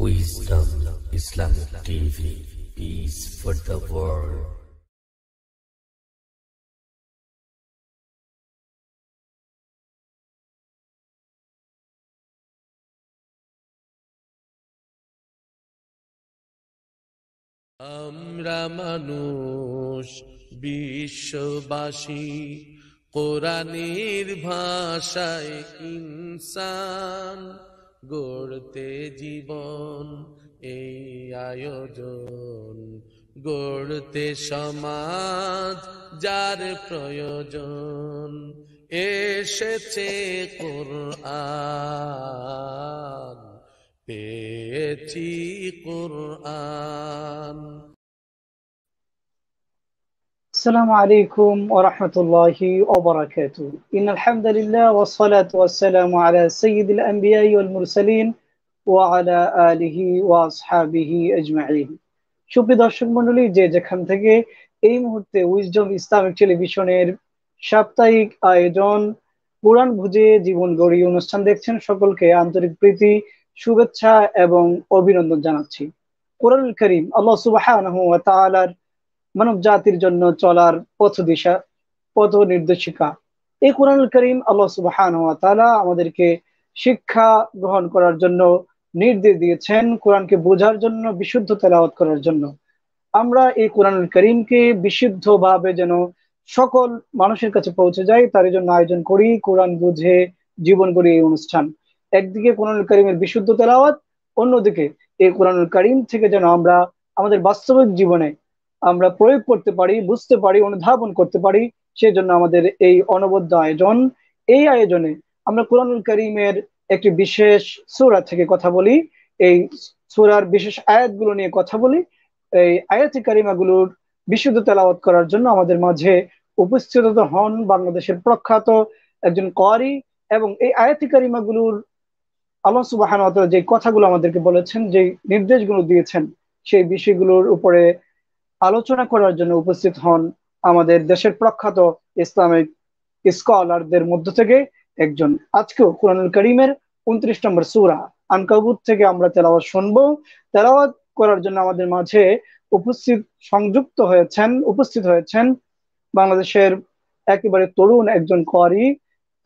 Wisdom Islamic TV, peace for the world. আমরা মানুষ বিশ্ববাসী, কোরআনের ভাষায় ইনসান গড়তে জীবন এই আয়োজন, গড়তে সমাজ যার প্রয়োজন। এসেছে কোরআন, পেয়েছি কোরআন। السلام عليكم ورحمة الله وبركاته. إن الحمد لله والصلاة والسلام على سيد الأنبياء والمرسلين وعلى آله وأصحابه أجمعين. সুপ্রিয় দর্শক মণ্ডলী, যে যেখান থেকে এই মুহূর্তে উইজডম ইসলামিক টেলিভিশনের সাপ্তাহিক আয়োজন কোরআন বুঝে জীবন গড়ি অনুষ্ঠান দেখছেন, সকলকে আন্তরিক প্রীতি, শুভেচ্ছা এবং অভিনন্দন জানাচ্ছি। কোরআনুল কারীম আল্লাহ সুবহানাহু ওয়া তাআলার মানব জাতির জন্য চলার পথ দিশা, পথ নির্দেশিকা। এই কোরআনুল কারীম আল্লাহ সুবহানাহু ওয়া তাআলা আমাদেরকে শিক্ষা গ্রহণ করার জন্য নির্দেশ দিয়েছেন, কোরআনকে বোঝার জন্য, বিশুদ্ধ তেলাওয়াত করার জন্য। আমরা এই কোরআনুল কারীমকে বিশুদ্ধভাবে যেন সকল মানুষের কাছে পৌঁছে যায়, তার জন্য আয়োজন করি কোরআন বুঝে জীবন গড়ি এই অনুষ্ঠান। একদিকে কোরআনুল কারীমের বিশুদ্ধ তেলাওয়াত, অন্যদিকে এই কোরআনুল কারীম থেকে যেন আমরা আমাদের বাস্তবিক জীবনে আমরা প্রয়োগ করতে পারি, বুঝতে পারি, অনুধাবন করতে পারি, সেজন্য আমাদের এই অনবদ্য আয়োজন। এই আয়োজনে আমরা কোরআনুল কারীমের একটি বিশেষ সূরা থেকে কথা বলি, এই সূরার বিশেষ আয়াতগুলো নিয়ে কথা বলি। এই আয়াতি কারিমাগুলোর বিশুদ্ধ তেলাওয়াত করার জন্য আমাদের মাঝে উপস্থিত হন বাংলাদেশের প্রখ্যাত একজন ক্বারি, এবং এই আয়াতি কারিমাগুলোর আল্লাহ সুবহানাহু ওয়া তাআলা যে কথাগুলো আমাদেরকে বলেছেন, যে নির্দেশগুলো দিয়েছেন, সেই বিষয়গুলোর উপরে আলোচনা করার জন্য উপস্থিত হন আমাদের দেশের প্রখ্যাত ইসলামিক স্কলারদের মধ্য থেকে একজন। আজকেও কোরআনুল কারীমের 29 নম্বর সূরা আনকাবুত থেকে আমরা তেলাওয়াত শুনবো। তেলাওয়াত করার জন্য আমাদের মাঝে উপস্থিত হয়েছেন বাংলাদেশের একেবারে তরুণ একজন ক্বারি,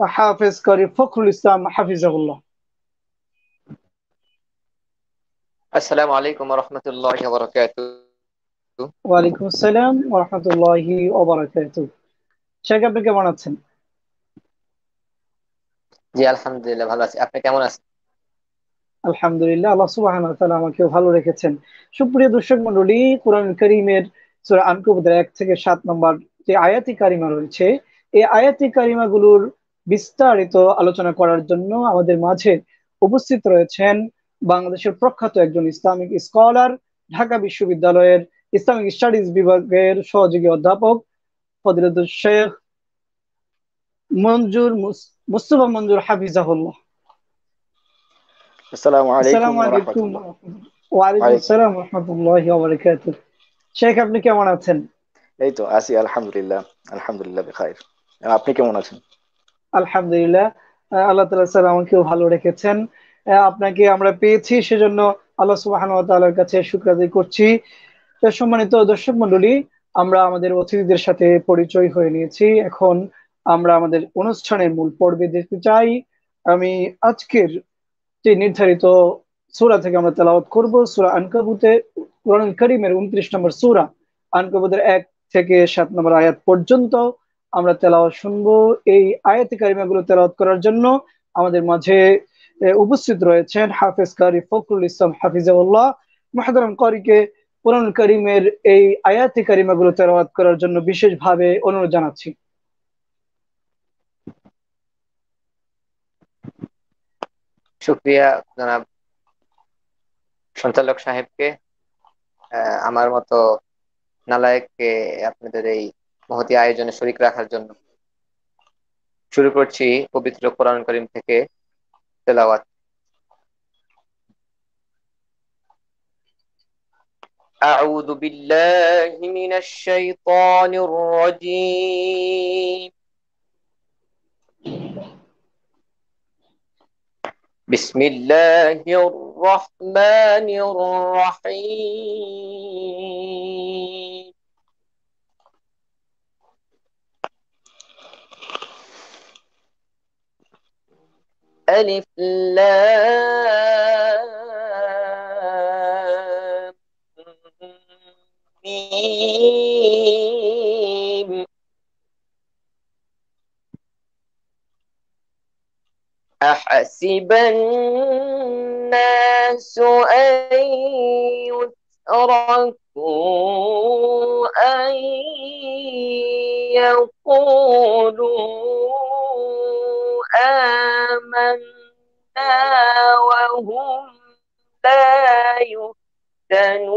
হাফেজ কারি ফখরুল ইসলাম হাফিজাহুল্লাহ। আসসালামু আলাইকুম ওয়া রাহমাতুল্লাহি ওয়া বারাকাতুহু। ওয়ালাইকুম আসসালাম ওয়া রাহমাতুল্লাহি ওয়া বারাকাতুহু। শেখ, আপনি কেমন আছেন? জি আলহামদুলিল্লাহ ভালো আছি, আপনি কেমন আছেন? আলহামদুলিল্লাহ, আল্লাহ সুবহানাহু ওয়া তাআলা আমাকেও ভালো রেখেছেন। সুপ্রিয় দর্শক মণ্ডলী, কোরআনুল কারীমের সূরা আনকাবুতের 1 থেকে 7 নম্বর যে আয়াতি কারিমা রয়েছে, এই আয়াতি কারিমাগুলোর বিস্তারিত আলোচনা করার জন্য আমাদের মাঝে উপস্থিত রয়েছেন বাংলাদেশের প্রখ্যাত একজন ইসলামিক স্কলার, ঢাকা বিশ্ববিদ্যালয়ের ইসলামিক স্টাডিজ বিভাগের সহযোগী অধ্যাপক ফজিলাতুল শেখ মুস্তাফা মঞ্জুর হাফিজাহুল্লাহ। আসসালামু আলাইকুম আসসালামু ওয়া আলাইকুম। রাহমাতুল্লাহ। ওয়ালাইকুম আসসালাম ওয়া রাহমাতুল্লাহি ওয়া বারাকাতুহু। শেখ, আপনি কেমন আছেন? এই তো আছি আলহামদুলিল্লাহ, আলহামদুলিল্লাহ বিখাইর। আপনি কেমন আছেন? আলহামদুলিল্লাহ, আল্লাহ তাআলা স্যার আমাকেও ভালো রেখেছেন। আপনাকে আমরা পেয়েছি, সেজন্য আল্লাহ সুবহানাহু ওয়া তাআলার কাছে শুকর আদায় করছি। তো সম্মানিত দর্শক মণ্ডলী, আমরা আমাদের অতিথিদের সাথে পরিচয় হয়ে নিয়েছি। এখন আমরা আমাদের অনুষ্ঠানের মূল পর্বে যেতে চাই। আমি আজকের যে নির্ধারিত সূরা থেকে আমরা তেলাওয়াত করব, সূরা আনকাবুতে কোরআনুল কারীমের 29 নম্বর সূরা আনকাবুতের 1 থেকে 7 নম্বর আয়াত পর্যন্ত আমরা তেলাওয়াত শুনবো। এই আয়াতি কারিমাগুলো তেলাওয়াত করার জন্য আমাদের মাঝে উপস্থিত রয়েছেন হাফেজ কারি ফখরুল ইসলাম হাফিজাহুল্লাহ। মুহতারাম কারিকে কোরআনুল কারীমের এই আয়াতি কারিমাগুলো তেলাওয়াত করার জন্য বিশেষভাবে অনুরোধ জানাচ্ছি। শুকরিয়া জনাব সঞ্চালক সাহেবকে, আমার মতো নালায়েককে আপনাদের এই মহতী আয়োজনে শরীক রাখার জন্য। শুরু করছি পবিত্র কোরআন কারীম থেকে তেলাওয়াত। আউযু বিল্লাহি মিনাশ শাইতানির রাজীম। বিসমিল্লাহির الرحمن الرحيم. ألف لام ميم. أحسب الناس أن يتركوا أن يقولوا آمنا وهم لا يفتنون.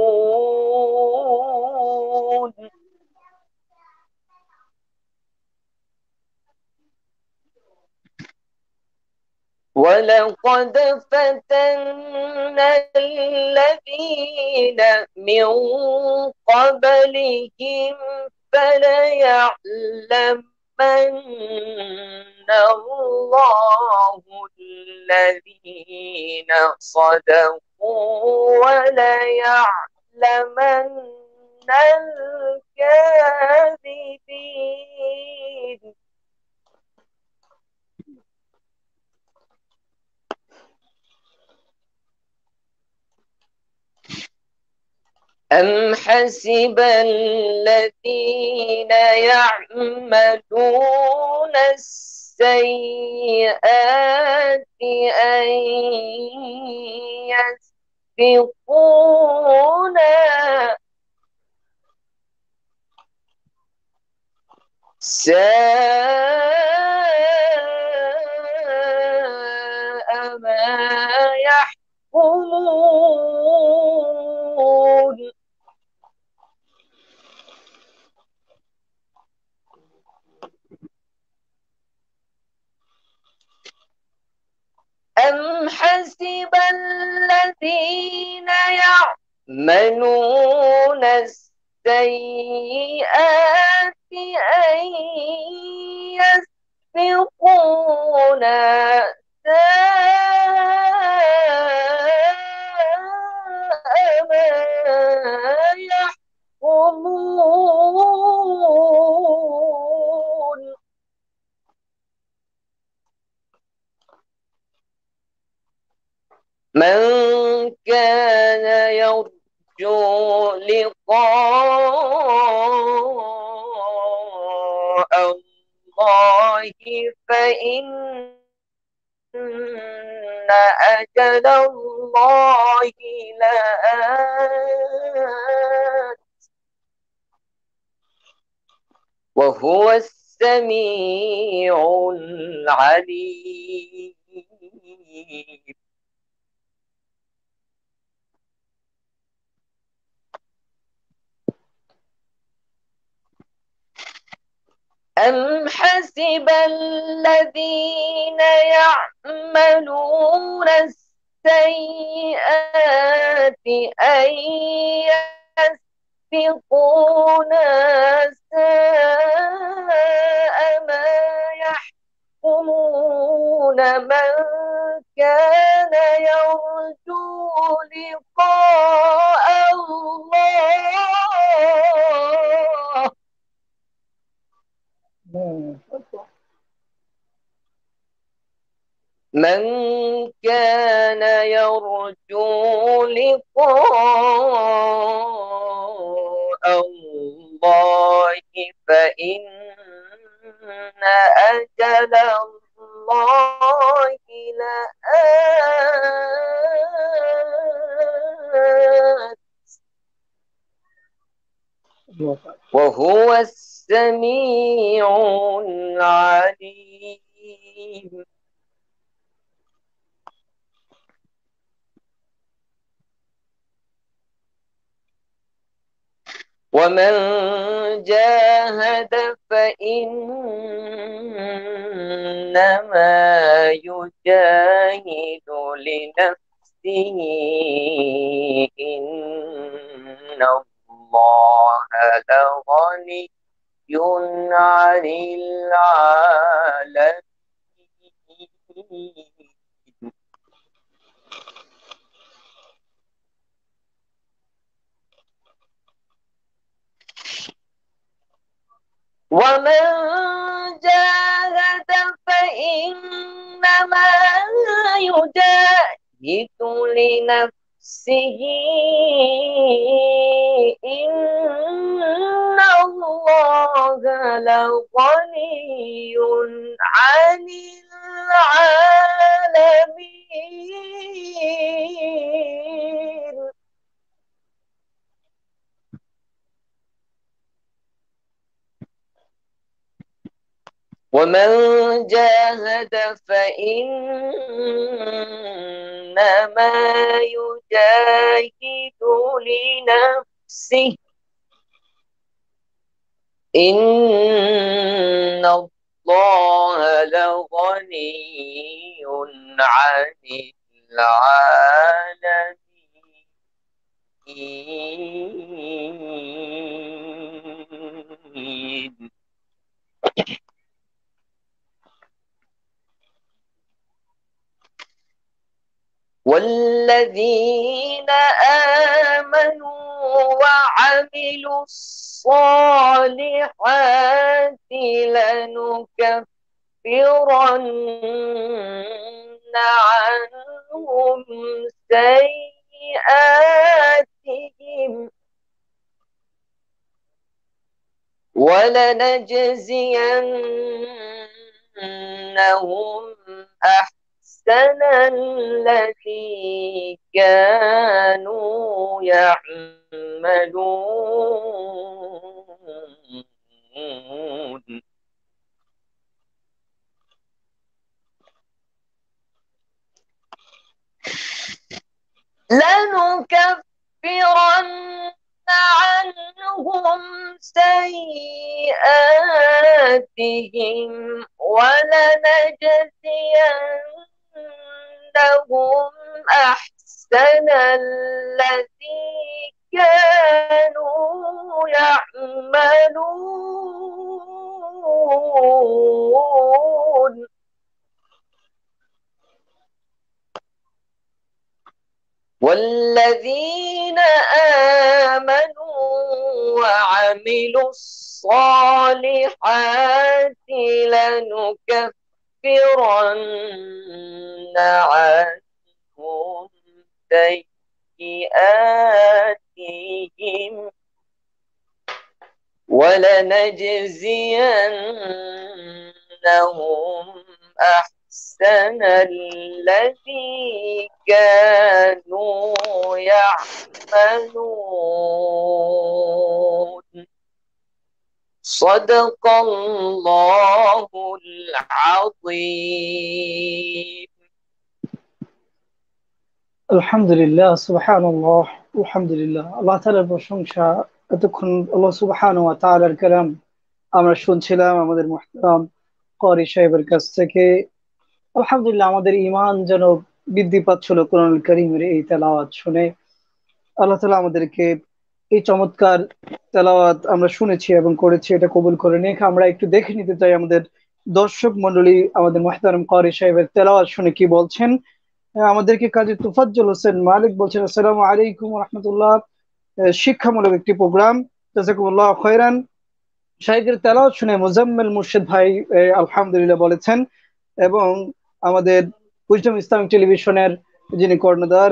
ولقد فتنا الذين من قبلهم فليعلمن الله الذين صدقوا وليعلمن الكاذبين. أم حسب الذين يعملون السيئات أن يسبقونا ساء ما يحكمون. أم حسب الذين يعملون السيئات أن يسبقونا ساء ما يحكمون. من كان يرجو لقاء الله فإن أجل الله لآت وهو السميع العليم. أم حسب الذين يعملون السيئات أن يسبقونا ساء ما يحكمون. من كان يرجو لقاء الله من كان يرجو لقاء الله فإن أجل الله لآت وهو السميع العليم. ومن جاهد فإنما يجاهد لنفسه إن الله لغني عن العالمين. جاهد فإنما يجاهد لنفسه إن الله لغني عن العالمين. ومن جاهد فإنما يجاهد لنفسه إن الله لغني عن العالمين. والذين آمنوا وعملوا الصالحات لنكفرن عنهم سيئاتهم ولنجزينهم أحسن الذي كانوا يعملون. لنكفرن عنهم سيئاتهم ولنجزينهم أحسن الذي كانوا يعملون. والذين آمنوا وعملوا الصالحات لنكفرن عنهم سيئاتهم ولنجزينهم أحسن الذي كانوا يعملون. صدق الله العظيم. আলহামদুলিল্লাহ, সুবহানাল্লাহ, আলহামদুলিল্লাহ। আল্লাহ তাআলার প্রশংসা। এতক্ষণ আল্লাহ সুবহানাহু ওয়া তাআলার কালাম আমরা শুনছিলাম আমাদের মুহতারাম ক্বারি সাহেবের কাছ থেকে। আলহামদুলিল্লাহ, আমাদের ঈমান যেন বৃদ্ধি পাচ্ছিল কোরআনুল কারীমের এই তেলাওয়াত শুনে। আল্লাহ তাআলা আমাদেরকে এই চমৎকার তেলাওয়াত আমরা শুনেছি এবং করেছি, এটা কবুল করে নিয়ে আমরা একটু দেখে নিতে চাই আমাদের দর্শক মণ্ডলী আমাদের মুহতারাম ক্বারি সাহেবের তেলাওয়াত শুনে কি বলছেন। আমাদেরকে কাজী তোফাজ্জল হোসেন মালিক বলছেন, আসসালামু আলাইকুম ওয়া রাহমাতুল্লাহ। শিক্ষামূলক একটি প্রোগ্রাম, জাযাকুমুল্লাহ খায়রান। শাইখের তেলাওয়াত শুনে মুজাম্মেল মুর্শিদ ভাই আলহামদুলিল্লাহ বলেছেন, এবং আমাদের উইজডম ইসলামিক টেলিভিশনের যিনি কর্ণধার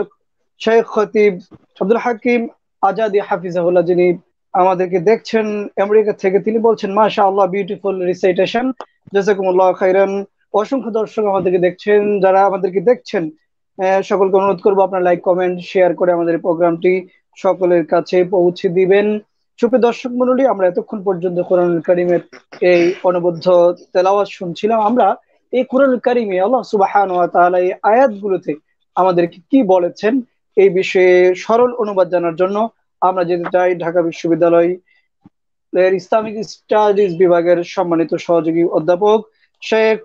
শেখ খতিব আব্দুল হাকিম আজাদি হাফিজাহুল্লাহ, যিনি আমাদেরকে দেখছেন আমেরিকা থেকে, তিনি বলছেন মাশাআল্লাহ, বিউটিফুল রিসাইটেশন, জাযাকুমুল্লাহ খায়রান। অসংখ্য দর্শক আমাদেরকে দেখছেন, যারা আমাদেরকে দেখছেন সকলকে অনুরোধ করবো আপনার লাইক কমেন্ট শেয়ার করে আমাদের প্রোগ্রামটি সকলের কাছে পৌঁছে দিবেন। সুপ্রিয় দর্শক মণ্ডলী, আমরা এতক্ষণ পর্যন্ত কোরআনুল কারীমের এই অনবদ্য তেলাওয়াত শুনছিলাম। আমরা এই কোরআনুল কারীমে আল্লাহ সুবহানাহু ওয়া তাআলা এই আয়াতগুলোতে আমাদেরকে কি বলেছেন এই বিষয়ে সরল অনুবাদ জানার জন্য আমরা যেতে চাই ঢাকা বিশ্ববিদ্যালয় ইসলামিক স্টাডিজ বিভাগের সম্মানিত সহযোগী অধ্যাপক শেখ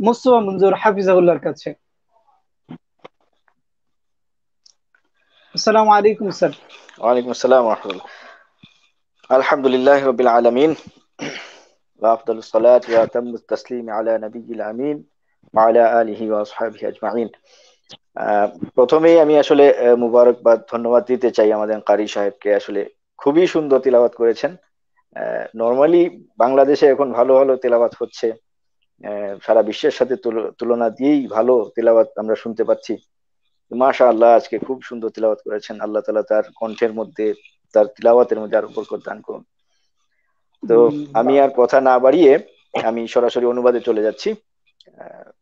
মুস্তফা মঞ্জুর হাফিজাহুল্লাহর কাছে। আসসালামু আলাইকুম স্যার। ওয়ালাইকুম আসসালাম ওয়া রাহমাতুল্লাহ। আলহামদুলিল্লাহি রাব্বিল আলামিন ওয়া আফদালুস সালাতি ওয়া আতাম্মুত তাসলিম আলা নাবিয়্যিল আমিন ওয়া আলা আলিহি ওয়া আসহাবিহি আজমাইন। প্রথমেই আমি আসলে মুবারকবাদ ধন্যবাদ দিতে চাই আমাদের ক্বারি সাহেবকে। আসলে খুবই সুন্দর তিলাওয়াত করেছেন নর্মালি বাংলাদেশে এখন ভালো ভালো তেলাওয়াত হচ্ছে, সারা বিশ্বের সাথে তুলনা দিয়েই ভালো তেলাওয়াত আমরা শুনতে পাচ্ছি। মাশা আল্লাহ, আজকে খুব সুন্দর তিলাওয়াত করেছেন। আল্লাহ তাআলা তার কণ্ঠের মধ্যে, তার তিলাওয়াতের মধ্যে আরো বরকত দান করুন। তো আমি আর কথা না বাড়িয়ে আমি সরাসরি অনুবাদে চলে যাচ্ছি।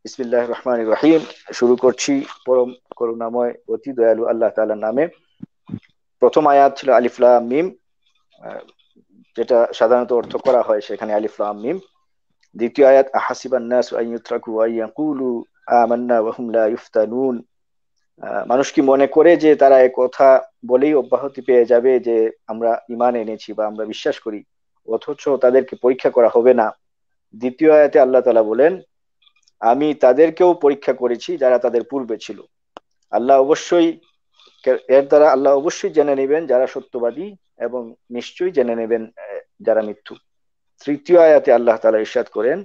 বিসমিল্লাহির রহমানির রহিম। শুরু করছি পরম করুণাময় অতি দয়ালু আল্লাহ তাআলার নামে। প্রথম আয়াত ছিল আলিফ লাম মিম, যেটা সাধারণত অর্থ করা হয় সেখানে আলিফ লাম মিম। দ্বিতীয় আয়াত আহাসিবান নাসু আন ইউতরাকু আন ইয়াকুলু আমান্না ওয়া হুম লা ইফতানুন। মানুষ কি মনে করে যে তারা এক কথা বলেই অব্যাহতি পেয়ে যাবে যে আমরা ঈমান এনেছি বা আমরা বিশ্বাস করি, অথচ তাদেরকে পরীক্ষা করা হবে না। দ্বিতীয় আয়াতে আল্লাহ তাআলা বলেন, আমি তাদেরকেও পরীক্ষা করেছি যারা তাদের পূর্বে ছিল। আল্লাহ অবশ্যই, এর দ্বারা আল্লাহ অবশ্যই জেনে নেবেন যারা সত্যবাদী এবং নিশ্চয়ই জেনে নেবেন যারা মিথ্যু। তৃতীয় আয়াতে আল্লাহ তাআলা ইরশাদ করেন,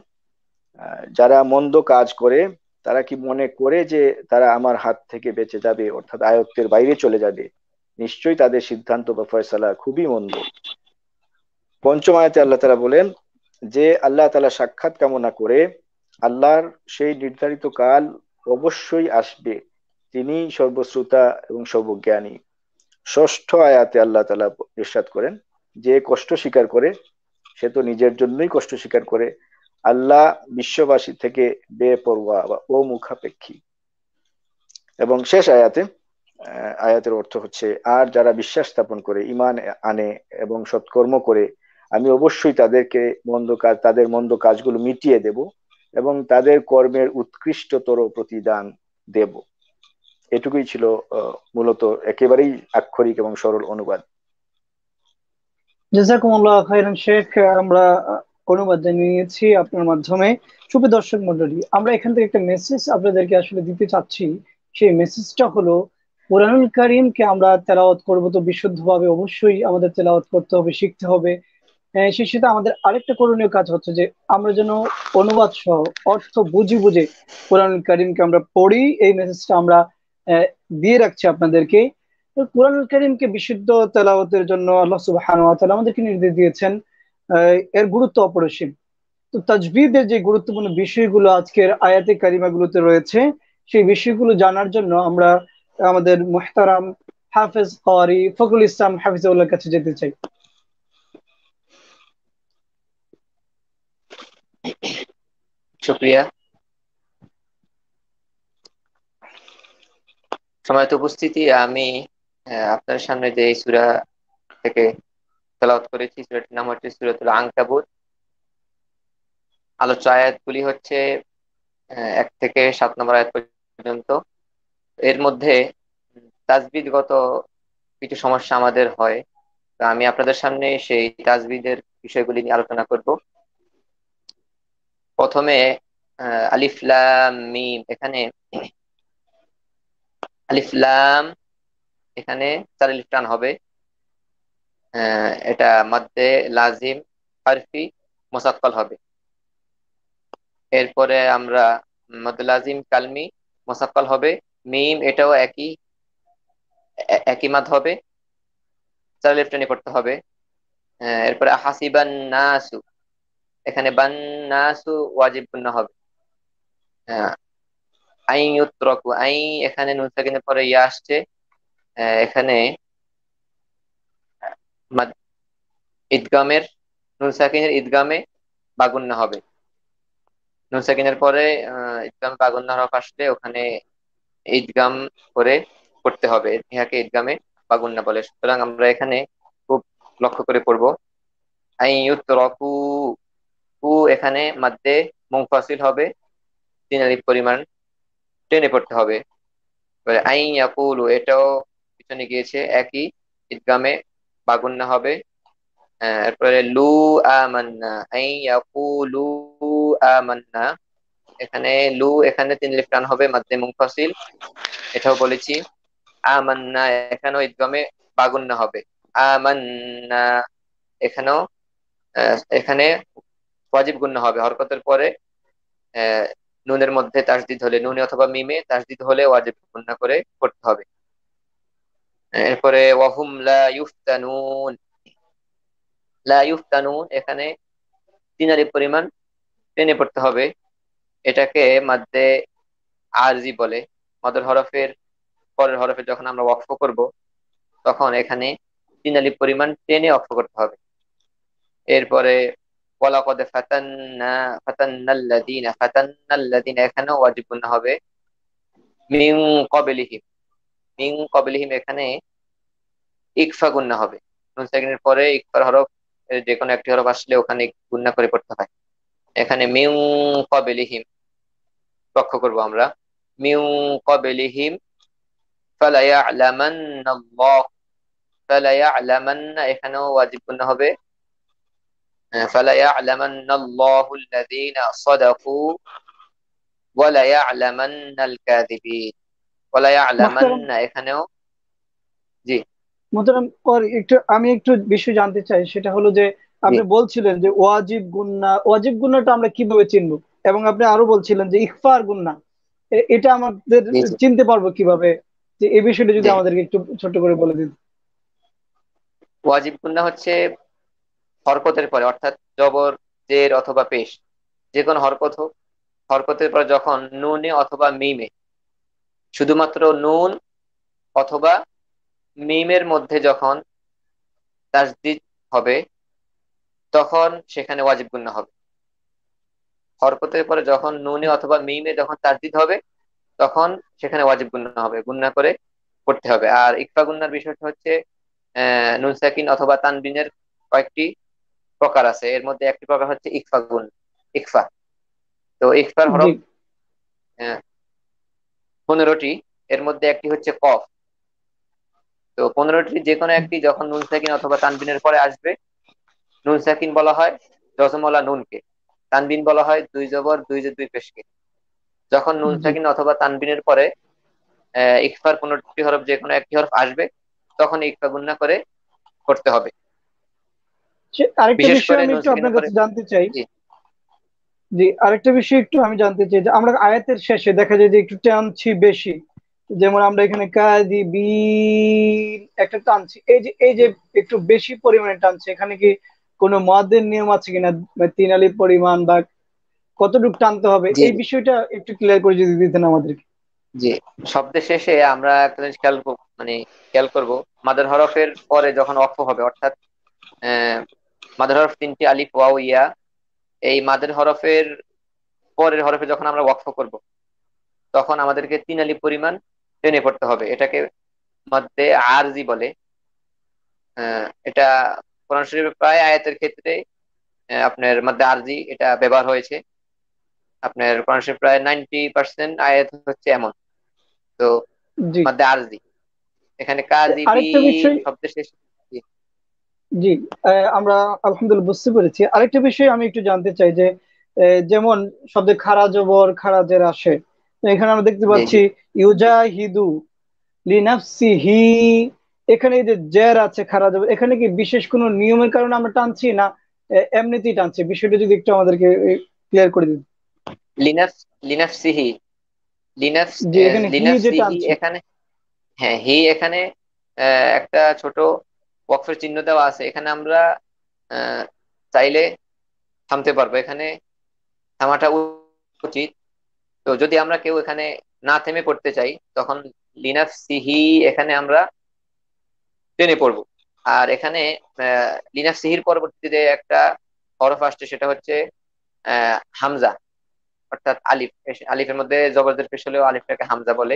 যারা মন্দ কাজ করে তারা কি মনে করে যে তারা আমার হাত থেকে বেঁচে যাবে, অর্থাৎ আয়ত্তের বাইরে চলে যাবে? নিশ্চয়ই তাদের সিদ্ধান্ত বা ফয়সালা খুবই মন্দ। পঞ্চম আয়াতে আল্লাহ তাআলা বলেন, যে আল্লাহ তাআলা সাক্ষাৎ কামনা করে আল্লাহর সেই নির্ধারিত কাল অবশ্যই আসবে, তিনি সর্বশ্রোতা এবং সর্বজ্ঞানী। ষষ্ঠ আয়াতে আল্লাহ তাআলা ইরশাদ করেন, যে কষ্ট স্বীকার করে সে তো নিজের জন্যই কষ্ট স্বীকার করে, আল্লাহ বিশ্ববাসী থেকে বেপরোয়া বা অমুখাপেক্ষী। এবং শেষ আয়াতে, আয়াতের অর্থ হচ্ছে, আর যারা বিশ্বাস স্থাপন করে ঈমান আনে এবং সৎকর্ম করে আমি অবশ্যই তাদেরকে তাদের মন্দ কাজগুলো মিটিয়ে দেব এবং তাদের কর্মের উৎকৃষ্টতর প্রতিদান দেব। এটুকুই ছিল মূলত একেবারেই আক্ষরিক এবং সরল অনুবাদ। জাযাকুমুল্লাহ খাইরান শেখ। আমরা অনুবাদ জানিয়েছি আপনার মাধ্যমে। শুভ দর্শক মন্ডলী, আমরা এখান থেকে একটা মেসেজ আপনাদেরকে আসলে দিতে চাচ্ছি। সেই মেসেজটা হলো, কোরআনুল কারীমকে আমরা তেলাওয়াত করব তো বিশুদ্ধভাবে অবশ্যই আমাদের তেলাওয়াত করতে হবে, শিখতে হবে। সেই সাথে আমাদের আরেকটা করণীয় কাজ হচ্ছে যে আমরা যেন অনুবাদ সহ অর্থ বুঝে বুঝে কোরআনুল কারীমকে আমরা পড়ি। এই মেসেজটা আমরা দিয়ে রাখছি আপনাদেরকে। তো কোরআনুল কারীমকে বিশুদ্ধ তেলাওয়াতের জন্য আল্লাহ সুবহানাহু ওয়া তাআলা আমাদেরকে নির্দেশ দিয়েছেন। এর গুরুত্ব অপরিসীম। তো তাজবিদের যে গুরুত্বপূর্ণ বিষয়গুলো আজকের আয়াতে কারিমাগুলোতে রয়েছে, সেই বিষয়গুলো জানার জন্য আমরা আমাদের মুহতারাম হাফেজ কারি ফখরুল ইসলাম হাফিজাউল্লাহর কাছে যেতে চাই। শুকরিয়া। সম্মানিত উপস্থিতি, আমি আপনার সামনে যে এই সূরা থেকে তেলাওয়াত করেছি, সূরাটির নাম হচ্ছে সূরাতুল আনকাবুত। আলোচ্য আয়াতগুলি হচ্ছে 1 থেকে 7 নম্বর আয়াত পর্যন্ত। এর মধ্যে তাজবিদগত কিছু সমস্যা আমাদের হয়, তো আমি আপনাদের সামনে সেই তাজবিদের বিষয়গুলি নিয়ে আলোচনা করব। প্রথমে আলিফ লাম মিম, এখানে আলিফ লাম, এখানে 4 আলিফ টান হবে। এটা মধ্যে লাজিম হারফি মুসাক্কাল হবে। এরপরে আমরা মধ্যে লাজিম কালমি মুসাক্কাল হবে। মিম, এটাও একই মাদ হবে, 4 আলিফ টানে পড়তে হবে। এরপরে হাসিবান নাসু, এখানে বান নাসু ওয়াজিব গুন্না হবে। আইন ইউতরাকু, আই, এখানে নুন সাকিনের পরে ইয়া আসছে, এখানে ঈদগামের, নুন সাকিনের ঈদগামে বাগুন্না হবে। নুন সাকিনের পরে ঈদগাম বাগুন্না হরফ আসলে ওখানে ঈদগাম করে পড়তে হবে, ইহাকে ঈদগামে বাগুন্না বলে। সুতরাং আমরা এখানে খুব লক্ষ্য করে পড়বো। আইন ইউতরাকু, কু এখানে মাদ্দে মুনফাসিল হবে, 3 আলিফ পরিমাণ টেনে পড়তে হবে। আইন ইয়াকুলু, এটাও পিছনে গিয়েছে, একই ঈদগামে বাগুন্না হবে। এরপরে লু আমান্না, আইন ইয়াকুলু আমান্না, এখানে লু, এখানে 3 আলিফ টান হবে, মাদ্দে মুনফাসিল, এটাও বলেছি। আমান্না, এখানেও ঈদগামে বাগুন্না হবে। আমান্না, এখানেও এখানে ওয়াজিব গুন্না হবে। হরকতের পরে নুনের মধ্যে তাসদিদ হলে, নুনে অথবা মিমে তাসদিদ হলে ওয়াজিব গুন্না করে পড়তে হবে। এরপরে ওয়াহুম লা ইফতানুন, লা ইফতানুন, এখানে তিন আলিফ পরিমাণ টেনে পড়তে হবে। এটাকে মাদ্দে আরজি বলে। মদের হরফের পরের হরফে যখন আমরা ওয়াকফ করব তখন এখানে তিন আলিফ পরিমাণ টেনে ওয়াকফ করতে হবে। এরপরে ওয়ালাকাদ ফাতান্নাল্লাযীনা, এখানেও ওয়াজিব গুন্না হবে। মিন ক্বাবলিহিম, মিন ক্বাবলিহিম এখানে ইকফা গুন্না হবে। নুন সাকিনের পরে ইকফার হরফ যে কোনো একটি হরফ আসলে ওখানে গুন্না করে পড়তে হয়। এখানে মিন ক্বাবলিহিম লক্ষ্য করব আমরা, মিন ক্বাবলিহিম ফালা ইয়ালামান্নাল্লাহ, ফালা ইয়ালামান্না এখানেও ওয়াজিব গুন্না হবে। ফালা ইয়ালামান্নাল্লাহুল্লাযীনা সাদাকু ওয়ালা ইয়ালামান্নাল কাযিবিন। ওয়ালা মোহতারাম ইয়ালামান্না এখানেও, জি মোহতারাম আমি একটু বিষয় জানতে চাই, সেটা হলো যে জি আপনি বলছিলেন যে ওয়াজিব গুন্নাটা আমরা কিভাবে চিনবো, এবং আপনি আরো বলছিলেন যে ইখফার গুন্না, এটা আমাদের জি জি চিনতে পারবো কিভাবে, যে এই বিষয়টা যদি জি আমাদেরকে একটু ছোট্ট করে বলে দিন। ওয়াজিব গুন্না হচ্ছে হরকতের পরে, অর্থাৎ জবর, জের অথবা পেশ, যে কোনো হরকত হোক, হরকতের পর যখন নুনে অথবা মিমে, শুধুমাত্র নুন অথবা মিমের মধ্যে যখন তাসদিদ হবে তখন সেখানে ওয়াজিব গুন্না হবে। হরকতের পরে যখন নুনে অথবা মিমে যখন তাসদিদ হবে তখন সেখানে ওয়াজিব গুন্না হবে, গুন্না করে পড়তে হবে। আর ইকফা গুন্নার বিষয়টা হচ্ছে নুন সাকিন অথবা তানবিনের কয়েকটি প্রকার আছে, এর মধ্যে একটি প্রকার হচ্ছে ইকফা গুণ, ইকফা। তো ইকফার জি হরফ 15টি, এর মধ্যে একটি হচ্ছে কফ। তো 15টি যে কোনো একটি যখন নুন সাকিন অথবা তানবিনের পরে আসবে, নুন সাকিন বলা হয় জজমওয়ালা নুনকে, তানবিন বলা হয় দুই জবর দুই জের দুই পেশকে। যখন নুন জি সাকিন অথবা তানবিনের পরে ইকফার 15টি হরফ যে কোনো একটি হরফ আসবে তখন ইকফা গুন্না করে করতে হবে। আরেকটা বিশেষ বিষয় করে আমি নুন একটু সাকিনের আপনার পরে, কাছে জানতে চাই। জি জি, আরেকটা বিষয় একটু আমি জানতে চাই, যে আমরা আয়াতের শেষে দেখা যায় যে একটু টানছি বেশি, যেমন আমরা এখানে কাযিবিন একটা টানছি, এই যে একটু বেশি পরিমাণে টানছি, এখানে কি কোনো মুয়াদ্দিন নিয়ম আছে কিনা, বা তিন আলিফ পরিমাণ বা কতটুকু টানতে হবে, জি এই বিষয়টা একটু ক্লিয়ার করে যদি দিতেন আমাদেরকে। জি শব্দের শেষে আমরা একটা জিনিস মানে খেয়াল করবো, মাদের হরফের পরে যখন অক্ফ হবে, অর্থাৎ আহ মাদের হরফ তিনটি, আলিফ ওয়াও ইয়া, এই মাদের হরফের পরের হরফে যখন আমরা ওয়াকফ করব তখন আমাদেরকে তিন আলিফ পরিমাণ টেনে পড়তে হবে। এটাকে মধ্যে আরজি বলে। এটা কোরআন শরীফের প্রায় আয়াতের ক্ষেত্রে আপনার মধ্যে আরজি এটা ব্যবহার হয়েছে। আপনার কোরআন শরীফ প্রায় 90% আয়াত হচ্ছে এমন। তো জি মধ্যে আরজি, এখানে কাযিবি আরেকটা বিষয়, শব্দের শেষ, জি জি আমরা আলহামদুলিল্লাহ বুঝতে পেরেছি। আরেকটা বিষয় আমি একটু জানতে চাই যে যেমন শব্দে খারা জবর খারা জের আসে, তো এখানে আমরা দেখতে জি জি পাচ্ছি ইউজাহিদু লিনাফসিহি, এখানে এই যে জের আছে খারা জবর, এখানে কি বিশেষ কোনো নিয়মের কারণে আমরা টানছি, না এমনিতেই টানছি, বিষয়টা যদি একটু আমাদেরকে ক্লিয়ার করে দিন। লিনাফ লিনাফসিহি, লিনাফস যে এখানে হি যে লিনাফসিহি টানছি। এখানে, হ্যাঁ হি এখানে একটা ছোট ওয়াকফের চিহ্ন দেওয়া আছে, এখানে আমরা আহ, চাইলে থামতে পারবো, এখানে থামাটা উচিত। তো যদি আমরা কেউ এখানে না থেমে পড়তে চাই তখন লিনাফসিহি এখানে আমরা টেনে পড়বো। আর এখানে লিনাফসিহির পরবর্তীতে একটা হরফ আসছে, সেটা হচ্ছে হামজা, অর্থাৎ আলিফ। আলিফের মধ্যে জবরদের পেশ হলেও আলিফটাকে হামজা বলে।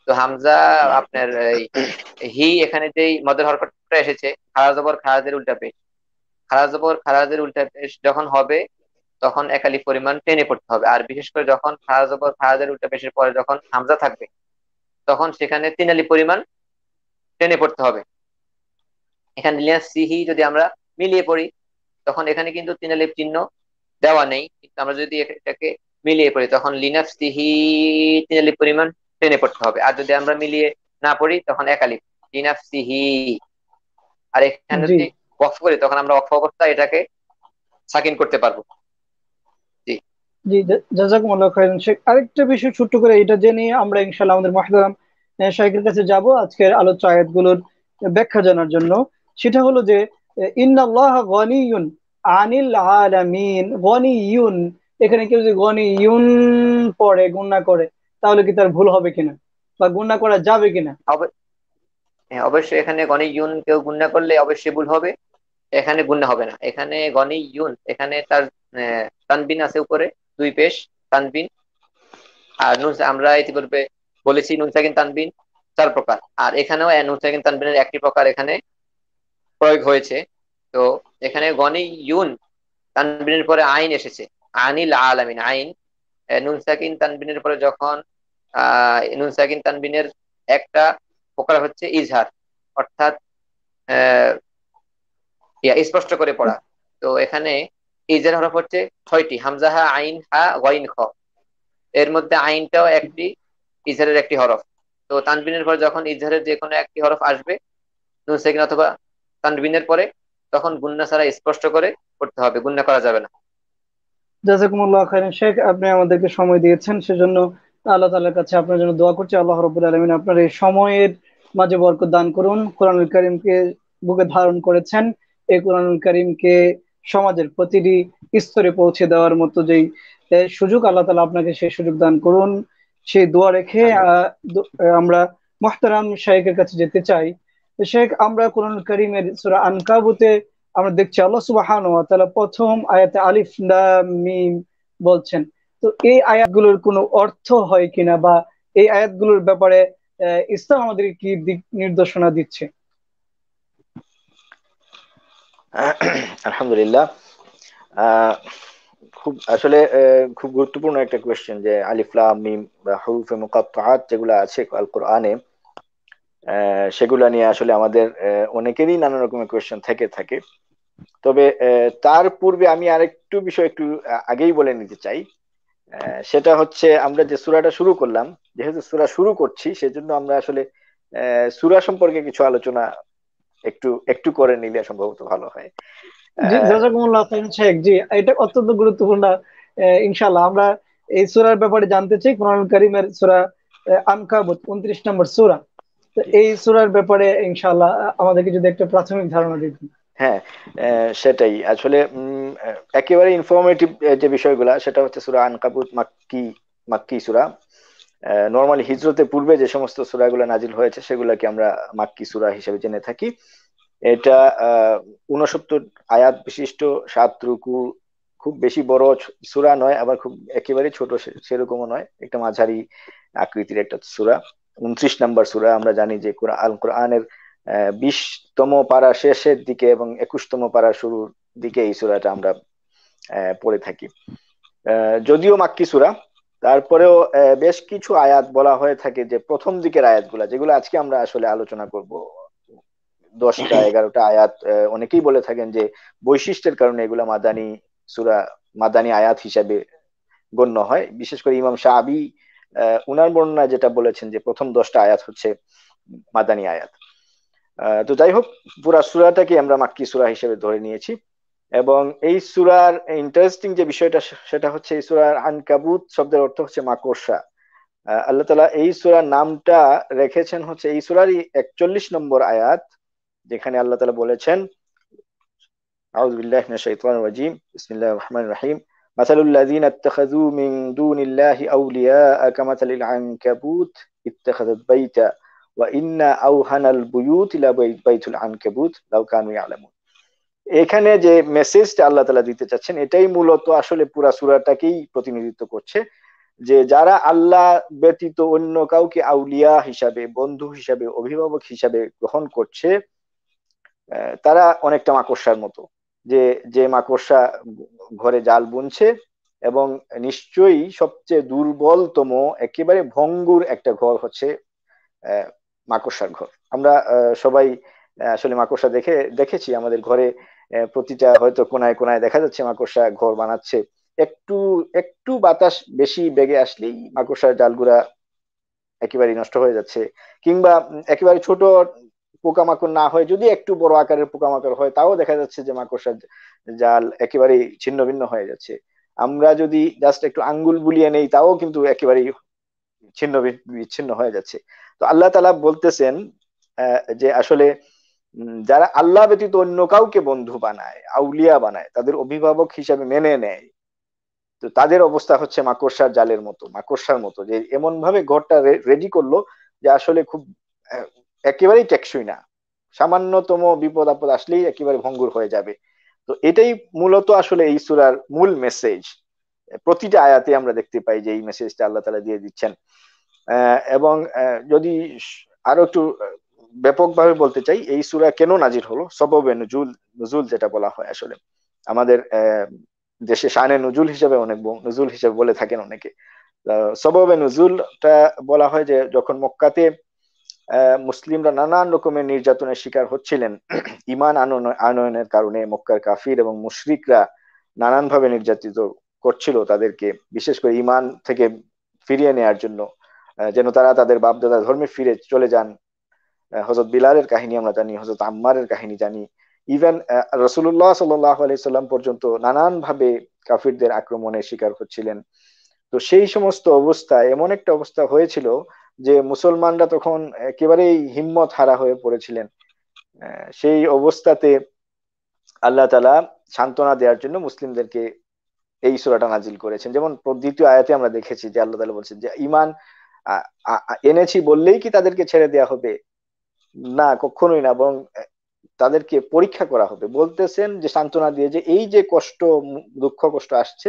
তো হামজা আপনার হি এখানে যেই মদের হরকতটা এসেছে, খাড়া জবর খারাজের উল্টা পেশ, খাড়া জবর খারাজের উল্টা পেশ যখন হবে তখন এক আলিফ পরিমাণ টেনে পড়তে হবে। আর বিশেষ করে যখন খাড়া জবর খারাজের উল্টা পেশের পরে যখন হামজা থাকবে তখন সেখানে তিন আলিফ পরিমাণ টেনে পড়তে হবে। এখানে লিনাস সিহি যদি আমরা মিলিয়ে পড়ি তখন এখানে কিন্তু তিন আলিফ চিহ্ন দেওয়া নেই, কিন্তু আমরা যদি এটাকে মিলিয়ে পড়ি তখন লিনাফ সিহি তিন আলিফ পরিমাণ টেনে পড়তে হবে। আর যদি আমরা মিলিয়ে না পড়ি তখন এক আলিফ লিনাফ সিহি। আর এখানে জি যদি ওয়াকফ করি তখন আমরা ওয়াকফ অবস্থায় এটাকে সাকিন করতে পারবো। জি জি, জাযাকুমুল্লাহ খাইরান শেখ। আরেকটা বিষয় ছোট্ট করে এটা জেনে আমরা ইনশাআল্লাহ আমাদের মুহতারাম শাইখের কাছে যাব আজকের আলোচ্য আয়াতগুলোর ব্যাখ্যা জানার জন্য। সেটা হলো যে ইন্নাল্লাহ গনিয়ুন আনিল আলামিন, গনিয়ুন, এখানে কেউ যদি গনিয়ুন পড়ে গুণনা করে তাহলে কি তার ভুল হবে কিনা বা গুণনা করা যাবে কিনা? হ্যাঁ, অবশ্যই এখানে গনি ইউন কেউ গুণনা করলে অবশ্যই ভুল হবে। এখানে গুণনা হবে না, এখানে গনি ইউন, এখানে তার তানবিন আছে উপরে, দুই পেশ তানবিন। আর নুন, আমরা ইতিপূর্বে বলেছি নুন সাকিন তানবিন চার প্রকার, আর এখানেও নুন সাকিন তানবিনের একটি প্রকার এখানে প্রয়োগ হয়েছে। তো এখানে গনি ইউন, তানবিনের পরে আইন এসেছে, আনিল আলামিন, আইন। নুন সাকিন তানবিনের পরে যখন নুন সাকিন তানবিনের একটা প্রকার হচ্ছে ইজহার, অর্থাৎ স্পষ্ট করে পড়া। তো এখানে ইজহার হরফ হচ্ছে 6টি, হামজা, হা, আইন, হা, গইন, খ। এর মধ্যে আইনটাও একটি ইজহারের একটি হরফ। তো তানবিনের পর যখন ইজহারের যে কোনো একটি হরফ আসবে নুন সাকিন অথবা তানবিনের পরে, তখন গুন্না ছাড়া স্পষ্ট করে পড়তে হবে, গুন্না করা যাবে না। জাযাকুমুল্লাহ খাইরান শেখ, আপনি আমাদেরকে সময় দিয়েছেন সেজন্য আল্লাহ তাআলার কাছে আপনার জন্য দোয়া করছি। আল্লাহ রাব্বুল আলামিন আপনার এই সময়ের মাঝে বরকত দান করুন। কোরআনুল কারীমকে বুকে ধারণ করেছেন, এই কোরআনুল কারীমকে সমাজের প্রতিটি স্তরে পৌঁছে দেওয়ার মতো যেই সুযোগ, আল্লাহ তাআলা আপনাকে সেই সুযোগ দান করুন, সেই দোয়া রেখে আমিন। আমরা মুহতারাম শাইখের কাছে যেতে চাই। শেখ, আমরা কোরআনুল কারীমের সূরা আনকাবুতে আমরা দেখছি আল্লাহ সুবহানাহু ওয়া তাআলা প্রথম আয়াতে আলিফ লাম মিম বলছেন। তো এই আয়াতগুলোর কোনো অর্থ হয় কিনা বা এই আয়াতগুলোর ব্যাপারে ইসলাম আমাদের কি দিক নির্দেশনা দিচ্ছে? আলহামদুলিল্লাহ। আহ খুব আসলে খুব গুরুত্বপূর্ণ একটা কোয়েশ্চেন, যে আলিফ লাম মিম বা হুরুফে মুকাত্তাআত যেগুলো আছে আল কোরআনে, সেগুলা নিয়ে আসলে আমাদের অনেকেরই নানা রকমের কোয়েশ্চেন থেকে থাকে। তবে তার পূর্বে আমি আরেকটু বিষয় একটু আগেই বলে নিতে চাই। সেটা হচ্ছে, আমরা যে সূরাটা শুরু করলাম, যেহেতু সূরা শুরু করছি সেজন্য আমরা আসলে সূরা সম্পর্কে কিছু আলোচনা একটু একটু করে নিলে সম্ভবত ভালো হয়। জি, আহ, জাযাকুমুল্লাহ খাইরান শেখ। জি, এটা অত্যন্ত গুরুত্বপূর্ণ। ইনশাআল্লাহ আমরা এই সূরার ব্যাপারে জানতে চাই। কোরআনুল কারীমের সূরা আনকাবুত 29 নম্বর সূরা। তো জি। এই সূরার ব্যাপারে ইনশাআল্লাহ আমাদেরকে যদি একটা প্রাথমিক ধারণা দিতেন। হ্যাঁ, সেটাই আসলে একেবারে ইনফরমেটিভ যে বিষয়গুলা, সেটা হচ্ছে সূরা আনকাবুত মাক্কি, মাক্কি সূরা। নর্মালি হিজরতের পূর্বে যে সমস্ত সূরাগুলো নাজিল হয়েছে সেগুলোকে আমরা মাক্কি সূরা হিসেবে জেনে থাকি। এটা 69 আয়াত বিশিষ্ট, 7 রুকু, খুব বেশি বড় সূরা নয়, আবার খুব একেবারে ছোট সেরকমও নয়, একটা মাঝারি আকৃতির একটা সূরা। 29 নাম্বার সূরা। আমরা জানি যে আল কোরআনের 20তম পারা শেষের দিকে এবং 21তম পারা শুরুর দিকে এই সূরাটা আমরা পড়ে থাকি। যদিও মাক্কি সূরা, তারপরেও বেশ কিছু আয়াত বলা হয়ে থাকে যে প্রথম দিকের আয়াতগুলা, যেগুলো আজকে আমরা আসলে আলোচনা করব, 10টা 11টা আয়াত, অনেকেই বলে থাকেন যে বৈশিষ্ট্যের কারণে এগুলা মাদানী সূরা, মাদানী আয়াত হিসাবে গণ্য হয়। বিশেষ করে ইমাম শাআবী উনার বর্ণনা যেটা বলেছেন যে প্রথম 10টা আয়াত হচ্ছে মাদানী আয়াত। তো যাই হোক, পুরা সূরাটাকে আমরা মাক্কি সূরা হিসেবে ধরে নিয়েছি। এবং এই সূরার ইন্টারেস্টিং যে বিষয়টা, সেটা হচ্ছে এই সূরার আনকাবুত শব্দের অর্থ হচ্ছে মাকড়সা। আল্লাহ তাআলা এই সূরার নামটা রেখেছেন হচ্ছে এই সূরারই 41 নম্বর আয়াত, যেখানে আল্লাহ তাআলা বলেছেন, আউযু বিল্লাহি মিনাশ শাইতানির রাজীম, বিসমিল্লাহির রহমানির রহিম, মাসালুল লাযীনা ইত্তাখাযু মিন দুনিল্লাহি আউলিয়াআ কামাসালিল আনকাবুত ইত্তাখাযাত বাইতা ওয়া ইন্না আওহানাল বুয়ুতি লাবাইতুল আনকাবুত লাউ কানু ইয়ালামুন। এখানে যে মেসেজটা আল্লাহ তাআলা দিতে চাচ্ছেন, এটাই মূলত আসলে পুরা সূরাটাকেই প্রতিনিধিত্ব করছে, যে যারা আল্লাহ ব্যতীত অন্য কাউকে আউলিয়া হিসাবে, বন্ধু হিসাবে, অভিভাবক হিসাবে গ্রহণ করছে, তারা অনেকটা মাকড়সার মতো। যে যে মাকড়সা ঘরে জাল বুনছে, এবং নিশ্চয়ই সবচেয়ে দুর্বলতম, একেবারে ভঙ্গুর একটা ঘর হচ্ছে মাকড়সার ঘর। আমরা সবাই আসলে মাকড়সা দেখেছি আমাদের ঘরে। প্রতিটা হয়তো কোনায় কোনায় দেখা যাচ্ছে মাকড়সা ঘর বানাচ্ছে। একটু একটু বাতাস বেশি বেগে আসলেই মাকড়সার জালগুলা একেবারে নষ্ট হয়ে যাচ্ছে। কিংবা একেবারে ছোট পোকামাকড় না হয়, যদি একটু বড় আকারের পোকামাকড় হয়, তাও দেখা যাচ্ছে যে মাকড়সার জাল একেবারে ছিন্ন ভিন্ন হয়ে যাচ্ছে। আমরা যদি জাস্ট একটু আঙ্গুল বুলিয়ে নেই, তাও কিন্তু একেবারেই ছিন্ন বিচ্ছিন্ন হয়ে যাচ্ছে। তো আল্লাহ তাআলা বলতেছেন যে আসলে যারা আল্লাহ ব্যতীত অন্য কাউকে বন্ধু বানায়, আউলিয়া বানায়, তাদের অভিভাবক হিসাবে মেনে নেয়, তো তাদের অবস্থা হচ্ছে মাকড়সার জালের মতো, মাকড়সার মতো, যে এমন ভাবে ঘরটা রেডি করলো যে আসলে খুব একেবারেই টেকসই না, সামান্যতম বিপদ আপদ আসলেই একেবারে ভঙ্গুর হয়ে যাবে। তো এটাই মূলত আসলে এই সূরার মূল মেসেজ। প্রতিটা আয়াতে আমরা দেখতে পাই যে এই মেসেজটা আল্লাহ তাআলা দিয়ে দিচ্ছেন। এবং যদি আরো একটু ব্যাপকভাবে বলতে চাই, এই সূরা কেন নাজিল হলো, সববে নুজুল, নুজুল যেটা বলা হয় আসলে আমাদের দেশে শানে নুজুল হিসেবে অনেক নুজুল হিসেবে বলে থাকেন অনেকে। সববে নুজুলটা বলা হয় যে যখন মক্কাতে মুসলিমরা নানান রকমের নির্যাতনের শিকার হচ্ছিলেন ইমান আনয়নের কারণে, মক্কার কাফির এবং মুশরিকরা নানান ভাবে নির্যাতিত করছিল তাদেরকে, বিশেষ করে ইমান থেকে ফিরিয়ে নেয়ার জন্য, যেন তারা তাদের বাপদাদা ধর্মে ফিরে চলে যান। হযরত বিলালের কাহিনী আমরা জানি, হযরত আম্মারের কাহিনী জানি, ইভেন রাসূলুল্লাহ সাল্লাল্লাহু আলাইহি সাল্লাম পর্যন্ত নানান ভাবে কাফিরদের আক্রমণের শিকার হচ্ছিলেন। তো সেই সমস্ত অবস্থায় এমন একটা অবস্থা হয়েছিল যে মুসলমানরা তখন একেবারেই হিম্মত হারা হয়ে পড়েছিলেন। সেই অবস্থাতে আল্লাহ তাআলা সান্ত্বনা দেওয়ার জন্য মুসলিমদেরকে এই সূরাটা নাজিল করেছেন। যেমন দ্বিতীয় আয়াতে আমরা দেখেছি যে আল্লাহ তাআলা বলছেন যে ঈমান এনেছি বললেই কি তাদেরকে ছেড়ে দেওয়া হবে? না, কখনোই না, বরং তাদেরকে পরীক্ষা করা হবে। বলতেছেন যে সান্ত্বনা দিয়ে যে এই যে কষ্ট, দুঃখ কষ্ট আসছে,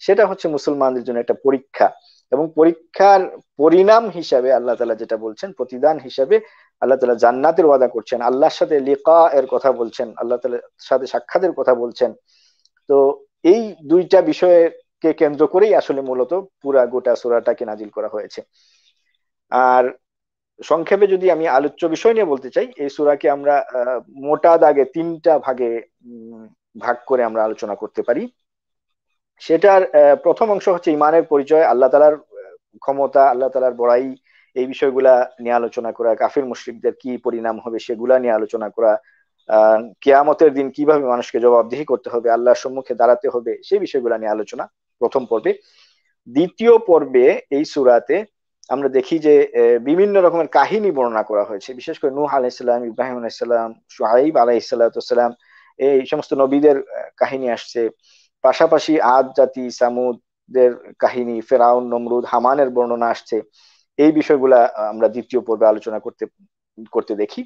সেটা হচ্ছে মুসলমানদের জন্য একটা পরীক্ষা, এবং পরীক্ষার পরিণাম হিসাবে আল্লাহ তাআলা যেটা বলছেন, প্রতিদান হিসাবে আল্লাহ তাআলা জান্নাতের ওয়াদা করছেন, আল্লাহর সাথে লিকা এর কথা বলছেন, আল্লাহ তাআলার সাথে সাক্ষাতের কথা বলছেন। তো এই দুইটা বিষয়কে কেন্দ্র করেই আসলে মূলত পুরা গোটা সূরাটাকে নাজিল করা হয়েছে। আর সংক্ষেপে যদি আমি আলোচ্য বিষয় নিয়ে বলতে চাই, এই সূরাকে আমরা মোটা দাগে তিনটা ভাগে ভাগ করে আমরা আলোচনা করতে পারি। সেটার প্রথম অংশ হচ্ছে ইমানের পরিচয়, আল্লাহ তাআলার ক্ষমতা, আল্লাহ তাআলার বড়াই, এই বিষয়গুলা নিয়ে আলোচনা করা, কাফির মুশরিকদের কি পরিণাম হবে সেগুলা নিয়ে আলোচনা করা, কিয়ামতের দিন কিভাবে মানুষকে জবাবদিহি করতে হবে, আল্লাহর সম্মুখে দাঁড়াতে হবে, সেই বিষয়গুলা নিয়ে আলোচনা প্রথম পর্বে। দ্বিতীয় পর্বে এই সূরাতে আমরা দেখি যে বিভিন্ন রকমের কাহিনী বর্ণনা করা হয়েছে, বিশেষ করে নূহ আলাইহিস সালাম, ইব্রাহিম আলাইহিস সালাম, শুআইব আলাইহিস সালাম, এই সমস্ত নবীদের কাহিনী আসছে। পাশাপাশি আদ জাতি, সামুদের কাহিনী, ফেরাউন, নমরুদ, হামানের বর্ণনা আসছে। এই বিষয়গুলা আমরা দ্বিতীয় পর্বে আলোচনা করতে করতে দেখি।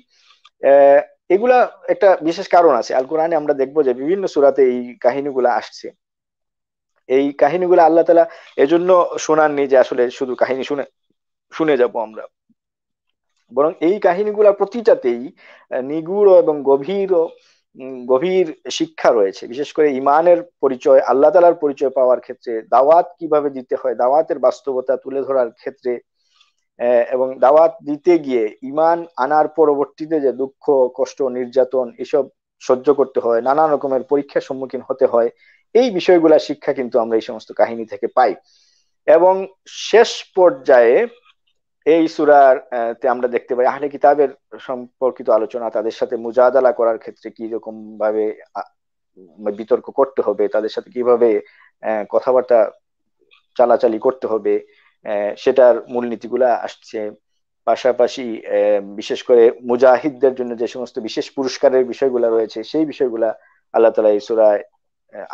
এগুলা একটা বিশেষ কারণ আছে, আল কোরআনে আমরা দেখবো যে বিভিন্ন সূরাতে এই কাহিনীগুলা আসছে। এই কাহিনীগুলো আল্লাহ তাআলা এজন্য শোনাননি যে আসলে শুধু কাহিনী শুনে শুনে যাব আমরা, বরং এই কাহিনীগুলা প্রতিটাতেই নিগুড় এবং গভীর শিক্ষা রয়েছে। বিশেষ করে ইমানের পরিচয়, আল্লাহ তাআলার পরিচয় পাওয়ার ক্ষেত্রে, দাওয়াত কিভাবে দিতে হয়, দাওয়াতের বাস্তবতা তুলে ধরার ক্ষেত্রে, এবং দাওয়াত দিতে গিয়ে ইমান আনার পরবর্তীতে যে দুঃখ, কষ্ট, নির্যাতন এসব সহ্য করতে হয়, নানা রকমের পরীক্ষার সম্মুখীন হতে হয়, এই বিষয়গুলা শিক্ষা কিন্তু আমরা এই সমস্ত কাহিনী থেকে পাই। এবং শেষ পর্যায়ে এই সূরার তে আমরা দেখতে পাই আহলে কিতাবের সম্পর্কিত আলোচনা, তাদের সাথে মুজাদালা করার ক্ষেত্রে কি রকম ভাবে বিতর্ক করতে হবে, তাদের সাথে কিভাবে কথাবার্তা চালাচালি করতে হবে, সেটার মূলনীতিগুলা আসছে। পাশাপাশি বিশেষ করে মুজাহিদদের জন্য যে সমস্ত বিশেষ পুরস্কারের বিষয়গুলা রয়েছে, সেই বিষয়গুলা আল্লাহ তাআলা এই সূরায়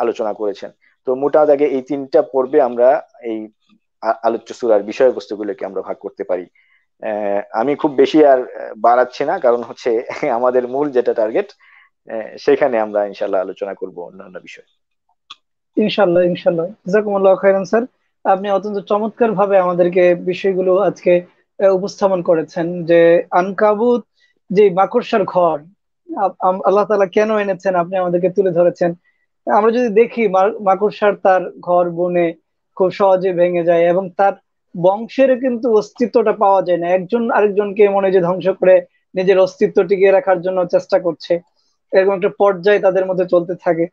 আলোচনা করেছেন। তো মোটা দাগে এই তিনটা পর্বে আমরা এই আলোচ্য সূরার বিষয়বস্তুগুলোকে আমরা ভাগ করতে পারি। আমি খুব বেশি আর বাড়াচ্ছি না, কারণ হচ্ছে আমাদের মূল যেটা টার্গেট, সেখানে আমরা ইনশাল্লাহ আলোচনা করব অন্যান্য বিষয়। ইনশাল্লাহ ইনশাল্লাহ, জাযাকুমুল্লাহু খাইরান স্যার। আপনি অত্যন্ত চমৎকার ভাবে আমাদেরকে বিষয়গুলো আজকে উপস্থাপন করেছেন, যে আনকাবুত যে মাকড়সার ঘর আল্লাহ তাআলা কেন এনেছেন আপনি আমাদেরকে তুলে ধরেছেন। আমরা যদি দেখি মাকড়সার তার ঘর বনে খুব সহজে ভেঙে যায়, এবং তার বংশের কিন্তু অস্তিত্বটা পাওয়া যায় না, একজন আরেকজনকে মনে যে ধ্বংস করে নিজের অস্তিত্ব টিকিয়ে রাখার জন্য চেষ্টা করছে, এরকম একটা পর্যায়ে তাদের মধ্যে চলতে থাকে।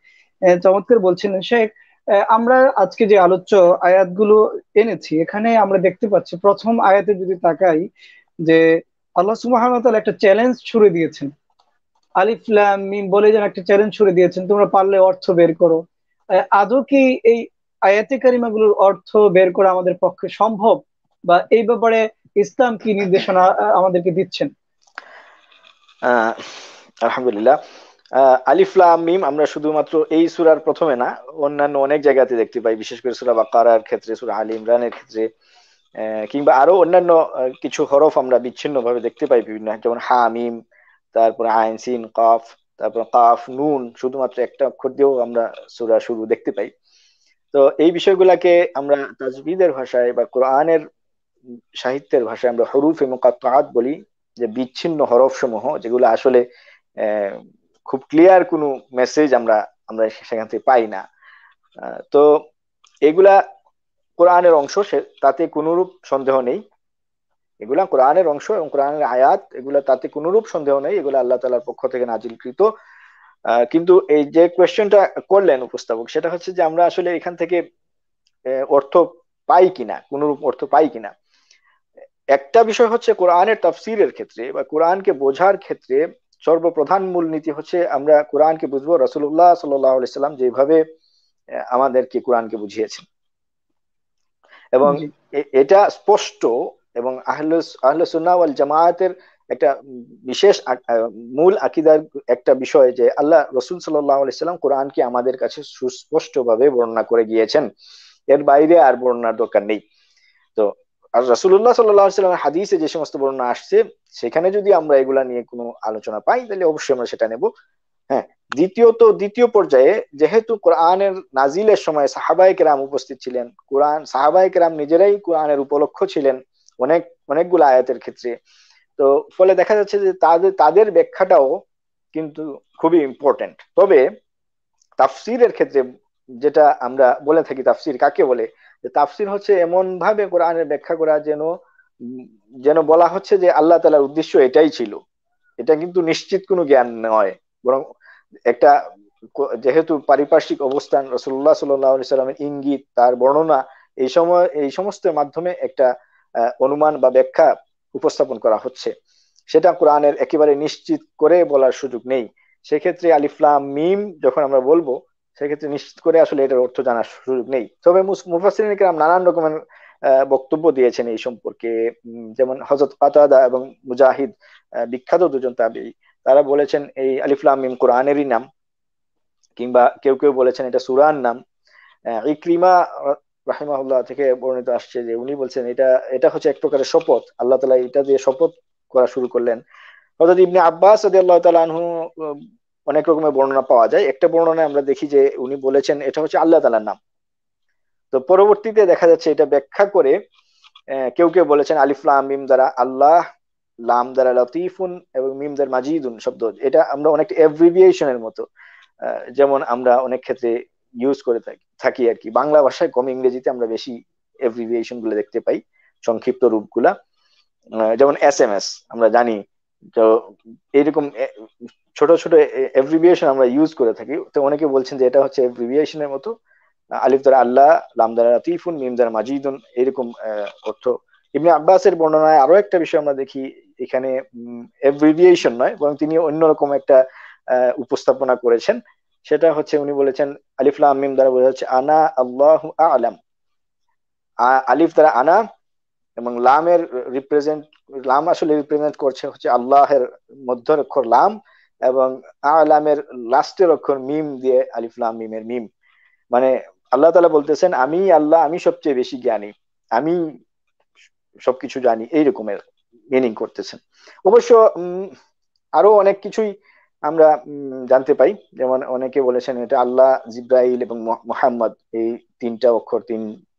চমৎকার বলছিলেন শেখ। আমরা আজকে যে আলোচ্য আয়াতগুলো এনেছি, এখানে আমরা দেখতে পাচ্ছি প্রথম আয়াতে যদি তাকাই, যে আল্লাহ সুবহানাহু ওয়া তাআলা একটা চ্যালেঞ্জ ছুড়ে দিয়েছেন, আলিফ লাম মিম বলে যেন একটা চ্যালেঞ্জ ছুড়ে দিয়েছেন, তোমরা পারলে অর্থ বের করো। আদৌ কি এই আয়াতে কারিমাগুলোর অর্থ বের করা আমাদের পক্ষে সম্ভব, বা এই ব্যাপারে ইসলাম কি নির্দেশনা আমাদেরকে দিচ্ছেন? আলহামদুলিল্লাহ। আলিফ লাম মিম আমরা শুধুমাত্র এই সূরার প্রথমে না, অন্যান্য অনেক জায়গাতে দেখতে পাই, বিশেষ করে সূরা বাকারার ক্ষেত্রে, সূরা আলী ইমরানের ক্ষেত্রে, কিংবা আরো অন্যান্য কিছু হরফ আমরা বিচ্ছিন্ন ভাবে দেখতে পাই বিভিন্ন, যেমন হা মিম, তারপর আইন সিন কফ, তারপর কাফ নুন, শুধুমাত্র একটা অক্ষর দিয়েও আমরা সূরা শুরু দেখতে পাই। তো এই বিষয়গুলাকে আমরা তাজবিদের ভাষায় বা কোরআনের সাহিত্যের ভাষায় আমরা হরুফে মুকাত্তাআত বলি, যে বিচ্ছিন্ন হরফ সমূহ, যেগুলো আসলে আহ, খুব ক্লিয়ার কোনো মেসেজ আমরা আমরা সেখান থেকে পাই না। তো এগুলা কোরআনের অংশ, তাতে কোনরূপ সন্দেহ নেই। এগুলা কোরআনের অংশ এবং কোরআনের আয়াত, এগুলা তাতে কোনরূপ সন্দেহ নেই, এগুলা আল্লাহ তাআলার পক্ষ থেকে নাজিলকৃত। কিন্তু এই যে কোয়েশ্চেনটা করলেন উপস্থাপক, সেটা হচ্ছে যে আমরা আসলে এখান থেকে অর্থ পাই কিনা, কোনরূপ অর্থ পাই কিনা। একটা বিষয় হচ্ছে কোরআনের তাফসীরের ক্ষেত্রে বা কোরআনকে বোঝার ক্ষেত্রে সর্বপ্রধান মূলনীতি হচ্ছে আমরা কোরআনকে বুঝবো রাসূলুল্লাহ সাল্লাল্লাহু আলাইহি সাল্লাম যেভাবে আমাদেরকে কোরআনকে বুঝিয়েছেন। এবং জি এটা স্পষ্ট, এবং আহলে সুন্নাহ ওয়াল জামায়াতের একটা বিশেষ মূল আকীদার একটা বিষয়, যে আল্লাহ রাসূল সাল্লাল্লাহু আলাইহি সাল্লাম কোরআনকে আমাদের কাছে সুস্পষ্ট ভাবে বর্ণনা করে গিয়েছেন, এর বাইরে আর বর্ণনার দরকার নেই। তো আর রাসূলুল্লাহ সাল্লাল্লাহু আলাইহি ওয়াসাল্লামের হাদিসে যে সমস্ত বর্ণনা আসছে, সেখানে যদি আমরা এগুলা নিয়ে কোনো আলোচনা পাই, তাহলে অবশ্যই আমরা সেটা নেব। হ্যাঁ, দ্বিতীয় পর্যায়ে, যেহেতু কোরআনের নাজিলের সময় সাহাবায়ে কেরাম উপস্থিত ছিলেন, সাহাবায়ে কেরাম নিজেরাই কোরআনের উপলক্ষ ছিলেন অনেক অনেকগুলো আয়াতের ক্ষেত্রে, তো ফলে দেখা যাচ্ছে যে তাদের তাদের ব্যাখ্যাটাও কিন্তু খুবই ইম্পর্টেন্ট। তবে তাফসীরের ক্ষেত্রে, যেটা আমরা বলে থাকি তাফসীর কাকে বলে, যে তাফসীর হচ্ছে এমন ভাবে কোরআনের ব্যাখ্যা করা, যেন বলা হচ্ছে যে আল্লাহ তাআলার উদ্দেশ্য এটাই ছিল। এটা কিন্তু নিশ্চিত কোনো জ্ঞান নয়, বরং একটা যেহেতু পারিপার্শ্বিক অবস্থান, রাসূলুল্লাহ সাল্লাল্লাহু আলাইহি সাল্লামের ইঙ্গিত, তার বর্ণনা, এই সমস্তের মাধ্যমে একটা অনুমান বা ব্যাখ্যা উপস্থাপন করা হচ্ছে, সেটা কোরআনের একেবারে নিশ্চিত করে বলার সুযোগ নেই। সেক্ষেত্রে আলিফ লাম মিম যখন আমরা বলবো, সেক্ষেত্রে নিশ্চিত করে আসলে এটার অর্থ জানার সুযোগ নেই। তবে মুফাসসিরিন কেরাম নানান রকমের বক্তব্য দিয়েছেন এই সম্পর্কে। যেমন হযরত কাতাদা এবং মুজাহিদ, বিখ্যাত দুজন তাবেঈ, তারা বলেছেন এই আলিফ লাম মিম কোরআনেরই নাম, কিংবা কেউ কেউ বলেছেন এটা সূরার নাম। ইকরিমা রাহিমাহুল্লাহ থেকে বর্ণিত আসছে যে উনি বলছেন এটা এটা হচ্ছে এক প্রকারের শপথ, আল্লাহ তাআলা এটা দিয়ে শপথ করা শুরু করলেন। হযরত ইবনে আব্বাস রাদিয়াল্লাহু তাআলা আনহু, অনেক রকমের বর্ণনা পাওয়া যায়। একটা বর্ণনায় আমরা দেখি যে উনি বলেছেন এটা হচ্ছে আল্লাহ তাআলার নাম। তো পরবর্তীতে দেখা যাচ্ছে এটা ব্যাখ্যা করে কেউ কেউ বলেছেন আলিফ লাম মিম দ্বারা আল্লাহ, লাম দ্বারা লতিফুন, এবং মিম দ্বারা মাজিদুন শব্দ, এটা আমরা অনেকটা এভ্রিভিয়েশনের মতো, যেমন আমরা অনেক ক্ষেত্রে ইউজ করে থাকি আর কি। বাংলা ভাষায় কম, ইংরেজিতে আমরা বেশি এভ্রিভিয়েশন গুলো দেখতে পাই, সংক্ষিপ্ত রূপগুলা। যেমন SMS আমরা জানি, তো এইরকম ছোট ছোট এভ্রিভিয়েশন আমরা ইউজ করে থাকি। তো অনেকে বলছেন যে এটা হচ্ছে এভ্রিভিয়েশনের মতো, আলিফ দ্বারা আল্লাহ, লাম দ্বারা লতিফুন, মিম দ্বারা মাজিদুন, এরকম অর্থ। ইবনে আব্বাসের বর্ণনায় আরো একটা বিষয় আমরা দেখি, এখানে এভ্রিভিয়েশন নয়, বরং তিনি অন্যরকম একটা উপস্থাপনা করেছেন। সেটা হচ্ছে উনি বলেছেন আলিফ লাম মিম দ্বারা বোঝা যাচ্ছে আনা আল্লাহু আ'লাম। আলিফ দ্বারা আনা, এবং লাম আসলে রিপ্রেজেন্ট করছে হচ্ছে আল্লাহের মধ্যের অক্ষর লাম, এবং আ'লামের লাস্টের অক্ষর মিম দিয়ে আলিফ লাম মিমের মিম। মানে আল্লাহ তাআলা বলতেছেন আমি আল্লাহ, আমি সবচেয়ে বেশি জ্ঞানী, আমি সবকিছু জানি, এই রকমের মিনিং করতেছেন। অবশ্য আরো অনেক কিছুই আমরা জানতে পাই। যেমন অনেকে বলেছেন এটা আল্লাহ, জিব্রাইল এবং মুহাম্মদ, এই তিনটা অক্ষর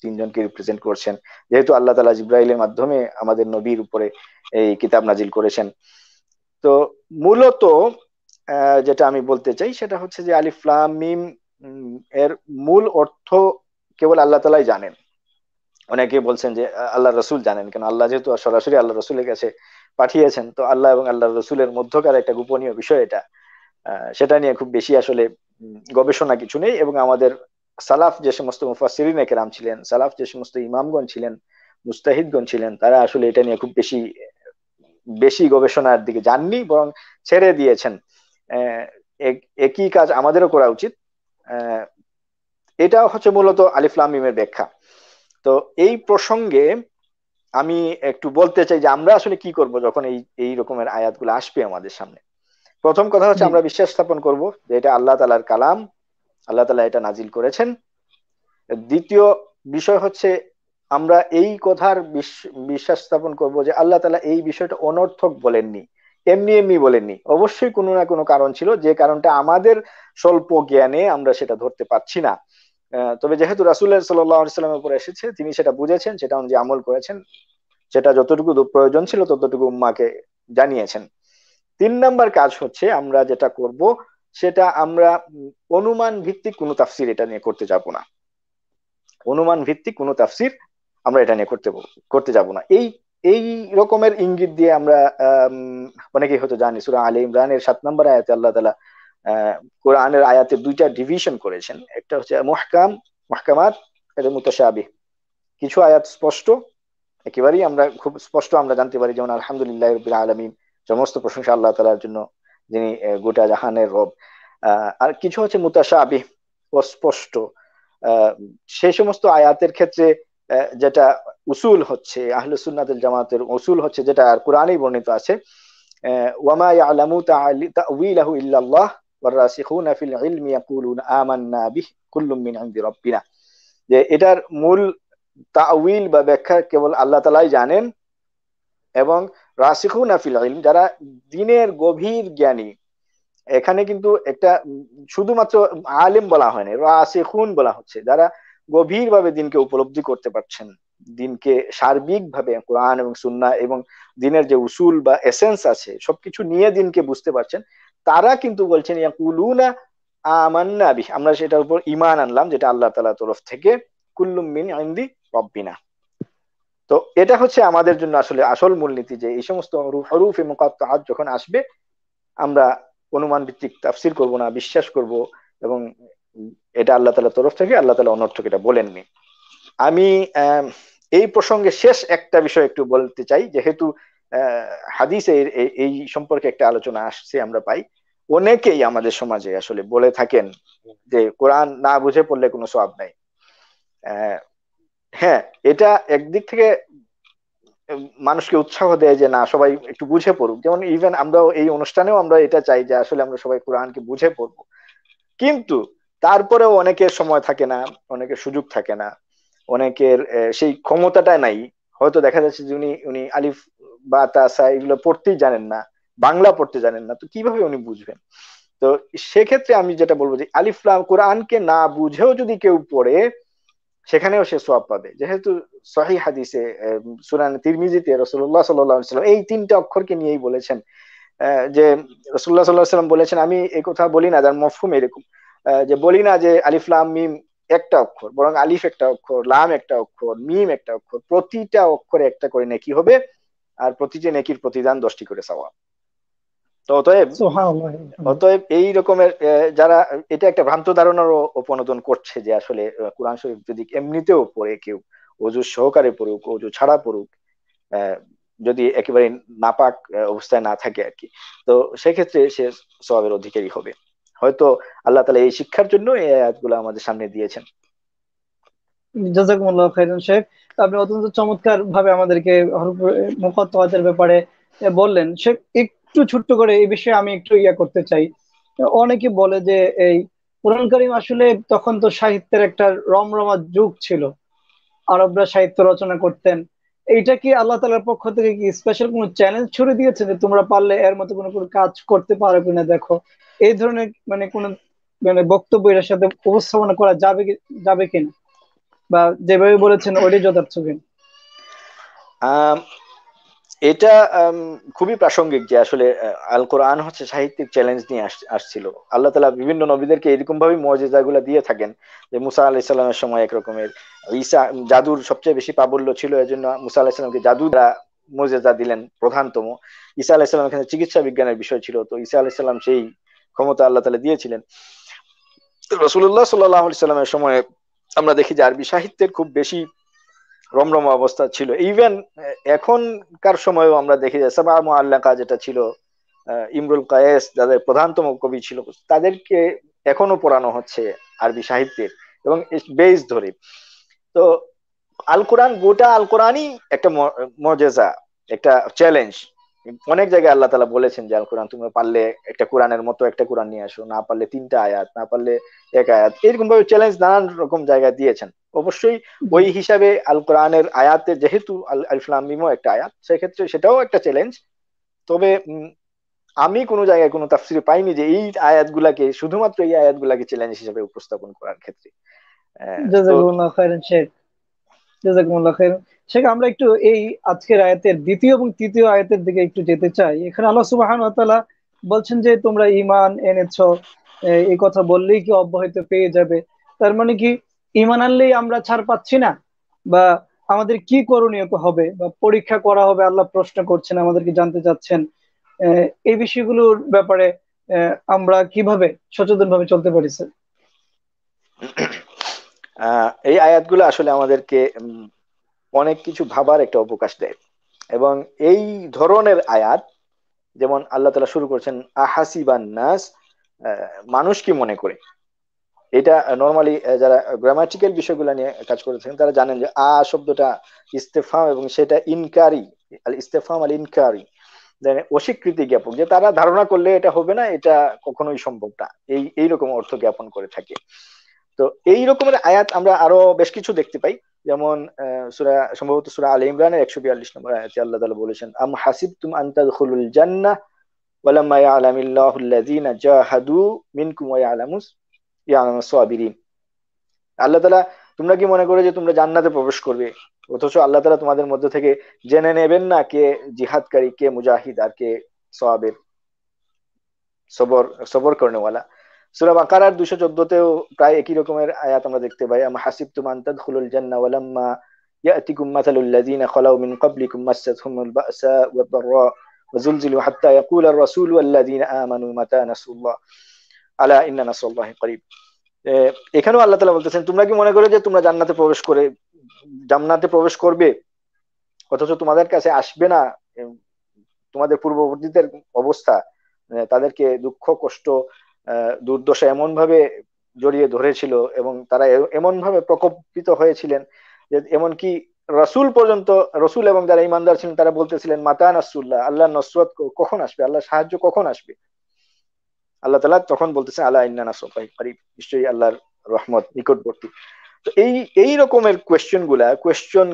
তিনজনকে রিপ্রেজেন্ট করছেন, যেহেতু আল্লাহ তাআলা জিব্রাইলের মাধ্যমে আমাদের নবীর উপরে এই কিতাব নাজিল করেছেন। তো মূলত যেটা আমি বলতে চাই সেটা হচ্ছে যে আলিফ লাম মিম এর মূল অর্থ কেবল আল্লাহ তাআলাই জানেন। অনেকে বলছেন যে আল্লাহ রসুল জানেন, কেন আল্লাহ যেহেতু সরাসরি আল্লাহ রসুলের কাছে পাঠিয়েছেন, তো আল্লাহ এবং আল্লাহ রসুলের মধ্যকার একটা গোপনীয় বিষয় এটা, সেটা নিয়ে খুব বেশি আসলে গবেষণা কিছু নেই। এবং আমাদের সালাফ যে সমস্ত মুফাসসিরিন কেরাম ছিলেন, সালাফ যে সমস্ত ইমামগণ ছিলেন, মুস্তাহিদগণ ছিলেন, তারা আসলে এটা নিয়ে খুব বেশি বেশি গবেষণার দিকে যাননি, বরং ছেড়ে দিয়েছেন। একই কাজ আমাদেরও করা উচিত। এটা হচ্ছে মূলত আলিফ লাম মিমের ব্যাখ্যা। তো এই প্রসঙ্গে আমি একটু বলতে চাই যে আমরা আসলে কি করব যখন এই এই রকমের আয়াতগুলো আসবে আমাদের সামনে। প্রথম কথা হচ্ছে জি আমরা বিশ্বাস স্থাপন করব যে এটা আল্লাহ তাআলার কালাম, আল্লাহ তাআলা এটা নাজিল করেছেন। দ্বিতীয় বিষয় হচ্ছে আমরা এই কথার বিশ্বাস স্থাপন করব যে আল্লাহ তাআলা এই বিষয়টা অনর্থক বলেননি, এমনি এমনি বলেননি। অবশ্যই কোনো না কোনো কারণ ছিল, যে কারণটা আমাদের স্বল্প জ্ঞানে আমরা সেটা ধরতে পারছি না। তবে যেহেতু রাসূলুল্লাহ সাল্লাল্লাহু আলাইহি সাল্লামের উপর এসেছে, তিনি সেটা বুঝেছেন, সেটা অনুযায়ী আমল করেছেন, সেটা যতটুকু প্রয়োজন ছিল ততটুকু উম্মাহকে জানিয়েছেন। 3 নাম্বার কাজ হচ্ছে আমরা যেটা করব সেটা আমরা অনুমান ভিত্তিক কোনো তাফসীর এটা নিয়ে করতে যাব না। অনুমান ভিত্তিক কোনো তাফসীর আমরা এটা নিয়ে করতে যাব না। এই এই রকমের ইঙ্গিত দিয়ে আমরা অনেকেই হয়তো জানি সূরা আলে ইমরানের 7 নম্বর আয়াতে আল্লাহ তাআলা আহ, কোরআনের আয়াতে 2টা ডিভিশন করেছেন। একটা হচ্ছে মুহকামাত, এটা মুতাশাবিহ। কিছু আয়াত স্পষ্ট, একেবারেই আমরা খুব স্পষ্ট আমরা জানতে পারি, যেমন আলহামদুলিল্লাহ রাব্বিল আলামিন, সমস্ত প্রশংসা আল্লাহ তাআলার জন্য যিনি গোটা জাহানের রব। আর কিছু হচ্ছে মুতাশাবিহ, অস্পষ্ট। আহ, সেই সমস্ত আয়াতের ক্ষেত্রে যেটা উসুল হচ্ছে আহলে সুন্নাতুল জামাতের উসুল হচ্ছে, যেটা আর কোরআনেই বর্ণিত আছে, ওয়ামা ইয়ালামু তা'উইলাহু ইল্লাল্লাহ ওয়ার রাসিখুনা ফিল ইলমি ইয়াকুলুনা আমান্না বিহি কুল্লুম মিন ইনদি রাব্বিনা। যে এটার মূল তাউইল বা ব্যাখ্যা কেবল আল্লাহ তাআলাই জানেন, এবং রাসিখুনা ফিল ইলম, যারা দ্বীনের গভীর জ্ঞানী। এখানে কিন্তু একটা শুধুমাত্র আলেম বলা হয়নি, রাসিখুন বলা হচ্ছে, যারা গভীরভাবে দিনকে উপলব্ধি করতে পারছেন, দিনকে সার্বিকভাবে কোরআন এবং সুন্নাহ এবং দিনের যে উসুল বা এসেন্স আছে সবকিছু নিয়ে দিনকে বুঝতে পারছেন, তারা কিন্তু বলছেন ইয়াকুলুনা আমান্না বিহি, আমরা সেটার উপর ঈমান আনলাম, যেটা আল্লাহ তাআলার তরফ থেকে, কুল্লুম মিন ইনদি রাব্বিনা। তো এটা হচ্ছে আমাদের জন্য আসলে আসল মূলনীতি, যে এই সমস্ত হরুফে মুকাত্তাআত যখন আসবে আমরা অনুমান ভিত্তিক তাফসীর করব না, বিশ্বাস করব, এবং এটা আল্লাহ তাআলার তরফ থেকে, আল্লাহ তাআলা অনর্থক এটা বলেননি। আমি এই প্রসঙ্গে শেষ একটা বিষয় একটু বলতে চাই, যেহেতু হাদিসে এই সম্পর্কে একটা আলোচনা আসছে, আমরা পাই অনেকেই আমাদের সমাজে আসলে বলে থাকেন যে কোরআন না বুঝে পড়লে কোনো সওয়াব নাই। আহ, হ্যাঁ, এটা একদিক থেকে মানুষকে উৎসাহ দেয় যে না, সবাই একটু বুঝে পড়ুক। যেমন ইভেন আমরাও এই অনুষ্ঠানেও আমরা এটা চাই যে আসলে আমরা সবাই কোরআনকে বুঝে পড়বো, কিন্তু তারপরেও অনেকের সময় থাকে না, অনেকের সুযোগ থাকে না, অনেকের সেই ক্ষমতাটা নাই। হয়তো দেখা যাচ্ছে যে উনি উনি আলিফ বা তাসা এগুলো পড়তেই জানেন না, বাংলা পড়তে জানেন না, তো কিভাবে উনি বুঝবেন? তো সেক্ষেত্রে আমি যেটা বলবো যে আলিফ লাম কোরআনকে না বুঝেও যদি কেউ পড়ে, সেখানেও সে সওয়াব পাবে। যেহেতু সহিহ হাদিসে সুনান তিরমিজিতে রাসূলুল্লাহ সাল্লাল্লাহু আলাইহি ওয়াসাল্লাম এই 3টে অক্ষরকে নিয়েই বলেছেন, যে রাসূলুল্লাহ সাল্লাল্লাহু আলাইহি ওয়াসাল্লাম বলেছেন, আমি এই কথা বলি না, যার মফহুম এরকম, যে বলি না যে আলিফ লাম মিম একটা অক্ষর, বরং আলিফ একটা অক্ষর, লাম একটা অক্ষর, মিম একটা অক্ষর, প্রতিটা অক্ষরে একটা করে নেকি হবে, আর প্রতিটি নেকির প্রতিদান 10টি করে সওয়াব। তো অতএব সুবহানাল্লাহ। অতএব এই রকমের যারা এটা একটা ভ্রান্ত ধারণারও উপনোদন করছে যে আসলে কোরআন শরীফ যদি এমনিতেও পড়ে কেউ, অজু সহকারে পড়ুক, অজু ছাড়া পড়ুক, আহ, যদি একেবারে নাপাক অবস্থায় না থাকে আর কি, তো সেক্ষেত্রে সে সওয়াবের অধিকারী হবে। হয়তো আল্লাহ তাআলা এই শিক্ষার জন্য এই আয়াতগুলো আমাদের সামনে দিয়েছেন। জাযাকুমুল্লাহ খাইরান শেখ, আপনি অত্যন্ত চমৎকার ভাবে আমাদেরকে মুকাত্তাআতের ব্যাপারে বললেন শেখ। একটু ছোট্ট করে এই বিষয়ে আমি একটু করতে চাই। অনেকে বলে যে এই কোরআন কারীম আসলে, তখন তো সাহিত্যের একটা রমরমা যুগ ছিল, আরবরা সাহিত্য রচনা করতেন। এইটা কি আল্লাহ তাআলার পক্ষ থেকে কি স্পেশাল কোনো চ্যালেঞ্জ ছুড়ে দিয়েছে যে তোমরা পারলে এর মতো কোনো কোনো কাজ করতে পারো কিনা দেখো, এই ধরনের মানে কোন মানে বক্তব্য এর সাথে উপস্থাপনা করা যাবে কিনা, বা যেভাবে বলেছেন ওইটাই যথার্থ কিনা? আহ এটা খুবই প্রাসঙ্গিক যে আসলে আল কোরআন হচ্ছে সাহিত্যিক চ্যালেঞ্জ নিয়ে আসছিল। আল্লাহ তাআলা বিভিন্ন নবীদেরকে এরকম ভাবে মুআজিজাগুলো দিয়ে থাকেন, যে মুসা আলাইহিস সালামের সময় একরকমের, ঈসা জাদুর সবচেয়ে বেশি প্রাবল্য ছিল, এজন্য মুসা আলাইহিস সালামকে জাদু দ্বারা মুআজিজা দিলেন প্রধানতম। ঈসা আলাইহিস সালাম এখানে চিকিৎসা বিজ্ঞানের বিষয় ছিল, তো ঈসা আলাইহিস সালাম সেই ক্ষমতা আল্লাহ তাআলা দিয়েছিলেন। রাসূলুল্লাহ সাল্লাল্লাহু আলাইহি সাল্লামের সময় আমরা দেখি যে আরবি সাহিত্যের খুব বেশি রমরমা অবস্থা ছিল। ইভেন এখনকার সময়েও আমরা দেখি যে সাবা মুআল্লাকা যেটা ছিল, ইমরুল কায়েস যাদের প্রধানতম কবি ছিল, তাদেরকে এখনো পড়ানো হচ্ছে আরবি সাহিত্যের এবং বেস ধরে। তো আল কোরআন, গোটা আল কোরআনই একটা মুআজিজা, একটা চ্যালেঞ্জ। অনেক জায়গায় আল্লাহ তাআলা বলেছেন যে আল কোরআন তোমরা পারলে একটা কোরআনের মতো একটা কোরআন নিয়ে আসো, না পারলে 3টা আয়াত, না পারলে 1 আয়াত, এরকম ভাবে চ্যালেঞ্জ নানান রকম জায়গায় দিয়েছেন। অবশ্যই জি ওই হিসাবে আল কোরআনের আয়াতে যেহেতু আলিফ লাম মিমও একটা আয়াত, সেক্ষেত্রে সেটাও একটা চ্যালেঞ্জ। তবে আমি কোনো জায়গায় কোনো তাফসিরে পাইনি যে এই আয়াতগুলাকে, শুধুমাত্র এই আয়াতগুলাকে চ্যালেঞ্জ হিসেবে উপস্থাপন করার ক্ষেত্রে। তো জাযাকুমুল্লাহ খাইরান শেখ, জাযাকুমুল্লাহ খাইরান শেখ। আমরা একটু এই আজকের আয়াতের দ্বিতীয় এবং তৃতীয় আয়াতের দিকে একটু যেতে চাই। এখানে আল্লাহ সুবহানাহু ওয়া তাআলা বলছেন যে তোমরা ঈমান এনেছো, এই কথা বললেই কি অব্যাহতি পেয়ে যাবে? তার মানে কি ঈমান আনলেই আমরা ছাড় পাচ্ছি না, বা আমাদের কি করণীয় হবে, বা পরীক্ষা করা হবে, আল্লাহ প্রশ্ন করছেন, আমাদেরকে জানতে চাচ্ছেন এই বিষয়গুলোর ব্যাপারে আমরা কিভাবে সচেতন ভাবে চলতে পারি স্যার? এই আয়াতগুলো আসলে আমাদেরকে অনেক কিছু ভাবার একটা অবকাশ দেয়। এবং এই ধরনের আয়াত, যেমন আল্লাহ তাআলা শুরু করছেন আহাসিবান নাস, মানুষ কি মনে করে। এটা নর্মালি যারা গ্রামাটিক্যাল বিষয়গুলো নিয়ে কাজ করেছেন তারা জানেন যে শব্দটা ইস্তেফাম, এবং সেটা ইনকারি, আল ইস্তেফাম আল ইনকারি, অস্বীকৃতি জ্ঞাপক, যে তারা ধারণা করলে এটা হবে না, এটা কখনোই সম্ভব না, এইরকম অর্থ জ্ঞাপন করে থাকে। তো এই রকমের আয়াত আমরা আরো বেশ কিছু দেখতে পাই। যেমন সম্ভবত সূরা আলে ইমরানের 142 নম্বর আয়াতে আল্লাহ তাআলা বলেছেন, আম হাসিবতুম আন তাদখুলুল জান্নাহ ওয়ালাম্মা ইয়ালামিল্লাহু আল্লাযীনা জাহাদু মিনকুম ওয়া ইয়ালামাস সাবিরিন। আল্লাহ তাআলা, তোমরা কি মনে করো যে তোমরা জান্নাতে প্রবেশ করবে, অথচ আল্লাহ তাআলা তোমাদের মধ্য থেকে জেনে নেবেন না কে জিহাদকারী, কে মুজাহিদ, আর কে সাবির, সবর সবর করেনেওয়ালা। সূরা বাকারার 214তেও প্রায় একই রকমের আয়াত আমরা দেখতে পাই, আম হাসিবতুম আন তাদখুলুল জান্নাহ ওয়ালাম্মা ইয়াতিকুম মাসালুল লাযীনা খালাউ মিন ক্বাবলিকুম মাসাতহুমুল বাসা ওয়াদ-দাররা ওয়াজুলজিলু হাত্তা ইয়াকুলা আর-রাসূলু ওয়াল্লাযীনা আমানু মাতা নাসরুল্লাহ আলা ইন্না নাসরাল্লাহি করিব। এখানেও আল্লাহ তাআলা বলতেছেন, তোমরা কি মনে করো যে তোমরা জান্নাতে প্রবেশ করবে, অথচ তোমাদের কাছে আসবে না তোমাদের পূর্ববর্তীদের অবস্থা, তাদেরকে দুঃখ কষ্ট দুর্দশা এমন ভাবে জড়িয়ে ধরেছিল, এবং তারা এমন ভাবে প্রকোপিত হয়েছিলেন যে এমনকি রসুল পর্যন্ত, রসুল এবং যারা ইমানদার ছিলেন তারা বলতেছিলেন মাতা নাসরুল্লাহ, আল্লাহর নসরত কখন আসবে, আল্লাহর সাহায্য কখন আসবে। আল্লাহ তাআলা তখন বলতেছেন আলা ইন্না নাসরাল্লাহি করিব, নিশ্চয়ই আল্লাহর রহমত নিকটবর্তী। তো এই রকমের কোয়েশ্চন,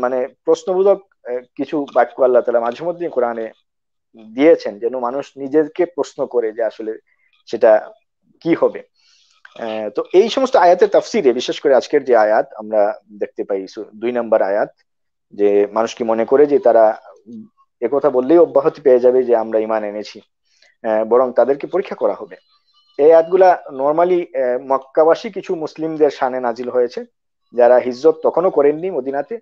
মানে প্রশ্নবোধক কিছু বাক্য আল্লাহ তাআলা মাঝে মধ্যে কোরআনে দিয়েছেন, যেন মানুষ নিজেকে প্রশ্ন করে যে আসলে সেটা কি হবে। তো এই সমস্ত আয়াতের তাফসিরে, বিশেষ করে আজকের যে আয়াত আমরা দেখতে পাই 2 নম্বর আয়াত, যে মানুষ কি মনে করে যে তারা একথা বললেই অব্যাহতি পেয়ে যাবে যে আমরা ঈমান এনেছি, বরং তাদেরকে পরীক্ষা করা হবে। এই আয়াতগুলা নর্মালি মক্কাবাসী কিছু মুসলিমদের শানে নাজিল হয়েছে, যারা হিজরত তখনও করেননি মদিনাতে।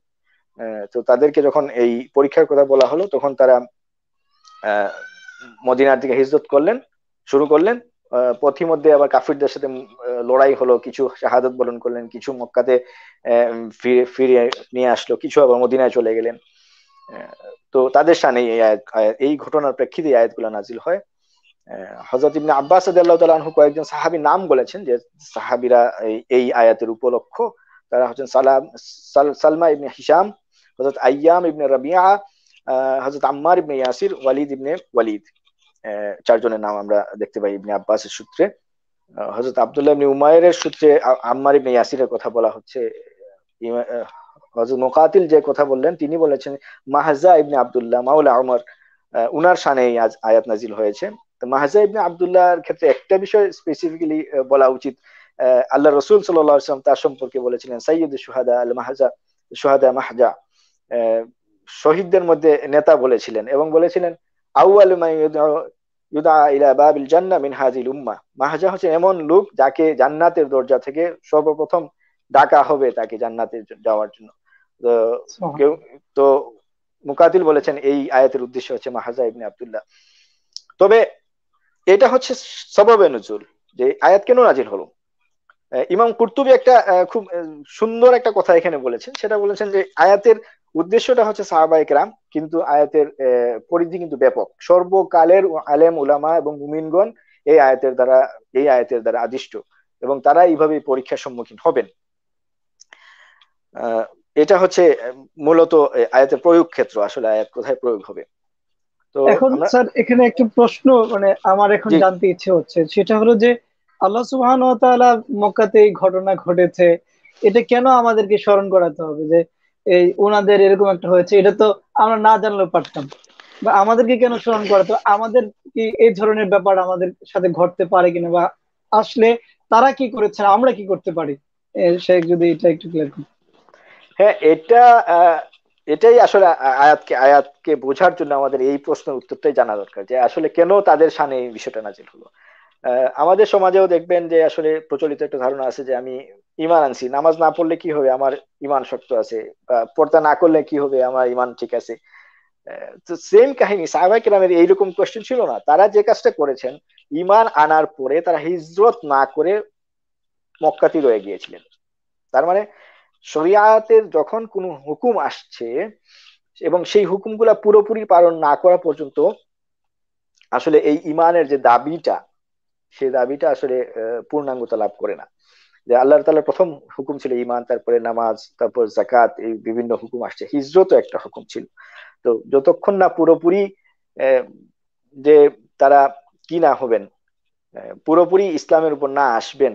তো তাদেরকে যখন এই পরীক্ষার কথা বলা হলো, তখন তারা মদিনার দিকে হিজরত শুরু করলেন। পথিমধ্যে আবার কাফিরদের সাথে লড়াই হলো, কিছু শাহাদাত বরণ করলেন, কিছু মক্কাতে ফিরে নিয়ে আসলো, কিছু আবার মদিনায় চলে গেলেন। তো তাদের শানে এই ঘটনার প্রেক্ষিতে এই আয়াতগুলো নাজিল হয়। হযরত ইবনে আব্বাস রাদিয়াল্লাহু তাআলা আনহু কয়েকজন সাহাবীর নাম বলেছেন, যে সাহাবীরা এই আয়াতের উপলক্ষ। তারা হচ্ছেন সালমা ইবনে হিশাম, হযরত আইয়াম ইবনে রাবিআ, হযরত আম্মার ইবনে ইয়াসির, ওয়ালিদ ইবনে ওয়ালিদ। 4 জনের নাম আমরা দেখতে পাই ইবনে আব্বাসের সূত্রে। হযরত আব্দুল্লাহ ইবনে উমাইরের সূত্রে আম্মার ইবনে ইয়াসিরের কথা বলা হচ্ছে। হযরত মুকাতিল যে কথা বললেন, তিনি বলেছেন মাহজা ইবনে আব্দুল্লাহ মাওলা উমর, উনার শানে এই আয়াত নাজিল হয়েছে। মাহজা ইবনে আব্দুল্লাহর ক্ষেত্রে একটা বিষয় স্পেসিফিক্যালি বলা উচিত। আল্লাহ রাসূল সাল্লাল্লাহু আলাইহি ওয়াসাল্লাম তার সম্পর্কে বলেছিলেন সাইয়্যিদুশ শুহাদা আল মাহজা, শুহাদা মাহজা, শহীদদের মধ্যে নেতা বলেছিলেন, এবং বলেছিলেন আউয়ালু মান ইউদা ইলা বাবিল জান্নাহ মিন হাযিল উম্মাহ। মাহজা হচ্ছে এমন লোক যাকে জান্নাতের দরজা থেকে সর্বপ্রথম ডাকা হবে তাকে জান্নাতে যাওয়ার জন্য। তো কেউ তো মুকাতিল বলেছেন এই আয়াতের উদ্দেশ্য হচ্ছে মাহজা ইবনে আব্দুল্লাহ। তবে এটা হচ্ছে সবাবে নুজুল, যে আয়াত কেন নাজিল হলো। ইমাম কুরতুবী একটা খুব সুন্দর একটা কথা এখানে বলেছেন, সেটা বলেছেন যে আয়াতের উদ্দেশ্যটা হচ্ছে সাহাবায়ে কেরাম, কিন্তু আয়াতের পরিধি কিন্তু ব্যাপক। সর্বকালের আলেম উলামা এবং মুমিনগণ এই আয়াতের দ্বারা আদিষ্ট, এবং তারা এইভাবে পরীক্ষার সম্মুখীন হবেন। এটা হচ্ছে মূলত আয়াতের প্রয়োগ ক্ষেত্র, আসলে আয়াত কোথায় প্রয়োগ হবে। তো এখন আমরা স্যার এখানে একটু প্রশ্ন, মানে আমার এখন জি জানতে ইচ্ছে হচ্ছে, সেটা হলো যে আল্লাহ সুবহানাহু ওয়া তাআলা মক্কাতে এই ঘটনা ঘটেছে, এটা কেন আমাদেরকে স্মরণ করাতে হবে যে এই ওনাদের এরকম একটা হয়েছে? এটা তো আমরা না জানলেও পারতাম। বা আমাদেরকে কেন স্মরণ করাতে হবে? আমাদের কি এই ধরনের ব্যাপার আমাদের সাথে ঘটতে পারে কিনা, বা আসলে তারা কি করেছে আমরা কি করতে পারি? শেখ যদি এটা একটু ক্লিয়ার করেন। হ্যাঁ, এটাই আসলে আয়াতকে বোঝার জন্য আমাদের এই প্রশ্নের উত্তরটাই জানা দরকার, যে আসলে কেন তাদের শানে এই বিষয়টা নাজিল হলো। আমাদের সমাজেও দেখবেন যে আসলে প্রচলিত একটা ধারণা আছে যে আমি ইমান আনছি, নামাজ না পড়লে কি হবে, আমার ইমান শক্ত আছে, বা পর্দা না করলে কি হবে, আমার ইমান ঠিক আছে। তো সেম কাহিনী সাহাবায়ে কেরামের এইরকম কোয়েশ্চেন ছিল না। তারা যে কাজটা করেছেন, ইমান আনার পরে তারা হিজরত না করে মক্কাতেই রয়ে গিয়েছিলেন। তার মানে শরিয়াতের যখন কোনো হুকুম আসছে এবং সেই হুকুমগুলা পুরোপুরি পালন না করা পর্যন্ত আসলে এই ইমানের যে দাবিটা, সেই দাবিটা আসলে পূর্ণাঙ্গতা লাভ করে না। যে আল্লাহ তাআলার প্রথম হুকুম ছিল ইমান, তারপরে নামাজ, তারপর জাকাত, এই বিভিন্ন হুকুম আসছে, হিজরতও একটা হুকুম ছিল। তো যতক্ষণ না পুরোপুরি আহ, যে তারা কি না হবেন, পুরোপুরি ইসলামের উপর না আসবেন,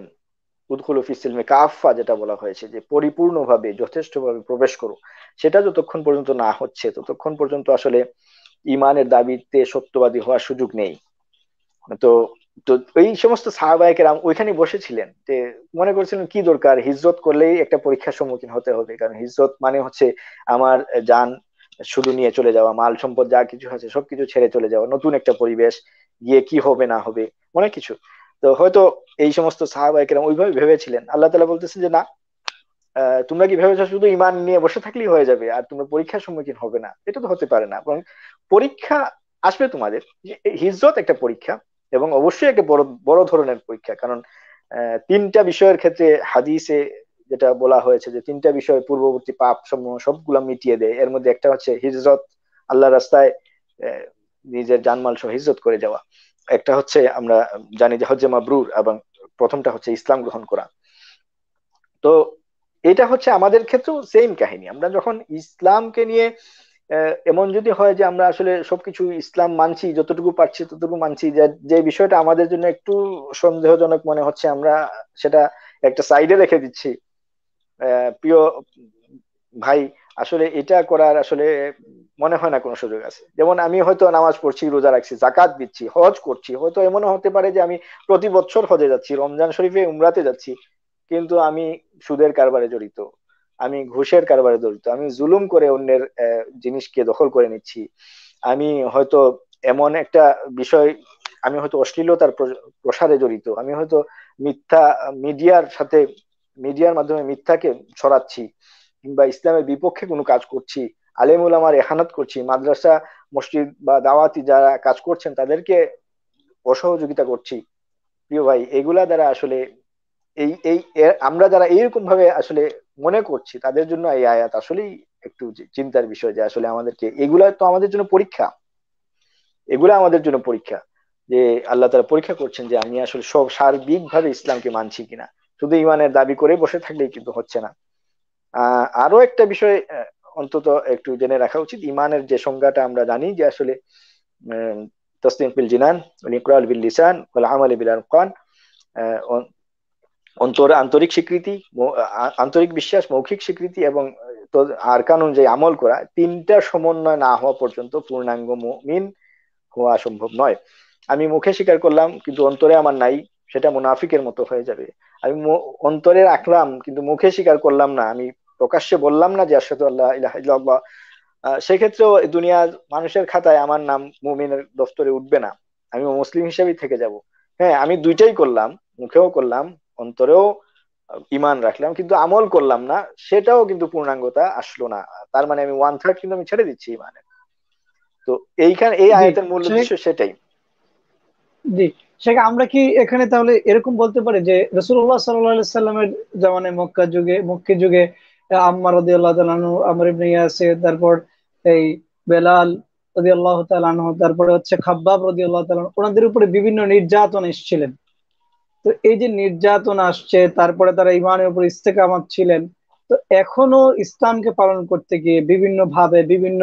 উদখুলু ফিস সিলমি কাফা যেটা বলা হয়েছে, যে পরিপূর্ণভাবে যথেষ্টভাবে প্রবেশ করো, সেটা যতক্ষণ পর্যন্ত না হচ্ছে ততক্ষণ পর্যন্ত আসলে ইমানের দাবিতে সত্যবাদী হওয়ার সুযোগ নেই। তো তো এই সমস্ত সাহাবায়ে কেরাম ওইখানে বসেছিলেন, যে মনে করছিলেন কি দরকার, হিজরত করলেই একটা পরীক্ষার সম্মুখীন হতে হবে, কারণ হিজরত মানে হচ্ছে আমার জান শুধু নিয়ে চলে যাওয়া, মাল সম্পদ যা কিছু আছে সবকিছু ছেড়ে চলে যাওয়া, নতুন একটা পরিবেশ গিয়ে কি হবে না হবে, অনেক কিছু। তো হয়তো এই সমস্ত সাহাবায়ে কেরাম ওইভাবে ভেবেছিলেন। আল্লাহ তাআলা বলতেছেন যে না, তোমরা কি ভেবেছো শুধু ইমান নিয়ে বসে থাকলেই হয়ে যাবে আর তোমরা পরীক্ষার সম্মুখীন হবে না? এটা তো হতে পারে না, বরং পরীক্ষা আসবে তোমাদের। হিজরত একটা পরীক্ষা, এবং অবশ্যই একটা বড় বড় ধরনের পরীক্ষা, কারণ তিনটা বিষয়ের ক্ষেত্রে হাদিসে যেটা বলা হয়েছে যে তিনটা বিষয় পূর্ববর্তী পাপ সমূহ সবগুলা মিটিয়ে দেয়। এর মধ্যে একটা হচ্ছে হিজরত, আল্লাহ রাস্তায় আহ, নিজের জানমাল সহ হিজরত করে যাওয়া। একটা হচ্ছে আমরা জানি যে হজ্জে মাবরুর, এবং প্রথমটা হচ্ছে ইসলাম গ্রহণ করা। তো এটা হচ্ছে আমাদের ক্ষেত্রেও সেম কাহিনী। আমরা যখন ইসলামকে নিয়ে এমন যদি হয় যে আমরা আসলে সবকিছু ইসলাম মানছি, যতটুকু পারছি ততটুকু মানছি, যে যে বিষয়টা আমাদের জন্য একটু সন্দেহজনক মনে হচ্ছে আমরা সেটা একটা সাইডে রেখে দিচ্ছি। প্রিয় ভাই, আসলে এটা করার আসলে মনে হয় না কোনো সুযোগ আছে। যেমন আমি হয়তো নামাজ পড়ছি, রোজা রাখছি, জাকাত দিচ্ছি, হজ করছি, হয়তো এমনও হতে পারে যে আমি প্রতি বছর হজে যাচ্ছি, রমজান শরীফে উমরাতে যাচ্ছি, কিন্তু আমি সুদের কারবারে জড়িত, আমি ঘুষের কারবারে জড়িত, আমি জুলুম করে অন্যের জিনিসকে দখল করে নিচ্ছি, আমি হয়তো এমন একটা বিষয়, আমি হয়তো অশ্লীলতার প্রসারে জড়িত, আমি হয়তো মিথ্যা মিডিয়ার সাথে, মিডিয়ার মাধ্যমে মিথ্যাকে ছড়াচ্ছি, কিংবা ইসলামের বিপক্ষে কোনো কাজ করছি, আলেম ওলামার এহানাত করছি, মাদ্রাসা মসজিদ বা দাওয়াতি যারা কাজ করছেন তাদেরকে অসহযোগিতা করছি। প্রিয় ভাই, এগুলা দ্বারা আসলে এই এই আমরা যারা এইরকম ভাবে আসলে মনে করছি তাদের জন্য এই আয়াত আসলেই একটু চিন্তার বিষয়, যে আসলে আমাদেরকে এগুলা তো আমাদের জন্য পরীক্ষা, এগুলা আমাদের জন্য পরীক্ষা, যে আল্লাহ তাআলা পরীক্ষা করছেন যে আমি আসলে সব সার্বিক ভাবে ইসলামকে মানছি কিনা। শুধু ইমানের দাবি করে বসে থাকলেই কিন্তু হচ্ছে না। আরো একটা বিষয় অন্তত একটু জেনে রাখা উচিত। ইমানের যে সংজ্ঞাটা আমরা জানি যে আসলে তাসদিক বিল জিনান ওয়াল ইকরার বিল লিসান ওয়াল আমাল বিল আরকান, আন্তরিক স্বীকৃতি, আন্তরিক বিশ্বাস, মৌখিক স্বীকৃতি, এবং তো আরকান অনুযায়ী আমল করা, তিনটা সমন্বয় না হওয়া পর্যন্ত পূর্ণাঙ্গ মুমিন হওয়া সম্ভব নয়। আমি মুখে স্বীকার করলাম কিন্তু অন্তরে আমার নাই, সেটা মুনাফিকের মতো হয়ে যাবে। আমি অন্তরে রাখলাম কিন্তু মুখে স্বীকার করলাম না, আমি প্রকাশ্যে বললাম না যে আশহাদু আল্লা ইলাহা ইল্লাল্লাহ, সেক্ষেত্রেও দুনিয়ার মানুষের খাতায় আমার নাম মুমিনের দফতরে উঠবে না, আমি মুসলিম হিসেবেই থেকে যাব। হ্যাঁ, আমি দুইটাই করলাম, মুখেও করলাম, অন্তরেও ইমান রাখলাম, কিন্তু আমল করলাম না, সেটাও কিন্তু পূর্ণাঙ্গতা আসলো না। তার মানে আমি ওয়ান থার্ড কিন্তু আমি ছেড়ে দিচ্ছি ইমানের। তো এইখানে এই জি আয়াতের মূল শেখ। উদ্দেশ্য সেটাই। জি শেখ, আমরা কি এখানে তাহলে এরকম বলতে পারি যে রাসূলুল্লাহ সাল্লাল্লাহু আলাইহি সাল্লামের জামানায় মক্কা যুগে আম্মার রাদিয়াল্লাহু তাআলা আনহু, আমর ইবনে ইয়াসির, তারপর এই বেলাল রাদিয়াল্লাহু তাআলা আনহু, তারপরে হচ্ছে খাব্বাব রাদিয়াল্লাহু তাআলা আনহু, ওনাদের উপরে বিভিন্ন নির্যাতন এসেছিলেন। তো এই যে নির্যাতন আসছে, তারপরে তারা ইমানের উপর ইস্তেকামাত ছিলেন। তো এখনো ইসলামকে পালন করতে গিয়ে বিভিন্ন ভাবে বিভিন্ন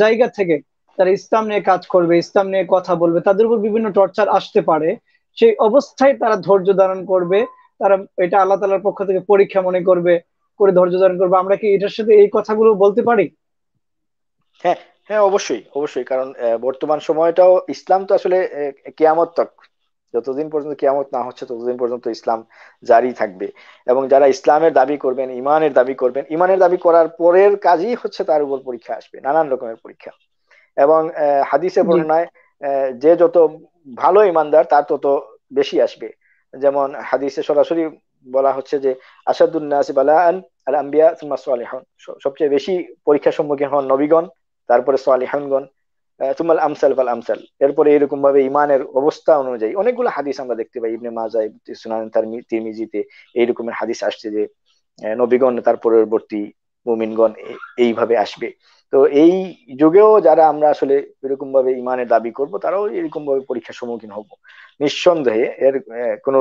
জায়গা থেকে তারা ইসলাম নিয়ে কাজ করবে, ইসলাম নিয়ে কথা বলবে, তাদের উপর বিভিন্ন টর্চার আসতে পারে, সেই অবস্থায় তারা ধৈর্য ধারণ করবে। তারা এটা আল্লাহ তাআলার পক্ষ থেকে পরীক্ষা মনে করবে, করে ধৈর্য ধারণ করবে। আমরা কি এটার সাথে এই কথাগুলো বলতে পারি? হ্যাঁ, হ্যাঁ, অবশ্যই, অবশ্যই। কারণ বর্তমান সময়টাও ইসলাম তো আসলে কিয়ামত তক, যতদিন পর্যন্ত কিয়ামত না হচ্ছে ততদিন পর্যন্ত ইসলাম জারি থাকবে। এবং যারা ইসলামের দাবি করবেন, ইমানের দাবি করবেন, ইমানের দাবি করার পরের কাজই হচ্ছে তার উপর পরীক্ষা আসবে, নানান রকমের পরীক্ষা। এবং হাদিসে জি। বর্ণনায় যে যত ভালো ইমানদার তার তত বেশি আসবে। যেমন হাদিসে সরাসরি বলা হচ্ছে যে আসাদুন নাসি বালাআন আল আম্বিয়া সুম্মা সালিহুন, সবচেয়ে বেশি পরীক্ষার সম্মুখীন হন নবীগণ, তারপরে সালিহুনগণ, তুমাল আমসাল ফাল আমসাল। এরপরে এরকম ভাবে ইমানের অবস্থা অনুযায়ী অনেকগুলো হাদিস আমরা দেখতে পাই, ইবনে মাজাহ, সুনান তিরমিজিতে এইরকমের হাদিস আসছে যে নবীগণ তার পরবর্তী মুমিনগণ এইভাবে আসবে। তো এই যুগেও যারা আমরা আসলে এরকম ভাবে ইমানের দাবি করব তারাও এরকম ভাবে পরীক্ষার সম্মুখীন হব নিঃসন্দেহে, এর কোনো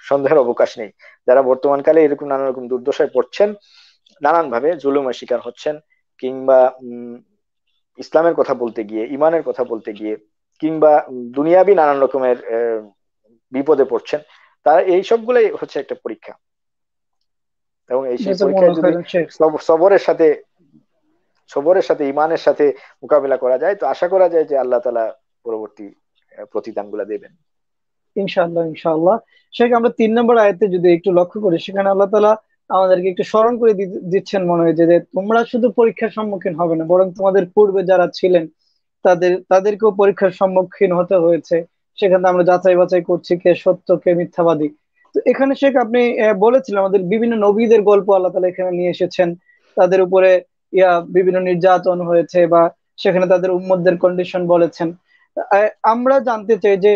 সন্দেহের অবকাশ নেই। যারা বর্তমান কালে এরকম নানা রকম দুর্দশায় পড়ছেন, নানান ভাবে জুলুমের শিকার হচ্ছেন, কিংবা ইসলামের কথা বলতে গিয়ে, ইমানের কথা বলতে গিয়ে, কিংবা দুনিয়াবি নানান রকমের বিপদে পড়ছেন, তারা এই সবগুলাই হচ্ছে একটা পরীক্ষা। এবং সেই পরীক্ষায় জাযাকুমুল্লাহু যদি খাইরান শেখ। সবরের সাথে, সবরের সাথে ইমানের সাথে মোকাবিলা করা যায়, তো আশা করা যায় যে আল্লাহ তাআলা পরবর্তী প্রতিদান গুলা দেবেন। ইনশাআল্লাহ, ইনশাআল্লাহ। শেখ, আমরা 3 নম্বর আয়াতে যদি একটু লক্ষ্য করি, সেখানে আল্লাহ তাআলা আমাদেরকে একটু স্মরণ করে দিচ্ছেন মনে হয় যে তোমরা শুধু পরীক্ষার সম্মুখীন হবে না, বরং তোমাদের পূর্বে যারা ছিলেন তাদেরকেও পরীক্ষার সম্মুখীন হতে হয়েছে। সেখানে আমরা যাচাই বাছাই করছি কে সত্য কে মিথ্যাবাদী। তো এখানে শেখ আপনি বলেছিলেন আমাদের বিভিন্ন নবীদের গল্প আল্লাহ তাআলা এখানে নিয়ে এসেছেন। তাদের উপরে বিভিন্ন নির্যাতন হয়েছে, বা সেখানে তাদের উম্মতদের কন্ডিশন বলেছেন। আমরা জানতে চাই যে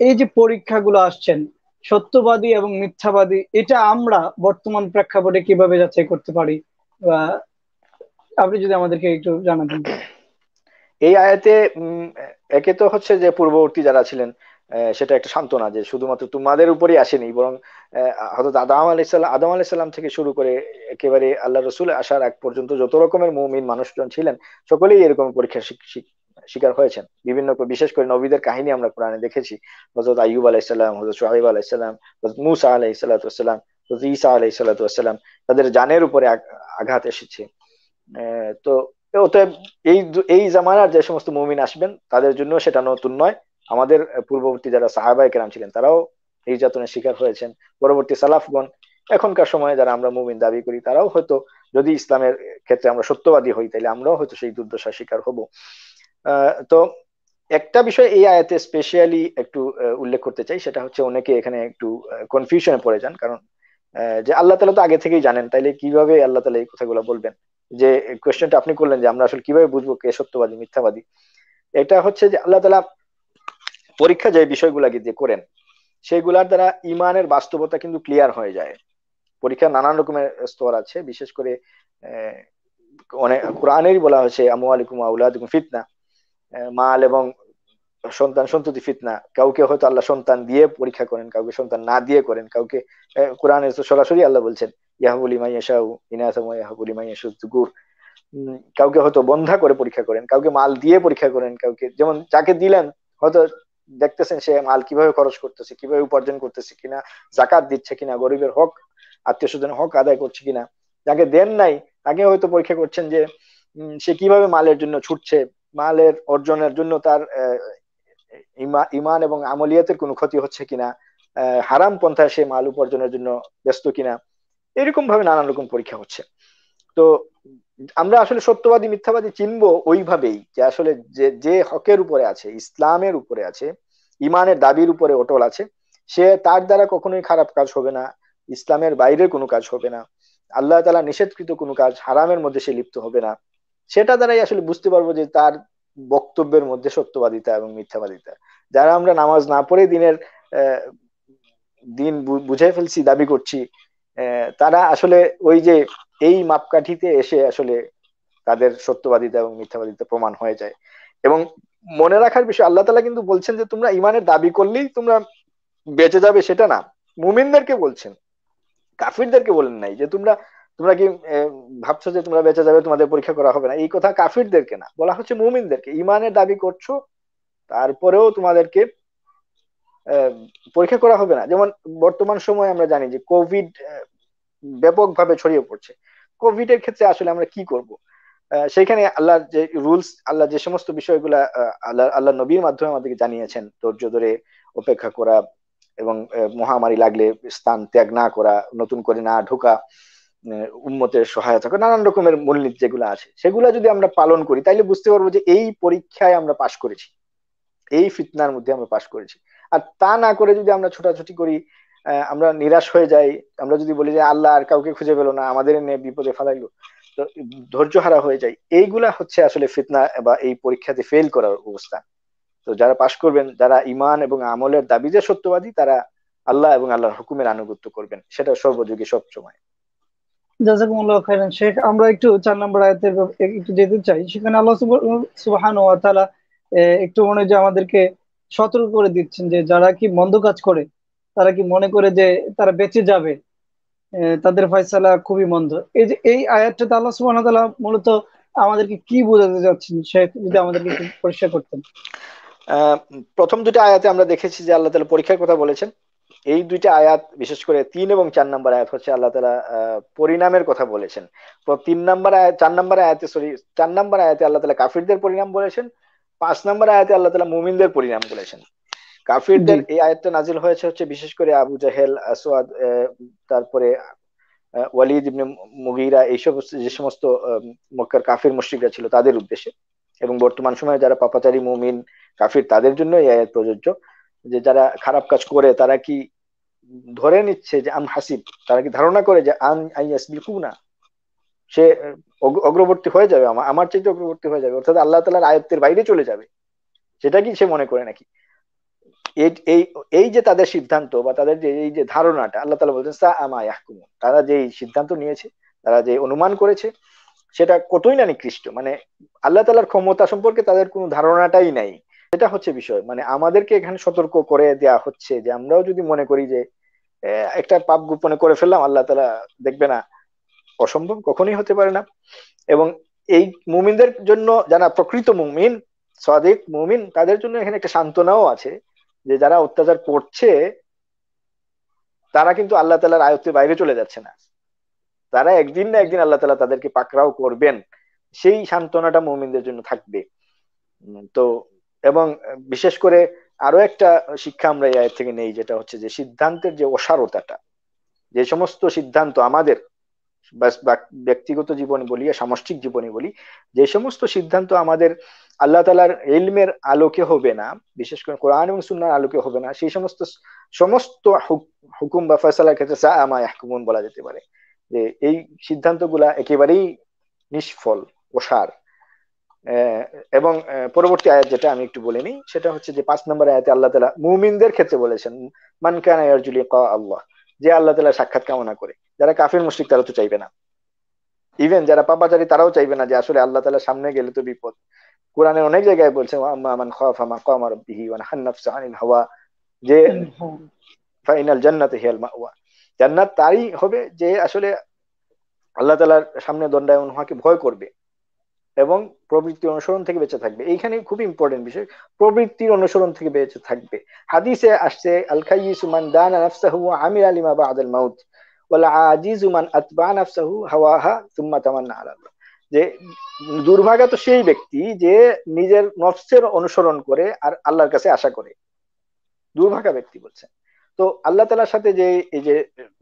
এই যে পরীক্ষাগুলো আসছেন, সত্যবাদী এবং মিথ্যাবাদী, এটা আমরা বর্তমান প্রেক্ষাপটে কিভাবে যাচাই করতে পারি? বা আপনি যদি আমাদেরকে একটু জানাতেন। এই আয়াতে একে তো হচ্ছে যে পূর্ববর্তী যারা ছিলেন, সেটা একটা সান্ত্বনা যে শুধুমাত্র তোমাদের উপরই আসেনি, বরং হযরত আদম আলাইহিস সালাম থেকে শুরু করে একেবারে আল্লাহ রসুল আসার আগ পর্যন্ত যত রকমের মুমিন মানুষজন ছিলেন, সকলেই এরকম পরীক্ষার শিকার হয়েছেন। বিভিন্ন বিশেষ করে নবীদের কাহিনী আমরা কোরআনে দেখেছি। হযরত আইয়ুব আলাইহিস সালাম, হযরত শুআয়ব আলাইহিস সালাম, হযরত মূসা আলাইহিস সালাতু ওয়াস সালাম, হযরত ঈসা আলাইহিস সালাতু ওয়াস সালাম, তাদের জানের উপরে আঘাত এসেছে। তো অতএব এই জামানার যে সমস্ত মুমিন আসবেন তাদের জন্য সেটা নতুন নয়। আমাদের পূর্ববর্তী যারা সাহাবায়ে কেরাম ছিলেন তারাও নির্যাতনের শিকার হয়েছেন। পরবর্তী সালাফগণ, এখনকার সময়ে যারা আমরা মুমিন দাবি করি, তারাও হয়তো যদি ইসলামের ক্ষেত্রে আমরা সত্যবাদী হই তাহলে আমরাও হয়তো সেই দুর্দশার শিকার হব। তো একটা বিষয় এই আয়াতে স্পেশালি একটু উল্লেখ করতে চাই, সেটা হচ্ছে অনেকে এখানে একটু কনফিউশনে পড়ে যান। কারণ যে আল্লাহ তাআলা তো আগে থেকেই জানেন, তাইলে কিভাবে আল্লাহ তাআলা এই কথাগুলো বলবেন? যে কোয়েশ্চেনটা আপনি করলেন যে আমরা আসলে কিভাবে বুঝবো কে সত্যবাদী মিথ্যাবাদী, এটা হচ্ছে যে আল্লাহ তাআলা পরীক্ষা যে বিষয়গুলা দিয়ে করেন সেগুলার দ্বারা ইমানের বাস্তবতা কিন্তু ক্লিয়ার হয়ে যায়। পরীক্ষার নানান রকমের স্তর আছে, বিশেষ করে আহ, অনেক কোরআনেরই বলা হয়েছে আমওয়ালিকুম ওয়া আওলাদুকুম ফিতনা, মাল এবং সন্তান সন্ততি ফিতনা। কাউকে হয়তো আল্লাহ সন্তান দিয়ে পরীক্ষা করেন, কাউকে সন্তান না দিয়ে করেন, কাউকে কোরআনে তো সরাসরি আল্লাহ বলছেন ইয়াহাবু লিমান ইয়াশাউ ইনাসা ওয়া ইয়াহাবু লিমান ইয়াশাউ যুকুর। কাউকে হয়তো বন্ধা করে পরীক্ষা করেন, কাউকে মাল দিয়ে পরীক্ষা করেন, কাউকে যেমন যাকে দিলেন হয়তো দেখতেছেন সে মাল কিভাবে খরচ করতেছে, কিভাবে উপার্জন করতেছে কিনা, জাকাত দিচ্ছে কিনা, গরিবের হক আত্মীয় স্বজনের হক আদায় করছে কিনা। যাকে দেন নাই তাকে হয়তো পরীক্ষা করছেন যে সে কিভাবে মালের জন্য ছুটছে, মালের অর্জনের জন্য তার ইমান এবং আমলিয়াতের কোনো ক্ষতি হচ্ছে কিনা, হারাম পন্থায় সে মাল উপার্জনের জন্য ব্যস্ত কিনা। এরকম ভাবে নানান রকম পরীক্ষা হচ্ছে। তো আমরা আসলে সত্যবাদী মিথ্যাবাদী চিনবো ওইভাবেই যে আসলে যে যে হকের উপরে আছে, ইসলামের উপরে আছে, ইমানের দাবির উপরে অটল আছে, সে তার দ্বারা কখনোই খারাপ কাজ হবে না, ইসলামের বাইরের কোনো কাজ হবে না, আল্লাহ তাআলা নিষেধকৃত কোনো কাজ হারামের মধ্যে সে লিপ্ত হবে না। সেটা দ্বারাই আসলে বুঝতে পারবো যে তার বক্তব্যের মধ্যে সত্যবাদিতা এবং মিথ্যাবাদিতা। যারা আমরা নামাজ না পড়ে দিনের আহ, দিন বুঝে ফেলছি দাবি করছি, তারা আসলে ওই যে এই মাপকাঠিতে এসে আসলে তাদের সত্যবাদিতা এবং মিথ্যাবাদিতা প্রমাণ হয়ে যায়। এবং মনে রাখার বিষয়, আল্লাহ তাআলা কিন্তু বলছেন যে তোমরা ইমানের দাবি করলেই তোমরা বেঁচে যাবে সেটা না, মুমিনদেরকে বলছেন, কাফিরদেরকে বলেন নাই যে তোমরা কি ভাবছো যে তোমরা বেঁচে যাবে, তোমাদের পরীক্ষা করা হবে না? এই কথা কাফিরদেরকে না, বলা হচ্ছে মুমিনদেরকে। ইমানের দাবি করছো, তারপরেও তোমাদেরকে পরীক্ষা করা হবে না। যেমন বর্তমান সময়ে আমরা জানি যে কোভিড ব্যাপকভাবে ছড়িয়ে পড়ছে। কোভিড এর ক্ষেত্রে আসলে আমরা কি করব? সেখানে আল্লাহর যে রুলস, আল্লাহ যে সমস্ত বিষয়গুলা আল্লাহ নবীর মাধ্যমে আমাদেরকে জানিয়েছেন, ধৈর্য ধরে অপেক্ষা করা এবং মহামারী লাগলে স্থান ত্যাগ না করা, নতুন করে না ঢোকা, উম্মতের সহায়তা করা, নানান রকমের মূলনীতি যেগুলো আছে সেগুলা যদি আমরা পালন করি, তাইলে বুঝতে পারবো যে এই পরীক্ষায় আমরা পাশ করেছি, এই ফিতনার মধ্যে আমরা পাশ করেছি। আর তা না করে যদি আমরা ছোটাছুটি করি, আমরা নিরাশ হয়ে যাই, আমরা যদি বলি যে আল্লাহ আর কাউকে খুঁজে পেলো না, আমাদের নিয়ে বিপদে ফেলাইলো, তো ধৈর্য হারা হয়ে যায়। এইগুলা হচ্ছে আসলে ফিতনা বা এই পরীক্ষাতে ফেল করার অবস্থা। তো যারা পাশ করবেন, যারা ইমান এবং আমলের দাবিতে সত্যবাদী, তারা আল্লাহ এবং আল্লাহর হুকুমের আনুগত্য করবেন, সেটা সর্বযুগে সব সময়। জাযাকুমুল্লাহ খাইরান শেখ। আমরা একটু 4 নম্বর আয়াতের একটু যেতে চাই। সেখানে আল্লাহ সুবহানাহু ওয়া তাআলা একটু মনে হয় যে আমাদেরকে সতর্ক করে দিচ্ছেন যে যারা কি মন্দ কাজ করে, তারা কি মনে করে যে তারা বেঁচে যাবে, তাদের ফয়সালা খুবই মন্দ। এই যে এই আয়াতটাতে আল্লাহ সুবহানাহু ওয়া তাআলা মূলত আমাদেরকে কি বোঝাতে যাচ্ছেন, শেখ যদি আমাদেরকে একটু পরিষ্কার করতেন। আহ প্রথম দুটো আয়াতে আমরা দেখেছি যে আল্লাহ তাআলা পরীক্ষার কথা বলেছেন। এই দুইটা আয়াত, বিশেষ করে 3 এবং 4 নম্বর আয়াত, হচ্ছে আল্লাহ তাআলা পরিণামের কথা বলেছেন। তো 3 নম্বর আয়াত, 4 নম্বর আয়াতে, সরি, 4 নম্বর আয়াতে আল্লাহ তাআলা কাফিরদের পরিণাম বলেছেন, 5 নম্বর আয়াতে আল্লাহ তাআলা মুমিনদের পরিণাম বলেছেন। জি। কাফিরদের এই আয়াতটা নাজিল হয়েছে হচ্ছে বিশেষ করে আবু জাহেল, আসওয়াদ, তারপরে ওয়ালিদ ইবনে মুগীরা, এইসব যে সমস্ত মক্কার কাফির মুশরিকরা ছিল তাদের উদ্দেশ্যে। এবং বর্তমান সময়ে যারা পাপাচারী মুমিন কাফির, তাদের জন্য এই আয়াত প্রযোজ্য। যে যারা খারাপ কাজ করে, তারা কি ধরে নিচ্ছে যে আম হাসিব, তারা কি ধারণা করে যে আন আইয়াসবিকুনা, সে অগ্রবর্তী হয়ে যাবে, আমার চাইতে অগ্রবর্তী হয়ে যাবে, অর্থাৎ আল্লাহ তাআলার আয়াতের বাইরে চলে যাবে, সেটা কি সে মনে করে নাকি? এই এই এই যে তাদের সিদ্ধান্ত বা তাদের যে এই যে ধারণাটা, আল্লাহ তাআলা বলছেন সা আমা ইয়াহকুমুন, তারা যে সিদ্ধান্ত নিয়েছে, তারা যে অনুমান করেছে, সেটা কতই না নিকৃষ্ট। মানে আল্লাহ তাআলার ক্ষমতা সম্পর্কে তাদের কোনো ধারণাটাই নাই। এটা হচ্ছে বিষয়। মানে আমাদেরকে এখানে সতর্ক করে দেয়া হচ্ছে যে আমরাও যদি মনে করি যে একটা পাপ গোপনে করে ফেললাম, আল্লাহ তাআলা দেখবে না, অসম্ভব, কখনোই হতে পারে না। এবং এই মুমিনদের জন্য, যারা প্রকৃত মুমিন, সাদিক মুমিন, তাদের জন্য এখানে একটা সান্ত্বনাও আছে যে যারা অত্যাচার করছে, তারা কিন্তু আল্লাহ তাআলার আয়ত্তের বাইরে চলে যাচ্ছে না, তারা একদিন না একদিন আল্লাহ তাআলা তাদেরকে পাকড়াও করবেন, সেই সান্ত্বনাটা মুমিনদের জন্য থাকবে। তো এবং বিশেষ করে আরো একটা শিক্ষা আমরা এই আয়াত থেকে নেই, যেটা হচ্ছে যে সিদ্ধান্তের যে অসারতাটা, যে সমস্ত সিদ্ধান্ত আমাদের ব্যক্তিগত জীবনে বলি, সামষ্টিক জীবনে বলি, যে সমস্ত সিদ্ধান্ত আমাদের আল্লাহ তাআলার ইলমের আলোকে হবে না, বিশেষ করে কোরআন এবং সুন্নাহর আলোকে হবে না, সেই সমস্ত সমস্ত হুকুম বা ফয়সালার ক্ষেত্রে সা আমা ইয়াহকুমুন বলা যেতে পারে যে এই সিদ্ধান্তগুলা একেবারেই নিষ্ফল, অসার। এবং পরবর্তী আয়াত যেটা আমি একটু বলে নিই, সেটা হচ্ছে যে 5 নম্বর আয়াতে আল্লাহ তাআলা মুমিনদের ক্ষেত্রে বলেছেন মান কানা ইয়ারজু লিকা আল্লাহ, যে আল্লাহ তাআলার সাক্ষাৎ কামনা করে। যারা কাফির মুশরিক তারা তো চাইবে না, ইভেন যারা পাপাচারী তারাও চাইবে না যে আসলে আল্লাহ তাআলার সামনে গেলে তো বিপদ। কোরআনের অনেক জায়গায় বলছে আম্মা মান খাফা মাকামা রাব্বিহি ওয়া নাহান নাফসা আনিল হাওয়া, যে ফাইনাল জান্নাতে হিয়াল মাওয়া, জান্নাত তারই হবে যে আসলে আল্লাহ তাআলার সামনে দণ্ডায়মান হওয়াকে ভয় করবে এবং প্রবৃত্তির অনুসরণ থেকে বেঁচে থাকবে। এইখানে খুব ইম্পর্টেন্ট বিষয়, প্রবৃত্তির অনুসরণ থেকে বেঁচে থাকবে। হাদিসে আসছে আল খাইয়িসু মান দানা নাফসাহু ওয়া আমিলা লিমা বা'দাল মাউত ওয়াল আজিজু মান আতবা নাফসাহু হাওয়াহা সুম্মা তামান্না আলা আল্লাহ, যে দুর্ভাগা তো সেই ব্যক্তি যে নিজের নফসের অনুসরণ করে আর আল্লাহর কাছে আশা করে, দুর্ভাগা ব্যক্তি বলছেন। তো আল্লাহ তাআলার সাথে যে এই যে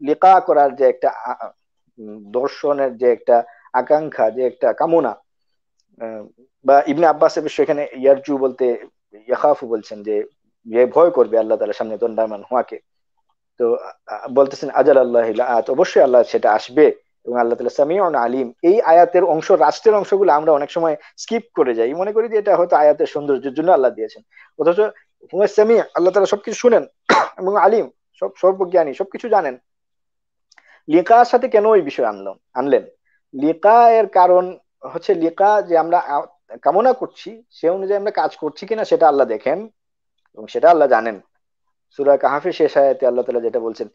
লিকা করার যে একটা দর্শনের যে একটা আকাঙ্ক্ষা, যে একটা কামনা, বা ইবনে আব্বাস সেখানে ইয়ারজু বলতে ইয়াখাফু বলছেন যে ভয় করবে আল্লাহ তাআলার সামনে দণ্ডায়মান হওয়াকে। তো বলতেছেন আজাল আল্লাহ আত, অবশ্যই আল্লাহ সেটা আসবে, এবং আল্লাহ তাআলা সামিউন আলিম। এই আয়াতের অংশ, রাষ্ট্রের অংশগুলো আমরা অনেক সময় স্কিপ করে যাই, মনে করি যে এটা হয়তো আয়াতের সৌন্দর্যের জন্য আল্লাহ দিয়েছেন, অথচ হুয়া সামি, আল্লাহ তাআলা সবকিছু শুনেন, এবং আলিম, সর্বজ্ঞানী, সবকিছু জানেন। লিকার সাথে কেন এই বিষয় আনলেন? লিকা এর কারণ হচ্ছে, লিকা যে আমরা কামনা করছি সে অনুযায়ী আমরা কাজ করছি কিনা সেটা আল্লাহ দেখেন এবং সেটা আল্লাহ জানেন। সূরা কাহাফের শেষ আয়াতে আল্লাহ তাআলা যেটা বলছেন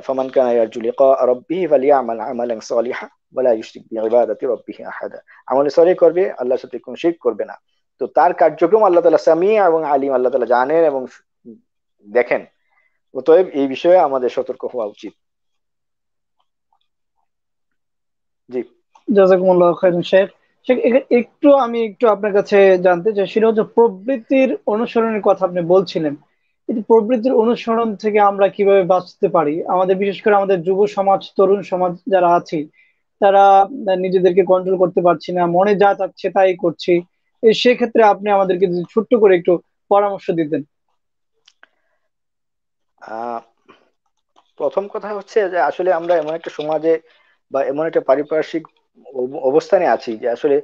ফামান কানা ইয়ারজু লিকা রাব্বিহি ফালিয়ামাল আমালান সালিহা ওয়ালা ইউশরিক বিইবাদাতি রাব্বিহি আহাদা। আমল সালিহ করবে, আল্লাহর সাথে কোনো শিরক করবে না। তো তার কার্যক্রম আল্লাহ তাআলা সামি এবং আলিম, আল্লাহ তাআলা জানেন এবং দেখেন। অতএব এই বিষয়ে আমাদের সতর্ক হওয়া উচিত। জি, জাযাকুমুল্লাহু খাইরান শেখ। শেখ, একটু আমি আপনার কাছে জানতে চাই, সেটা হচ্ছে প্রবৃত্তির অনুসরণের কথা আপনি বলছিলেন। এই যে প্রবৃত্তির অনুসরণ থেকে আমরা কিভাবে বাঁচতে পারি? আমাদের বিশেষ করে আমাদের যুব সমাজ, তরুণ সমাজ যারা আছি, তারা নিজেদেরকে কন্ট্রোল করতে পারছি না, মনে যা চাচ্ছে তাই করছি। সেক্ষেত্রে আপনি আমাদেরকে যদি ছোট্ট করে একটু পরামর্শ দিতেন। আহ প্রথম কথা হচ্ছে যে আসলে আমরা এমন একটা সমাজে বা এমন একটা পারিপার্শ্বিক অবস্থানে আছি যে আসলে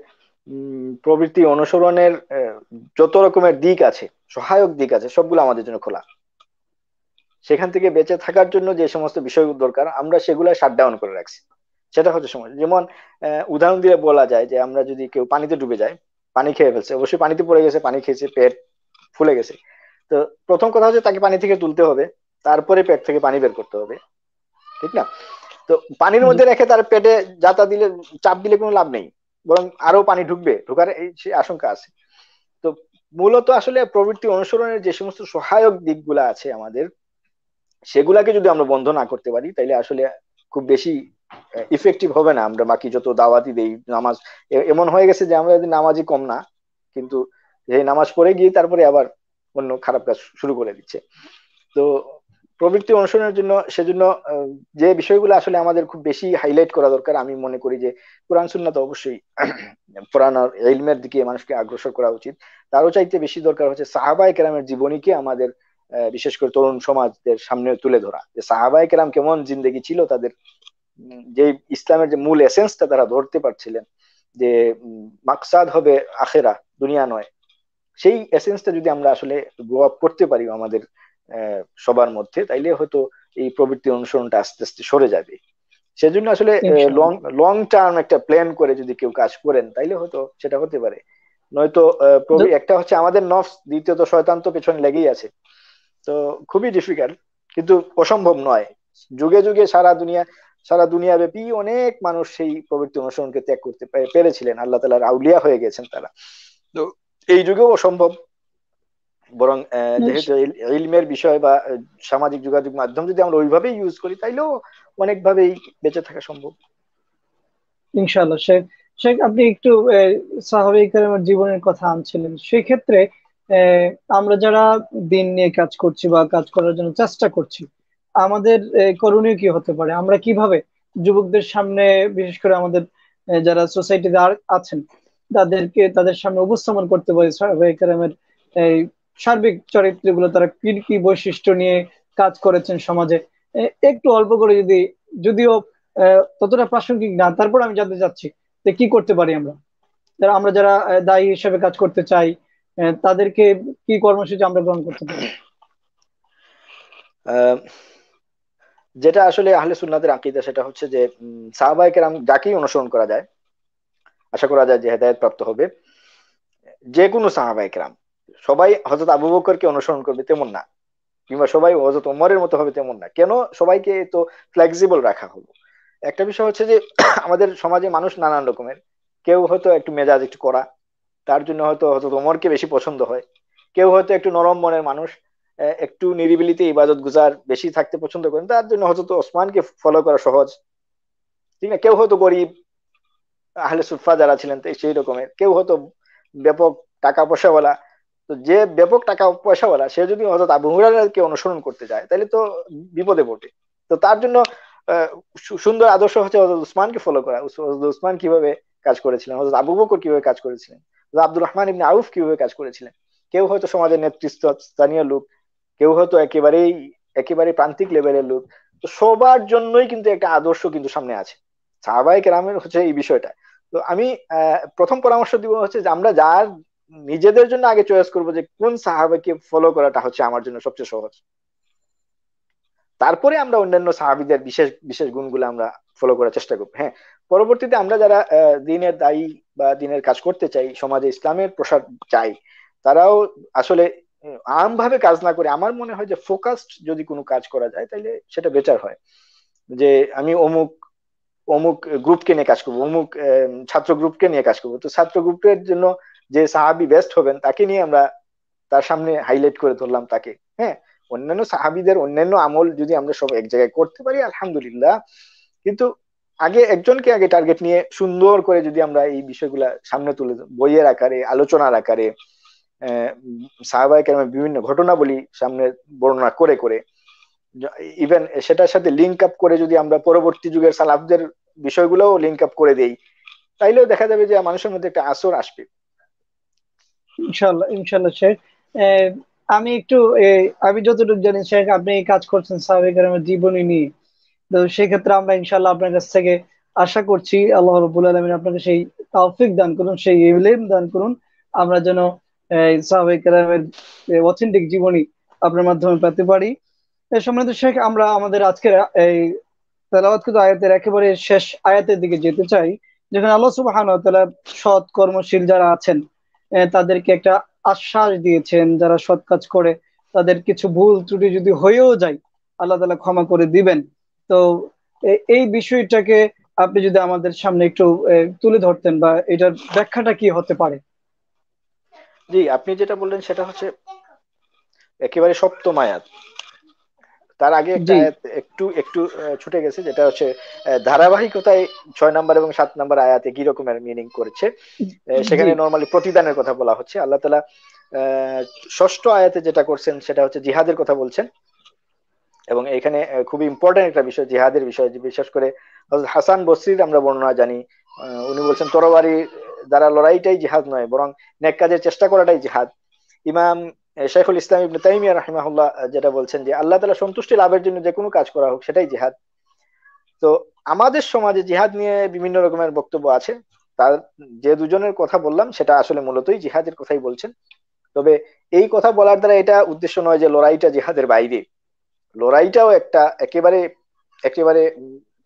প্রবৃত্তি অনুসরণের যত রকমের দিক আছে, সহায়ক দিক আছে, সবগুলো আমাদের জন্য খোলা। সেখান থেকে বেঁচে থাকার জন্য যে সমস্ত বিষয়গুলো দরকার আমরা সেগুলো শাট ডাউন করে রাখছি। সেটা হচ্ছে সমাজ। যেমন উদাহরণ দিয়ে বলা যায় যে আমরা যদি কেউ পানিতে ডুবে যায়, পানি খেয়ে ফেলছে, অবশ্যই পানিতে পড়ে গেছে, পানি খেয়েছে, পেট ফুলে গেছে। তো প্রথম কথা হচ্ছে তাকে পানি থেকে তুলতে হবে, তারপরে পেট থেকে পানি বের করতে হবে, ঠিক না? তো পানির মধ্যে রেখে তার পেটে যাতা দিলে, চাপ দিলে কোনো লাভ নেই, বরং আরো পানি ঢুকবে, ঢোকার সেই আশঙ্কা আছে। তো মূলত আসলে প্রবৃত্তি অনুসরণের যে সমস্ত সহায়ক দিকগুলা আছে আমাদের, সেগুলাকে যদি আমরা বন্ধ না করতে পারি তাইলে আসলে খুব বেশি ইফেক্টিভ হবে না। আমরা বাকি যত দাওয়াতি দেই, নামাজ এমন হয়ে গেছে যে আমরা যদি নামাজই কম না, কিন্তু এই নামাজ পড়ে গিয়ে তারপরে আবার অন্য খারাপ কাজ শুরু করে দিচ্ছে। তো প্রবৃত্তি অনুসরণের জন্য সেজন্য যে বিষয়গুলো আসলে আমাদের খুব বেশি হাইলাইট করা দরকার, আমি মনে করি যে কোরআন সুন্নাহ তো অবশ্যই কোরআন আর ইলমের দিকে মানুষকে অগ্রসর করা উচিত। তারও চাইতে বেশি দরকার হচ্ছে সাহাবায়ে কেরামের জীবনীকে আমাদের বিশেষ করে তরুণ সমাজদের সামনে তুলে ধরা, যে সাহাবায়ে কেরাম কেমন জিন্দেগি ছিল, তাদের যে ইসলামের যে মূল এসেন্সটা তারা ধরতে পারছিলেন, যে মাকসাদ হবে আখেরা, দুনিয়া নয়। সেই এসেন্সটা যদি আমরা আসলে গ্রো আপ করতে পারি আমাদের সবার মধ্যে, তাইলে হয়তো এই প্রবৃত্তি অনুসরণটা আস্তে আস্তে সরে যাবে। সেজন্য আসলে লং ইনশাআল্লাহ। লং টার্ম একটা প্ল্যান করে যদি কেউ কাজ করেন তাইলে হয়তো সেটা হতে পারে। নয়তো একটা হচ্ছে আমাদের নফস, দ্বিতীয়ত শয়তান তো পেছনে লেগেই আছে। তো খুবই ডিফিকাল্ট, কিন্তু অসম্ভব নয়। যুগে যুগে সারা দুনিয়া ব্যাপী অনেক মানুষ সেই প্রবৃত্তি অনুসরণকে ত্যাগ করতে পেরেছিলেন, আল্লাহ তাআলার আউলিয়া হয়ে গেছেন তারা। তো এই যুগেও অসম্ভব, বরং যেহেতু ইলমের বিষয় বা সামাজিক যোগাযোগ মাধ্যম যদি আমরা ওইভাবেই ইউজ করি তাইলেও অনেকভাবেই বেঁচে থাকা সম্ভব। ইনশাআল্লাহ। শেখ, আপনি একটু সাহাবায়ে কেরামের জীবনের কথা আনছিলেন। সেক্ষেত্রে আহ, আমরা যারা দিন নিয়ে কাজ করছি বা কাজ করার জন্য চেষ্টা করছি, আমাদের করণীয় কি হতে পারে? আমরা কিভাবে যুবকদের সামনে, বিশেষ করে আমাদের যারা সোসাইটিতে আছেন, তাদের সামনে উপস্থাপন করতে পারি সাহাবায়ে কেরামের এই সার্বিক চরিত্রগুলো, তারা কি কি বৈশিষ্ট্য নিয়ে কাজ করেছেন সমাজে? একটু অল্প করে, যদিও ততটা প্রাসঙ্গিক না, তারপর আমি জানতে চাচ্ছি যে কি করতে পারি আমরা, যারা দায়ী হিসেবে কাজ করতে চাই, তাদেরকে কি কর্মসূচি আমরা গ্রহণ করতে পারি? আহ, যেটা আসলে আহলে সুন্নাতের আকীদা সেটা হচ্ছে যে সাহাবায়ে কেরাম যাকেই অনুসরণ করা যায় আশা করা যায় যে হেদায়েত প্রাপ্ত হবে। যে কোনো সাহাবায়ে কেরাম, সবাই হযরত আবু বকরকে অনুসরণ করবে তেমন না, কিংবা সবাই হযরত ওমরের মতো হবে তেমন না। কেন সবাইকে তো ফ্লেক্সিবল রাখা হলো? একটা বিষয় হচ্ছে যে আমাদের সমাজে মানুষ নানান রকমের। কেউ হয়তো একটু মেজাজ একটু কড়া, তার জন্য হয়তো হয়তো ওমরকে বেশি পছন্দ হয়। কেউ হয়তো একটু নরম মনের মানুষ, একটু নিরিবিলিতে ইবাদত গুজার বেশি থাকতে পছন্দ করেন, তার জন্য হয়তো ওসমানকে ফলো করা সহজ, ঠিক না? কেউ হয়তো গরিব, আহলে সুফা যারা ছিলেন তো সেই রকমের। কেউ হয়তো ব্যাপক টাকা পয়সাওয়ালা। তো যে ব্যাপক টাকা পয়সাওয়ালা সে যদি হযরত আবু হুরায়রাকে অনুসরণ করতে যায় তাহলে তো বিপদে পড়বে। তো তার জন্য সুন্দর আদর্শ হচ্ছে হযরত উসমানকে ফলো করা। হযরত উসমান কিভাবে কাজ করেছিলেন, হযরত আবু বকর কিভাবে কাজ করেছিলেন, হযরত আব্দুর রহমান ইবনে আউফ কিভাবে কাজ করেছিলেন। কেউ হয়তো সমাজের নেতৃত্ব স্থানীয় লোক, কেউ হয়তো একেবারেই প্রান্তিক লেভেলের লোক। তো সবার জন্যই কিন্তু একটা আদর্শ কিন্তু সামনে আছে। সাহাবায়ে কেরামের হচ্ছে এই বিষয়টা। তো আমি প্রথম পরামর্শ দিব হচ্ছে যে আমরা যার নিজেদের জন্য আগে চয়েস করবো যে কোন সাহাবাকে ফলো করাটা হচ্ছে আমার জন্য সবচেয়ে সহজ। তারপরে আমরা অন্যান্য সাহাবীদের বিশেষ বিশেষ গুণগুলো আমরা ফলো করার চেষ্টা করবো। হ্যাঁ, পরবর্তীতে আমরা যারা দিনের দায়ী বা দিনের কাজ করতে চাই, সমাজে ইসলামের প্রসার চাই, তারাও আসলে আমভাবে কাজ না করে আমার মনে হয় যে ফোকাসড যদি কোনো কাজ করা যায় তাহলে সেটা বেটার হয়। যে আমি অমুক অমুক গ্রুপকে নিয়ে কাজ করবো, অমুক ছাত্র গ্রুপকে নিয়ে কাজ করবো, তো ছাত্র গ্রুপের জন্য যে সাহাবি বেস্ট হবেন তাকে নিয়ে আমরা তার সামনে হাইলাইট করে ধরলাম তাকে। হ্যাঁ, অন্যান্য সাহাবিদের অন্যান্য আমল যদি আমরা সব এক জায়গায় করতে পারি আলহামদুলিল্লাহ, কিন্তু আগে একজনকে আগে টার্গেট নিয়ে সুন্দর করে যদি আমরা এই বিষয়গুলা সামনে তুলে বইয়ের আকারে আলোচনার আকারে সাহাবায়ে কেরামের বিভিন্ন ঘটনাবলী সামনে বর্ণনা করে করে, ইভেন সেটার সাথে লিঙ্ক আপ করে যদি আমরা পরবর্তী যুগের সালাফদের বিষয়গুলোও লিঙ্ক আপ করে দেই, তাইলেও দেখা যাবে যে মানুষের মধ্যে একটা আসর আসবে। ইনশাল্লাহ ইনশাল্লাহ শেখ। আহ, আমি একটু আমি যতটুকু জানি শেখ, আপনি এই কাজ করছেন সাহাবায়ে কেরামের জীবনী নিয়ে। তো সেক্ষেত্রে আমরা ইনশাল্লাহ আপনার কাছ থেকে আশা করছি আল্লাহ রাব্বুল আলামিন আপনাকে সেই তৌফিক দান করুন, সেই ইলম দান করুন, আমরা যেন সাহাবায়ে কেরামের অথেন্টিক জীবনী আপনার মাধ্যমে পেতে পারি। সম্মানিত শেখ, আমরা আমাদের আজকের এই তেলাওয়াতকৃত আয়াতের একেবারে শেষ আয়াতের দিকে যেতে চাই, যেখানে আল্লাহ সুবহানাহু ওয়া তাআলা সৎ কর্মশীল যারা আছেন তাদেরকে একটা আশ্বাস দিয়েছেন, যারা সৎ কাজ করে তাদের কিছু ভুল ত্রুটি যদি হয়েও যায় আল্লাহ তাআলা ক্ষমা করে দিবেন। তো এই বিষয়টাকে আপনি যদি আমাদের সামনে একটু তুলে ধরতেন, বা এটার ব্যাখ্যাটা কি হতে পারে? জি, আপনি যেটা বললেন সেটা হচ্ছে একেবারে সপ্তম আয়াত। তার আগে একটা জি আয়াত একটু একটু ছুটে গেছে, যেটা হচ্ছে ধারাবাহিকতায় 6 নম্বর এবং 7 নম্বর আয়াতে কি রকমের মিনিং করেছে। জি সেখানে নর্মালি প্রতিদানের কথা বলা হচ্ছে। আল্লাহ তাআলা ষষ্ঠ আয়াতে যেটা করছেন সেটা হচ্ছে জিহাদের কথা বলছেন, এবং এখানে খুবই ইম্পর্টেন্ট একটা বিষয় জিহাদের বিষয়, যে বিশেষ করে হযরত হাসান বসরির আমরা বর্ণনা জানি। উনি বলছেন তরবারি দ্বারা লড়াইটাই জিহাদ নয়, বরং নেক কাজের চেষ্টা করাটাই জিহাদ। ইমাম শাইখুল ইসলাম ইবনে তাইমিয়া রাহিমাহুল্লাহ যেটা বলছেন যে আল্লাহ তাআলা সন্তুষ্টি লাভের জন্য যে কোনো কাজ করা হোক সেটাই জিহাদ। তো আমাদের সমাজে জিহাদ নিয়ে বিভিন্ন রকমের বক্তব্য আছে। তার যে দুজনের কথা বললাম সেটা আসলে মূলতই জিহাদের কথাই বলছেন। তবে এই কথা বলার দ্বারা এটা উদ্দেশ্য নয় যে লড়াইটা জিহাদের বাইরে। লড়াইটাও একটা একেবারে একেবারে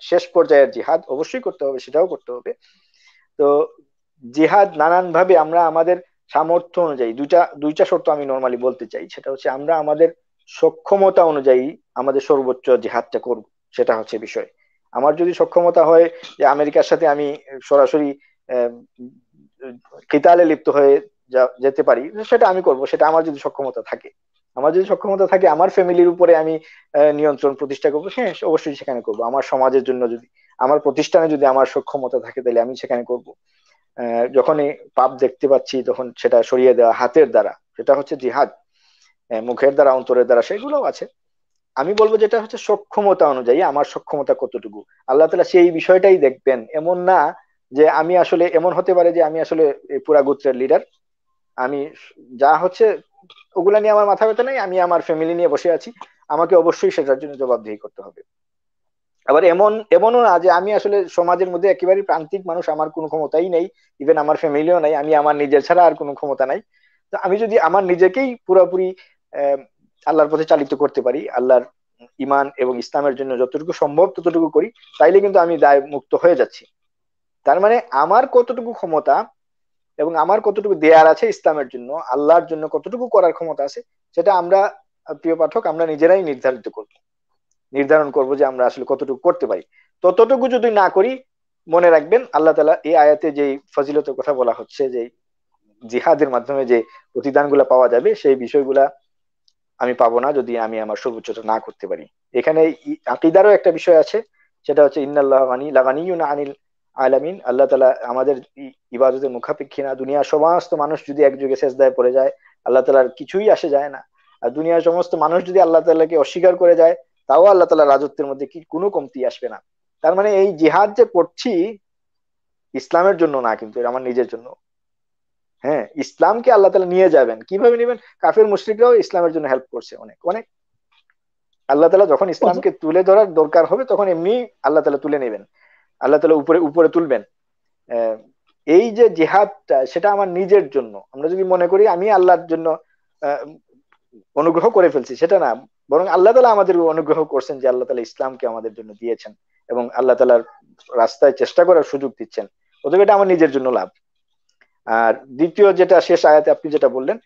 শেষ পর্যায়ের জিহাদ, অবশ্যই করতে হবে, সেটাও করতে হবে। তো জিহাদ নানান ভাবে আমরা আমাদের সামর্থ্য অনুযায়ী দুইটা দুইটা শর্ত আমি নর্মালি বলতে চাই, সেটা হচ্ছে আমরা আমাদের সক্ষমতা অনুযায়ী আমাদের সর্বোচ্চ জিহাদটা করব, সেটা হচ্ছে বিষয়। আমার যদি সক্ষমতা হয় যে আমেরিকার সাথে আমি সরাসরি আহ, কিতালে লিপ্ত হয়ে যেতে পারি, সেটা আমি করব, সেটা আমার যদি সক্ষমতা থাকে। আমার যদি সক্ষমতা থাকে আমার ফ্যামিলির উপরে আমি নিয়ন্ত্রণ প্রতিষ্ঠা করবো, হ্যাঁ অবশ্যই সেখানে করব। আমার সমাজের জন্য যদি আমার প্রতিষ্ঠানে যদি আমার সক্ষমতা থাকে তাহলে আমি সেখানে করব। যখনই পাপ দেখতে পাচ্ছি তখন সেটা সরিয়ে দেওয়া হাতের দ্বারা, সেটা হচ্ছে জিহাদ। মুখের দ্বারা অন্তরের দ্বারা সেগুলোও আছে। আমি বলবো যেটা হচ্ছে সক্ষমতা অনুযায়ী আমার সক্ষমতা কতটুকু, আল্লাহ তাআলা সেই বিষয়টাই দেখবেন। এমন না যে আমি আসলে, এমন হতে পারে যে আমি আসলে এই পুরা গোত্রের লিডার, আমি যা হচ্ছে ওগুলা নিয়ে আমার মাথা ব্যথা নেই, আমি আমার ফ্যামিলি নিয়ে বসে আছি, আমাকে অবশ্যই সেটার জন্য জবাবদিহি করতে হবে। আবার এমনও না যে আমি আসলে সমাজের মধ্যে একেবারে প্রান্তিক মানুষ, আমার কোনো ক্ষমতাই নেই, ইভেন আমার ফ্যামিলিও নাই, আমি আমার নিজের ছাড়া আর কোনো ক্ষমতা নাই। তো আমি যদি আমার নিজেকেই পুরোপুরি আহ, আল্লাহর পথে চালিত করতে পারি, আল্লাহর ইমান এবং ইসলামের জন্য যতটুকু সম্ভব ততটুকু করি, তাইলে কিন্তু আমি দায় মুক্ত হয়ে যাচ্ছি। তার মানে আমার কতটুকু ক্ষমতা এবং আমার কতটুকু দেয়ার আছে ইসলামের জন্য, আল্লাহর জন্য কতটুকু করার ক্ষমতা আছে, সেটা আমরা প্রিয় পাঠক আমরা নিজেরাই নির্ধারণ করব যে আমরা আসলে কতটুকু করতে পারি। ততটুকু যদি না করি, মনে রাখবেন আল্লাহ তাআলা এই আয়াতে যে ফজিলতের কথা বলা হচ্ছে, যে জিহাদের মাধ্যমে যে প্রতিদানগুলা পাওয়া যাবে, সেই বিষয়গুলা আমি পাবো না যদি আমি আমার সর্বোচ্চটা না করতে পারি। এখানে আকীদারও একটা বিষয় আছে, সেটা হচ্ছে ইন্নাল্লাহ গানি লাগানিয়ুন আনিল আলামিন। আল্লাহ তাআলা আমাদের ইবাদতের মুখাপেক্ষী না। দুনিয়ার সমস্ত মানুষ যদি একযোগে সেজদায় পড়ে যায়, আল্লাহ তাআলার কিছুই আসে যায় না। আর দুনিয়ার সমস্ত মানুষ যদি আল্লাহ তাআলাকে অস্বীকার করে যায়, তাও আল্লাহ তাআলার রাজত্বের মধ্যে কি কোনো কমতি আসবে না। তার মানে এই জিহাদ যে করছি ইসলামের জন্য না, কিন্তু এটা আমার নিজের জন্য। হ্যাঁ, ইসলামকে আল্লাহ তাআলা নিয়ে যাবেন, কিভাবে নেবেন? কাফের মুশরিকরাও ইসলামের জন্য হেল্প করছে অনেক অনেক। আল্লাহ তাআলা যখন ইসলামকে তুলে ধরার দরকার হবে তখন এমনি আল্লাহ তাআলা তুলে নেবেন, আল্লাহ তাআলা উপরে উপরে তুলবেন। আহ, এই যে জিহাদটা সেটা আমার নিজের জন্য, আমরা যদি মনে করি আমি আল্লাহর জন্য আহ, অনুগ্রহ করে ফেলছি, সেটা না। বরং আল্লাহ তাআলা আমাদের অনুগ্রহ করছেন যে আল্লাহ তাআলা ইসলামকে আমাদের জন্য দিয়েছেন এবং আল্লাহ তাআলার রাস্তায় চেষ্টা করার সুযোগ দিচ্ছেন। অতএব এটা আমার নিজের জন্য লাভ। আর দ্বিতীয় যেটা শেষ আয়াতে আপনি যেটা বললেন,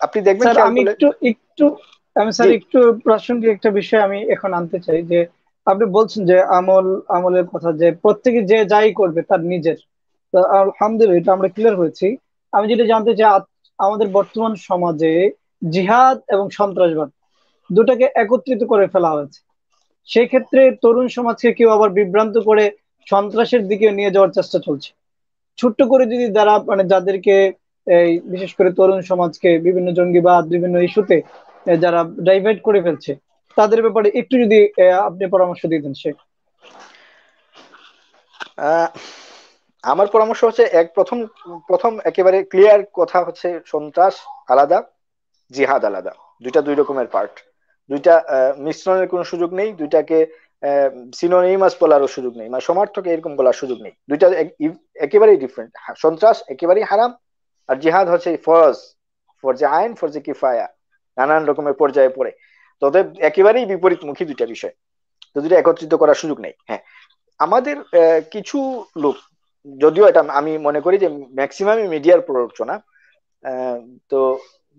আপনি দেখবেন স্যার খেয়াল আমি করলে। একটু আমি জি। স্যার একটু প্রাসঙ্গিক একটা বিষয় আমি এখন আনতে চাই যে আপনি বলছেন যে আমলের কথা, যে প্রত্যেকে যে যাই করবে তার নিজের, তো আলহামদুলিল্লাহ এটা আমরা ক্লিয়ার হয়েছি। আমি যেটা জানতে চাই, আমাদের বর্তমান সমাজে জিহাদ এবং সন্ত্রাসবাদ দুটাকে একত্রিত করে ফেলা হয়েছে। সেই ক্ষেত্রে তরুণ সমাজকে কেউ আবার বিভ্রান্ত করে সন্ত্রাসের দিকে নিয়ে যাওয়ার চেষ্টা চলছে। ছোট্ট করে যদি যারা মানে যাদেরকে এই বিশেষ করে তরুণ সমাজকে বিভিন্ন জঙ্গিবাদ বিভিন্ন ইস্যুতে যারা ডাইভার্ট করে ফেলছে, তাদের ব্যাপারে একটু যদি আপনি পরামর্শ দিতেন সে। আহ, আমার পরামর্শ হচ্ছে প্রথম প্রথম একেবারে ক্লিয়ার কথা হচ্ছে, সন্ত্রাস আলাদা, জিহাদ আলাদা। দুইটা দুই রকমের পার্ট। দুইটা মিশ্রণের কোনো সুযোগ নেই। দুইটাকে সিনোনিমাস বলারও সুযোগ নেই, মানে সমার্থক এরকম বলার সুযোগ নেই। দুইটা একেবারেই ডিফারেন্ট। সন্ত্রাস একেবারেই হারাম, আর জিহাদ হচ্ছে ফরজ, ফরজে আইন ফরজে কিফায়া, নানান রকমের পর্যায়ে পড়ে। তবে একেবারেই বিপরীতমুখী দুইটা বিষয়, তো দুইটা একত্রিত করার সুযোগ নেই। হ্যাঁ, আমাদের কিছু লোক, যদিও এটা আমি মনে করি যে ম্যাক্সিমামই মিডিয়ার প্ররোচনা, আহ, তো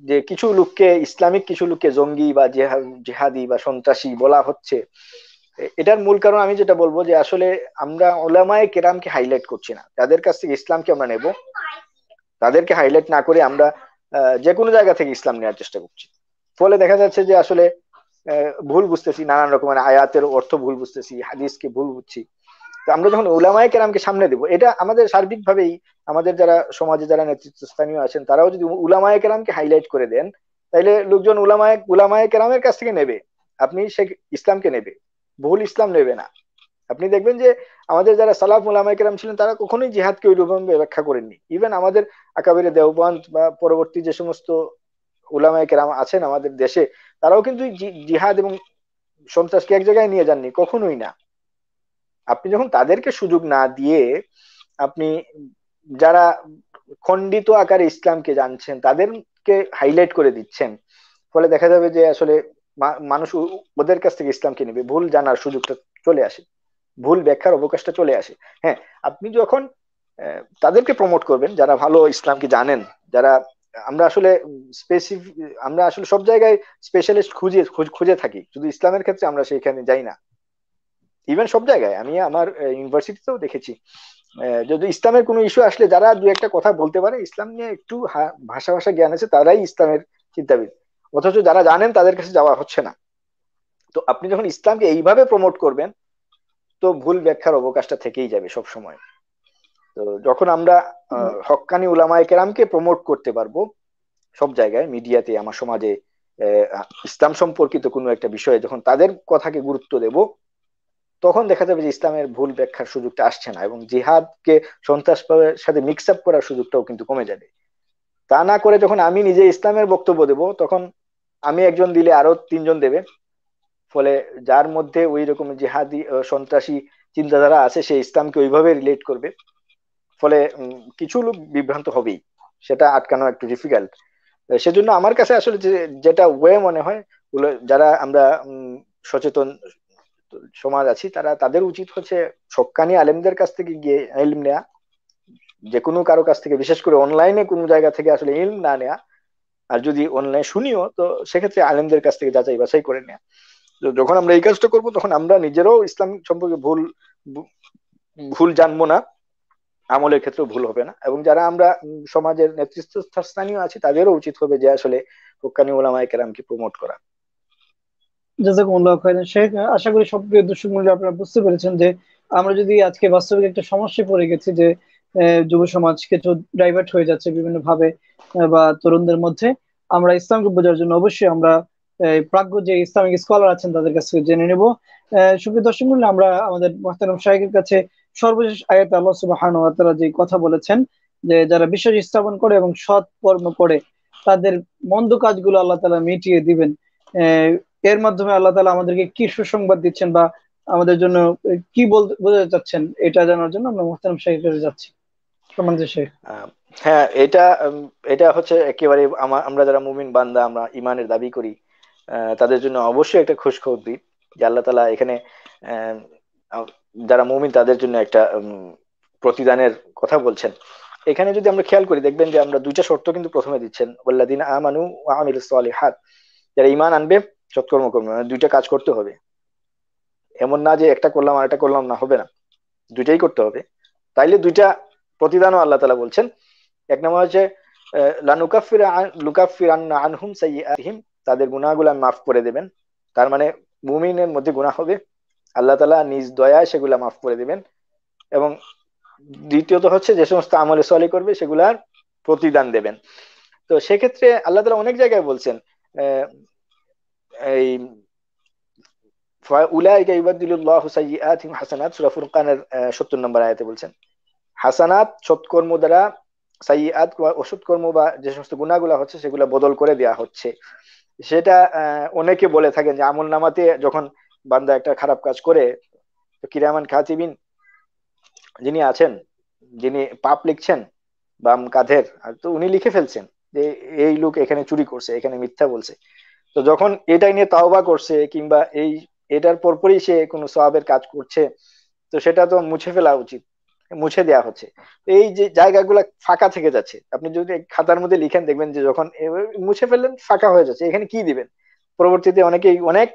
যে কিছু লোককে, ইসলামিক কিছু লোককে জঙ্গি বা জেহাদি বা সন্ত্রাসী বলা হচ্ছে, এটার মূল কারণ আমি যেটা বলবো যে আসলে আমরা ওলামায়ে কেরামকে হাইলাইট করছি না। তাদের কাছ থেকে ইসলামকে আমরা নেব, তাদেরকে হাইলাইট না করে আমরা যে কোনো জায়গা থেকে ইসলাম নেওয়ার চেষ্টা করছি। ফলে দেখা যাচ্ছে যে আসলে ভুল বুঝতেছি, নানান রকমের আয়াতের অর্থ ভুল বুঝতেছি, হাদিসকে ভুল বুঝছি। তো আমরা যখন উলামায়ে কেরামকে সামনে দেবো, এটা আমাদের সার্বিকভাবেই, আমাদের যারা সমাজে যারা নেতৃত্বস্থানীয় আছেন তারাও যদি উলামায়ে কেরামকে হাইলাইট করে দেন, তাইলে লোকজন উলামায়ে কেরামের কাছ থেকে নেবে, আপনি সে ইসলামকে নেবে, ভুল ইসলাম নেবে না। আপনি দেখবেন যে আমাদের যারা সালাফ উলামায়ে কেরাম ছিলেন তারা কখনোই জিহাদকে ওইরকম ব্যাখ্যা করেননি। ইভেন আমাদের আকাবিরে দেওবন্দ বা পরবর্তী যে সমস্ত উলামায়ে কেরাম আছেন আমাদের দেশে, তারাও কিন্তু জিহাদ এবং সন্ত্রাসকে এক জায়গায় নিয়ে যাননি, কখনোই না। আপনি যখন তাদেরকে সুযোগ না দিয়ে আপনি যারা খণ্ডিত আকারে ইসলামকে জানছেন তাদেরকে হাইলাইট করে দিচ্ছেন, ফলে দেখা যাবে যে আসলে মানুষ ওদের কাছ থেকে ইসলামকে নেবে, ভুল জানার সুযোগটা চলে আসে, ভুল ব্যাখ্যার অবকাশটা চলে আসে। হ্যাঁ, আপনি যখন তাদেরকে প্রমোট করবেন যারা ভালো ইসলামকে জানেন, যারা, আমরা আসলে স্পেসিফিক, আমরা আসলে সব জায়গায় স্পেশালিস্ট খুঁজে থাকি, শুধু ইসলামের ক্ষেত্রে আমরা সেখানে যাই না। ইভেন সব জায়গায় আমি আমার ইউনিভার্সিটিতেও দেখেছি, যদি ইসলামের কোনো ইস্যু আসলে যারা দু একটা কথা বলতে পারে, ইসলাম নিয়ে একটু ভাষা ভাষা জ্ঞান আছে, তারাই ইসলামের চিন্তাবিদ। অথচ যারা জানেন তাদের কাছে যাওয়া হচ্ছে না। তো আপনি যখন ইসলামকে এইভাবে প্রমোট করবেন, তো ভুল ব্যাখ্যার অবকাশটা থেকেই যাবে সব সময়। তো যখন আমরা হক্কানি উলামায়ে কেরামকে প্রমোট করতে পারবো সব জায়গায়, মিডিয়াতে, আমার সমাজে, ইসলাম সম্পর্কিত কোনো একটা বিষয়ে যখন তাদের কথাকে গুরুত্ব দেব, তখন দেখা যাবে যে ইসলামের ভুল ব্যাখ্যার সুযোগটা আসছে না, এবং জিহাদকে সন্ত্রাসের সাথে মিক্স আপ করার সুযোগটাও কিন্তু কমে যাবে। তা না করে যখন আমি নিজে ইসলামের বক্তব্য দেব, তখন আমি একজন দিলে আরো তিনজন দেবে। ফলে যার মধ্যে ওই রকম জিহাদি সন্ত্রাসী চিন্তাধারা আছে, সে ইসলামকে ওইভাবে রিলেট করবে। ফলে কিছু লোক বিভ্রান্ত হবেই, সেটা আটকানো একটু ডিফিকাল্ট। সেজন্য আমার কাছে আসলে যেটা ওয়ে মনে হয়, যারা আমরা সচেতন সমাজ আছি, তাদের উচিত হচ্ছে হক্কানি আলেমদের কাছ থেকে গিয়ে ইলম নেয়া, যে কোনো কারো কাছ থেকে, বিশেষ করে অনলাইনে কোনো জায়গা থেকে আসলে ইলম না নেয়া। আর যদি অনলাইন শুনিও, তো সেক্ষেত্রে আলেমদের কাছ থেকে যাচাই বাছাই করে নেয়া। তো যখন আমরা এই কাজটা করবো, তখন আমরা নিজেরাও ইসলাম সম্পর্কে ভুল জানবো না, আমলের ক্ষেত্রেও ভুল হবে না, এবং যারা আমরা সমাজের নেতৃত্বস্থানীয় আছি তাদেরও উচিত হবে যে আসলে হক্কানি উলামায়ে কেরামকে প্রমোট করা। জাযাকুমুল্লাহ খাইরান শেখ। আশা করি সবপ্রিয় দর্শক মণ্ডলী আপনারা বুঝতে পেরেছেন যে আমরা যদি আজকে বাস্তবিক একটা সমস্যায় পড়ে গেছি যে যুব সমাজ কিছু ডাইভার্ট হয়ে যাচ্ছে বিভিন্ন ভাবে, বা তরুণদের মধ্যে, আমরা ইসলামকে বোঝার জন্য অবশ্যই আমরা প্রাজ্ঞ যে ইসলামিক স্কলার আছেন তাদের কাছ থেকে জেনে নেব। সুপ্রিয় দর্শক মণ্ডলী, আমরা আমাদের মুহতারাম শাইখের কাছে সর্বশেষ আয়াতে আল্লাহ সুবহানাহু ওয়া তাআলা যে কথা বলেছেন যে যারা বিশ্বাস স্থাপন করে এবং সৎ কর্ম করে তাদের মন্দ কাজগুলো আল্লাহ তাআলা মিটিয়ে দিবেন। এর মাধ্যমে আল্লাহ তাআলা আমাদেরকে কি সুসংবাদ দিচ্ছেন বা আমাদের জন্য কি বোঝাতে চাচ্ছেন, এটা জানার জন্য আমরা মুহতারাম শাইখের কাছে যাচ্ছি। সম্মানিত শেখ। আহ, হ্যাঁ, এটা হচ্ছে একেবারে আমরা যারা মুমিন বান্দা, আমরা ইমানের দাবি করি, তাদের জন্য অবশ্যই একটা খুশখবর দিই যে আল্লাহ তাআলা এখানে আহ, আহ, যারা মুমিন তাদের জন্য একটা প্রতিদানের কথা বলছেন। এখানে যদি আমরা খেয়াল করি দেখবেন যে আমরা দুইটা শর্ত কিন্তু প্রথমে দিচ্ছেন, ওয়াল্লাযিনা আমানু ওয়া আমিলুস সালিহাত, যারা ঈমান আনবে সৎকর্ম করবে, মানে দুইটা কাজ করতে হবে। এমন না যে একটা করলাম আর একটা করলাম না, হবে না, দুইটাই করতে হবে। তাইলে দুইটা প্রতিদানও আল্লাহ তাআলা বলছেন। এক নম্বর হচ্ছে লুকাফিরান্না আনহুম সাইয়্যাতিহিম, তাদের গুনাহগুলো মাফ করে দেবেন। তার মানে মুমিনের মধ্যে গুনাহ হবে, আল্লাহ তাআলা নিজ দয়ায় সেগুলা মাফ করে দিবেন। এবং দ্বিতীয়ত হচ্ছে যে সমস্ত আমলে সলি করবে সেগুলার প্রতিদান দেবেন। তো সেক্ষেত্রে আল্লাহ তাআলা অনেক জায়গায় বলছেন আহ, এই উলাইকা ইউবাদদিলুল্লাহু সাইয়্যাতিহিম হাসানাত, সূরা ফুরকানের 70 নম্বর আয়াতে বলছেন হাসানাত সৎকর্ম দ্বারা সাইয়্যাত বা অসৎকর্ম বা যে সমস্ত গুনাহগুলো হচ্ছে সেগুলো বদল করে দেওয়া হচ্ছে। সেটা অনেকে বলে থাকেন যে আমল নামাতে যখন বান্দা একটা খারাপ কাজ করে, তো কিরামান কাতিবিন যিনি আছেন, যিনি পাপ লিখছেন বাম কাঁধের, আর তো উনি লিখে ফেলছেন যে এই লোক এখানে চুরি করছে, এখানে মিথ্যা বলছে। তো যখন এটাই নিয়ে তাওবা করছে কিংবা এটার পরপরই সে কোনো সওয়াবের কাজ করছে, তো সেটা তো মুছে ফেলা উচিত, মুছে দেওয়া হচ্ছে। তো এই যে জায়গাগুলো ফাঁকা থেকে যাচ্ছে, আপনি যদি খাতার মধ্যে লিখেন দেখবেন যে যখন মুছে ফেললেন ফাঁকা হয়ে যাচ্ছে, এখানে কি দিবেন। পরবর্তীতে অনেকেই অনেক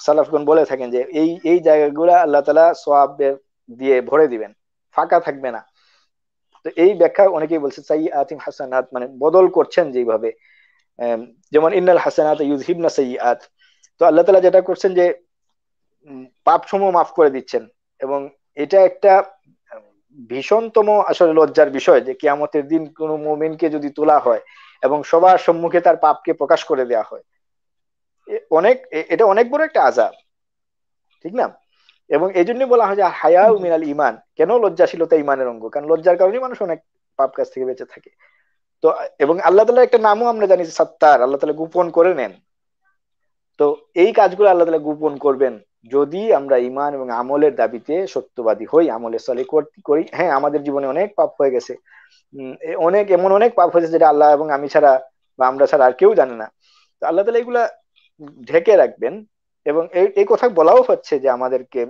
সালাফগণ বলে থাকেন যে এই এই জায়গাগুলো আল্লাহ তাআলা সওয়াবের দিয়ে ভরে দিবেন, ফাঁকা থাকবে না। তো এই ব্যাখ্যা অনেকেই বলছে সাইয়্যাতিম হাসানাত, মানে বদল করছেন যেভাবে, যেমন ইন্নাল হাসানাত ইউযহিবনা সাইয়্যাত। তো আল্লাহ তাআলা যেটা করছেন যে পাপ সমূহ মাফ করে দিচ্ছেন। এবং এটা একটা ভীষণতম আসলে লজ্জার বিষয় যে কিয়ামতের দিন কোনো মুমিনকে যদি তোলা হয় এবং সবার সম্মুখে তার পাপকে প্রকাশ করে দেওয়া হয়, এটা অনেক বড় একটা আযাব, ঠিক না? এবং এই জন্য বলা হয় যে হায়াউ মিনাল ঈমান, কেন লজ্জাশীলতা ঈমানের অঙ্গ, কারণ লজ্জার কারণে মানুষ অনেক পাপ কাজ থেকে বেঁচে থাকে। তো এবং আল্লাহ তাআলার একটা নামও আমরা জানি যে সাত্তার, আল্লাহ তাআলা গোপন করে নেন। তো এই কাজগুলো আল্লাহ তাআলা গোপন করবেন যদি আমরা ঈমান এবং আমলের দাবিতে সত্যবাদী হই, আমলে সলিহ করি। হ্যাঁ, আমাদের জীবনে অনেক পাপ হয়ে গেছে, অনেক পাপ হয়েছে যেটা আল্লাহ এবং আমি ছাড়া বা আমরা ছাড়া আর কেউ জানে না। তো আল্লাহ তাআলা এগুলা ঢেকে রাখবেন। এবং এই এই কথা বলাও হচ্ছে যে আমাদেরকে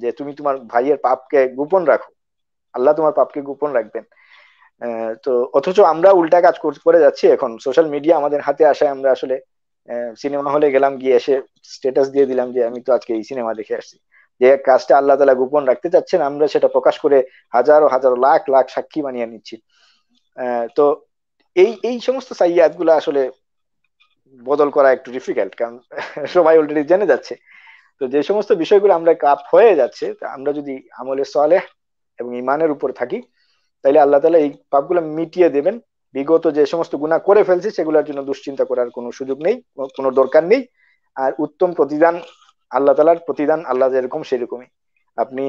যে তুমি তোমার ভাইয়ের পাপকে গোপন রাখো, আল্লাহ তোমার পাপকে গোপন রাখবেন। তো অথচ আমরা উল্টা কাজ করে যাচ্ছি। এখন সোশ্যাল মিডিয়া আমাদের হাতে আসায় আমরা আসলে সিনেমা হলে গেলাম, গিয়ে এসে স্ট্যাটাস দিয়ে দিলাম যে আমি তো আজকে এই সিনেমা দেখে আসছি। যে কাজটা আল্লাহ তাআলা গোপন রাখতে চাচ্ছেন, আমরা সেটা প্রকাশ করে হাজারো হাজারো লাখ লাখ সাক্ষী বানিয়ে নিচ্ছি। তো এই এই সমস্ত সাইয়্যাত গুলো আসলে বদল করা একটু ডিফিকাল্ট, কারণ সবাই অলরেডি জেনে যাচ্ছে। তো যে সমস্ত বিষয়গুলো আমরা কাপ হয়ে যাচ্ছে, তা আমরা যদি আমলে সালেহ এবং ইমানের উপর থাকি, তাইলে আল্লাহ তাআলা এই পাপগুলো মিটিয়ে দেবেন। বিগত যে সমস্ত গুনাহ করে ফেলছি সেগুলোর জন্য দুশ্চিন্তা করার কোনো সুযোগ নেই, কোনো দরকার নেই। আর উত্তম প্রতিদান, আল্লাহ তাআলার প্রতিদান আল্লাহ যেরকম সেরকমই। আপনি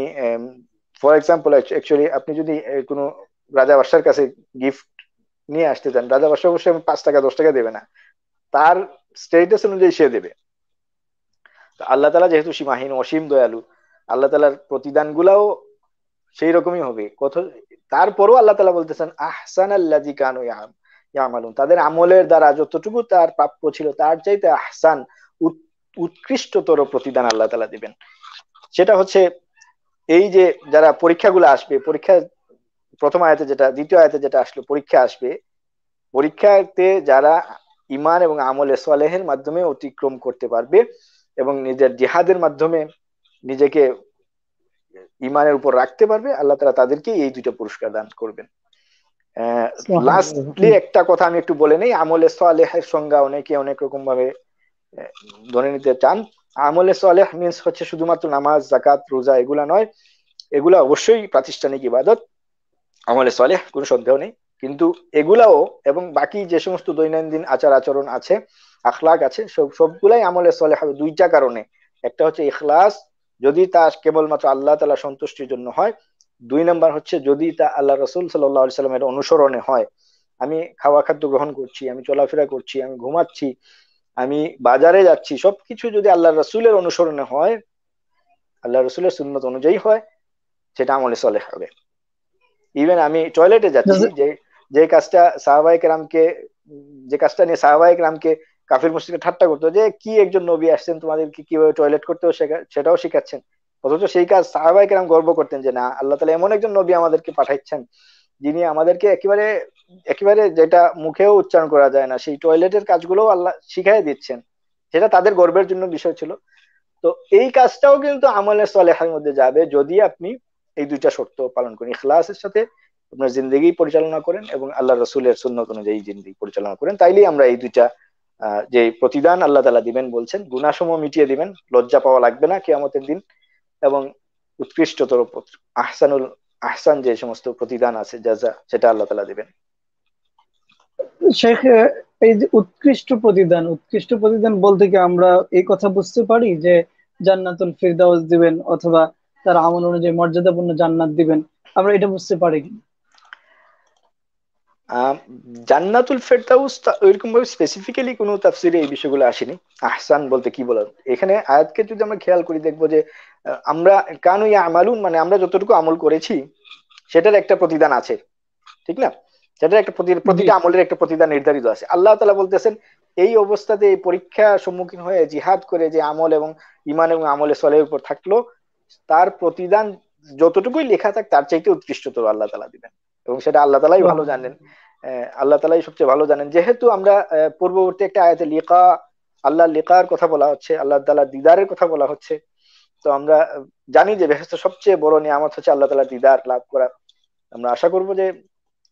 ফর এক্সাম্পল অ্যাকচুয়ালি আপনি যদি কোনো রাজা বাদশার কাছে গিফট নিয়ে আসতে চান, রাজা বাদশা অবশ্যই 5 টাকা 10 টাকা দেবে না, তার স্টেটাস অনুযায়ী সে দেবে। তো আল্লাহ তাআলা যেহেতু সীমাহীন অসীম দয়ালু, আল্লাহ তাআলার প্রতিদান গুলাও সেই রকমই হবে। তারপরও আল্লাহ তাআলা বলতেছেন আহসানাল্লাযী কানু ইয়ামালুন, তাদের আমলের দ্বারা যতটুকু তার প্রাপ্য ছিল তার চাইতে আহসান, উৎকৃষ্টতর প্রতিদান আল্লাহ তাআলা দিবেন। সেটা হচ্ছে এই যে যারা পরীক্ষাগুলো আসবে, পরীক্ষা প্রথম আয়াতে যেটা, দ্বিতীয় আয়াতে যেটা আসলো, পরীক্ষা আসবে, পরীক্ষাতে যারা ঈমান এবং আমলে সালেহের মাধ্যমে অতিক্রম করতে পারবে এবং নিজের জিহাদের মাধ্যমে নিজেকে ঈমানের উপর রাখতে পারবে, আল্লাহ তাআলা তাদেরকে এই দুইটা পুরস্কার দান করবেন। লাস্টলি একটা কথা আমি একটু বলে নেই, আমলে সালেহের সংজ্ঞা অনেকে অনেক রকম ভাবে ধরে নিতে চান। আমলে সালেহ মিন্স হচ্ছে শুধুমাত্র নামাজ, যাকাত, রোজা এগুলা নয়, এগুলা অবশ্যই প্রাতিষ্ঠানিক ইবাদত, আমলে সালেহ কোনো সন্দেহ নেই। কিন্তু এগুলাও এবং বাকি যে সমস্ত দৈনন্দিন আচার আচরণ আছে, আখলাক আছে, সবগুলাই আমলে সালেহ হবে দুইটা কারণে। একটা হচ্ছে ইখলাস, যদি তা কেবলমাত্র আল্লাহ তাআলা সন্তুষ্টির জন্য হয়। 2 নাম্বার হচ্ছে যদি তা আল্লাহ রাসূল সাল্লাল্লাহু আলাইহি সাল্লামের অনুসরণে হয়। আমি খাওয়া খাদ্য গ্রহণ করছি, আমি চলাফেরা করছি, আমি ঘুমাচ্ছি, আমি বাজারে যাচ্ছি, সবকিছু যদি আল্লাহ রাসূলের অনুসরণে হয়, আল্লাহ রাসূলের সুন্নত অনুযায়ী হয়, সেটা আমলে সালেহ হবে। ইভেন আমি টয়লেটে যাচ্ছি, যে যে কাজটা সাহাবায়ে কেরামকে, যে কাজটা নিয়ে সাহাবায়ে কেরামকে কাফির মুশরিকরা ঠাট্টা করতো যে কি একজন নবী আসছেন তোমাদেরকে কিভাবে টয়লেট করতেও সেটাও শিখাচ্ছেন, অথচ সেই কাজ সাহাবায়ে কেরাম গর্ব করতেন যে না, আল্লাহ তাআলা এমন একজন নবী আমাদেরকে পাঠাচ্ছেন যিনি আমাদেরকে একেবারে একেবারে যেটা মুখেও উচ্চারণ করা যায় না সেই টয়লেটের কাজগুলো আল্লাহ শিখাই দিচ্ছেন, সেটা তাদের গর্বের জন্য বিষয় ছিল। তো এই কাজটাও কিন্তু আমলে সালেহার মধ্যে যাবে যদি আপনি এই দুইটা শর্ত পালন করেন, ইখলাসের সাথে আপনার জিন্দগি পরিচালনা করেন এবং আল্লাহ রসুলের সুন্নত অনুযায়ী জিন্দগি পরিচালনা করেন, তাইলেই আমরা এই দুইটা যে প্রতিদান আল্লাহ তাআলা দিবেন বলছেন, গুনাহসমূহ মিটিয়ে দিবেন, লজ্জা পাওয়া লাগবে না কিয়ামতের দিন, এবং উৎকৃষ্টতর আহসানুল আহসান যে সমস্ত প্রতিদান আছে জাযা, সেটা আল্লাহ তাআলা দিবেন। শেখ, এই যে উৎকৃষ্ট প্রতিদান বলতে কি আমরা এই কথা বুঝতে পারি যে জান্নাতুল ফিরদাউস দিবেন অথবা তার আমল অনুযায়ী মর্যাদাপূর্ণ জান্নাত দিবেন, আমরা এটা বুঝতে পারি কি? জান্নাতুল ফেরদাউস ওইরকম ভাবে স্পেসিফিক্যালি কোনো তাফসিরে এই বিষয়গুলো আসেনি। আহসান বলতে কি বলা, এখানে আয়াতকে যদি আমরা খেয়াল করি দেখবো যে আমরা কানু ইয়ামালুন মানে আমরা যতটুকু আমল করেছি সেটার একটা প্রতিদান আছে, ঠিক না? সেটার একটা জি। প্রতিটা আমলের একটা প্রতিদান নির্ধারিত আছে। আল্লাহ তাআলা বলতেছেন এই অবস্থাতে এই পরীক্ষা সম্মুখীন হয়ে জিহাদ করে যে আমল এবং ঈমান এবং আমলে সলেহের উপর থাকলো, তার প্রতিদান যতটুকুই লেখা থাক তার চাইতে উৎকৃষ্টতর আল্লাহ তাআলা দিবেন, এবং সেটা আল্লাহ তাআলাই ভালো জানেন। আল্লাহ তাআলাই সবচেয়ে ভালো জানেন। যেহেতু আমরা পূর্ববর্তী একটা আয়াতে লিকা, আল্লাহ লিকার কথা বলা হচ্ছে, আল্লাহ তাআলা দিদারের কথা বলা হচ্ছে, তো আমরা জানি যে বেহেশতের সবচেয়ে বড় নিয়ামত হচ্ছে আল্লাহ তাআলা দিদার লাভ করা। আমরা আশা করব যে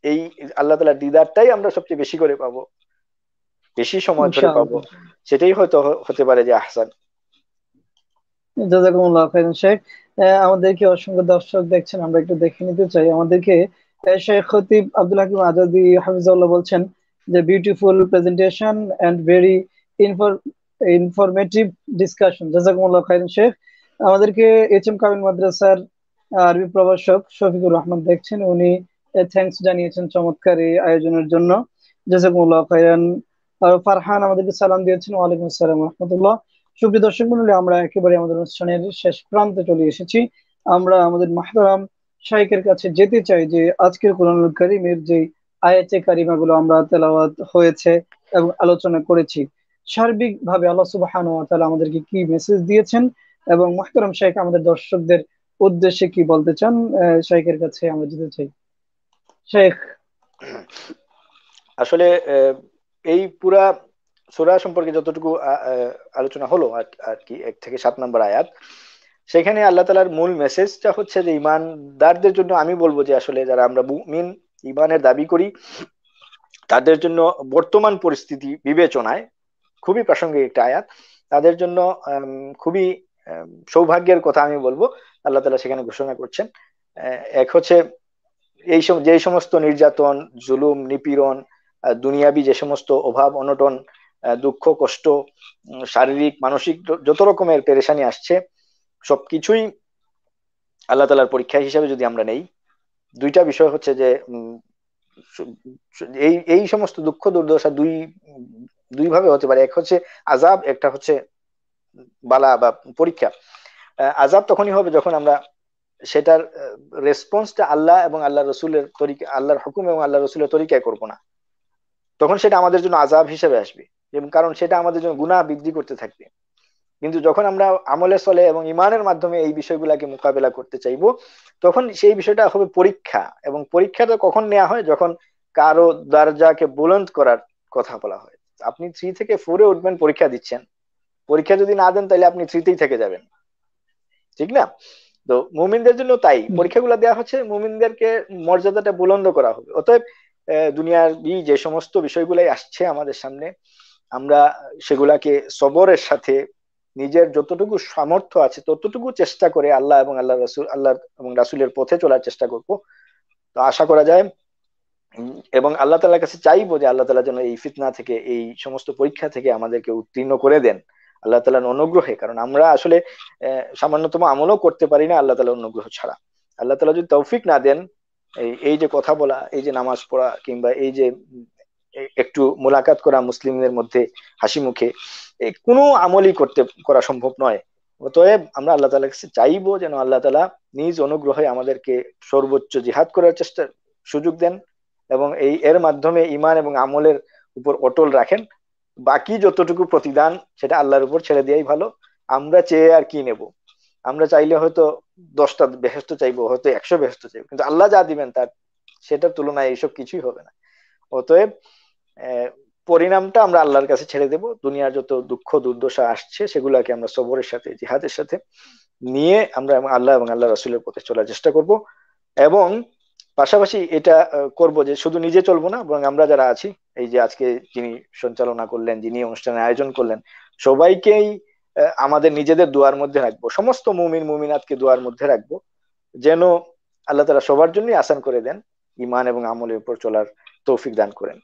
এই আল্লাহ তাআলার দিদারটাই আমরা সবচেয়ে বেশি করে পাবো, বেশি সময় ধরে পাবো, ইনশাআল্লাহ। সেটাই হয়তো হতে পারে যে আহসান। জাযাকুমুল্লাহ খাইরান শেখ। আমাদেরকে অসংখ্য দর্শক দেখছেন, আমরা একটু দেখে নিতে চাই। আমাদেরকে শেখ খতিব আব্দুল হাকিম আজাদি হাফিজাহুল্লাহ বলছেন যে beautiful presentation and very informative discussion. জাযাকুমুল্লাহ খাইরান শেখ। আমাদেরকে এইচএম কামিল মাদ্রাসার আরবি প্রভাষক শফিকুর রহমান দেখছেন, উনি থ্যাঙ্কস জানিয়েছেন চমৎকার এই আয়োজনের জন্য। জাযাকুমুল্লাহ খাইরান। ফারহান আমাদেরকে সালাম দিয়েছেন, ওয়ালাইকুম আসসালাম ওয়া রাহমাতুল্লাহ। সুপ্রিয় দর্শক মণ্ডলী, আমরা একেবারে আমাদের অনুষ্ঠানের শেষ প্রান্তে চলে এসেছি। আমরা আমাদের মাহতারাম শাইখের কাছে যেতে চাই যে আজকের কোরআনুল কারীমের যে আয়াতে কারিমাগুলো আমরা তেলাওয়াত হয়েছে এবং আলোচনা করেছি, সার্বিকভাবে আল্লাহ সুবহানাহু ওয়া তাআলা আমাদেরকে কি মেসেজ দিয়েছেন এবং মাহতারাম শাইখ আমাদের দর্শকদের উদ্দেশ্যে কি বলতে চান, শাইখের কাছে আমরা যেতে চাই। শাইখ। আসলে এই পুরা সূরা সম্পর্কে যতটুকু আলোচনা হলো আর কি 1 থেকে 7 নম্বর আয়াত, সেখানে আল্লাহ তাআলার মূল মেসেজটা হচ্ছে যে ঈমানদারদের জন্য আমি বলবো যে আসলে যারা আমরা মুমিন ঈমানের দাবি করি তাদের জন্য বর্তমান পরিস্থিতি বিবেচনায় খুবই প্রাসঙ্গিক একটা আয়াত। তাদের জন্য খুবই সৌভাগ্যের কথা আমি বলবো আল্লাহ তাআলা সেখানে ঘোষণা করছেন। এক হচ্ছে যে সমস্ত নির্যাতন, জুলুম, নিপীড়ন, দুনিয়াবি যে সমস্ত অভাব অনটন, দুঃখ কষ্ট, শারীরিক মানসিক যত রকমের পেরেশানি আসছে, সবকিছুই আল্লাহ তাআলার পরীক্ষা হিসেবে যদি আমরা নেই, দুইটা বিষয় হচ্ছে যে এই সমস্ত দুঃখ দুর্দশা দুই ভাবে হতে পারে। এক হচ্ছে আযাব, একটা হচ্ছে বালা বা পরীক্ষা। আযাব তখনই হবে যখন আমরা সেটার রেসপন্সটা আল্লাহ এবং আল্লাহ রসুলের তরিকা, আল্লাহর হুকুম এবং আল্লাহ রসুলের তরিকায় করবো না, তখন সেটা আমাদের জন্য আযাব হিসেবে আসবে, এবং কারণ সেটা আমাদের জন্য গুনাহ বৃদ্ধি করতে থাকবে। কিন্তু যখন আমরা আমলে চলে এবং ইমানের মাধ্যমে এই বিষয়গুলোকে মোকাবেলা করতে চাইবো, তখন সেই বিষয়টা হবে পরীক্ষা। এবং পরীক্ষাটা কখন নেওয়া হয়? যখন কারো দরজাকে বুলন্দ করার কথা বলা হয়। আপনি 3 থেকে 4-এ উঠবেন, পরীক্ষা দিচ্ছেন, পরীক্ষা যদি না দেন তাহলে আপনি 3-তেই থেকে যাবেন, ঠিক না? তো মুমিনদের জন্য তাই পরীক্ষাগুলো দেওয়া হচ্ছে, মুমিনদেরকে মর্যাদাটা বুলন্দ করা হবে। অতএব দুনিয়ার যে সমস্ত বিষয়গুলাই আসছে আমাদের সামনে, আমরা সেগুলাকে সবরের সাথে নিজের যতটুকু সামর্থ্য আছে ততটুকু চেষ্টা করে আল্লাহ এবং আল্লাহ এবং রাসূলের পথে চলার চেষ্টা করব। তো আশা করা যায় এবং আল্লাহ তাআলার কাছে চাইবো যে আল্লাহ তাআলা যেন এই ফিতনা থেকে, এই সমস্ত পরীক্ষা থেকে আমাদেরকে উত্তীর্ণ করে দেন আল্লাহ তাআলার অনুগ্রহে। কারণ আমরা আসলে সামান্যতম আমলও করতে পারি না আল্লাহ তাআলার অনুগ্রহ ছাড়া। আল্লাহ তাআলা যদি তৌফিক না দেন, এই যে কথা বলা, এই যে নামাজ পড়া, কিংবা এই যে একটু মোলাকাত করা মুসলিমদের মধ্যে হাসি মুখে, কোনো আমলই করা সম্ভব নয়। অতএব আমরা আল্লাহ তাআলার কাছে চাইবো যেন আল্লাহ তাআলা নিজ অনুগ্রহে আমাদেরকে সর্বোচ্চ জিহাদ করার চেষ্টার সুযোগ দেন এবং এর মাধ্যমে ঈমান এবং আমলের উপর অটল রাখেন। বাকি যতটুকু প্রতিদান সেটা আল্লাহর উপর ছেড়ে দেওয়াই ভালো। আমরা চেয়ে আর কি নেব? আমরা চাইলে হয়তো 10টা বেহেশত চাইবো, হয়তো 100 বেহেশত চাইবো, কিন্তু আল্লাহ যা দিবেন তার সেটার তুলনায় এইসব কিছুই হবে না। অতএব পরিণামটা আমরা আল্লাহর কাছে ছেড়ে দেব। দুনিয়ার যত দুঃখ দুর্দশা আসছে সেগুলাকে আমরা সবরের সাথে, জিহাদের সাথে নিয়ে আমরা আল্লাহ এবং আল্লাহ রাসূলের পথে চলার চেষ্টা করব। এবং পাশাপাশি এটা করব যে শুধু নিজে চলবো না, বরং আমরা যারা আছি, এই যে আজকে যিনি সঞ্চালনা করলেন, যিনি অনুষ্ঠানের আয়োজন করলেন, সবাইকেই আমাদের নিজেদের দোয়ার মধ্যে রাখবো, সমস্ত মুমিন মুমিনাতকে দোয়ার মধ্যে রাখবো, যেন আল্লাহ তাআলা সবার জন্যই আসান করে দেন, ঈমান এবং আমলের উপর চলার তৌফিক দান করেন।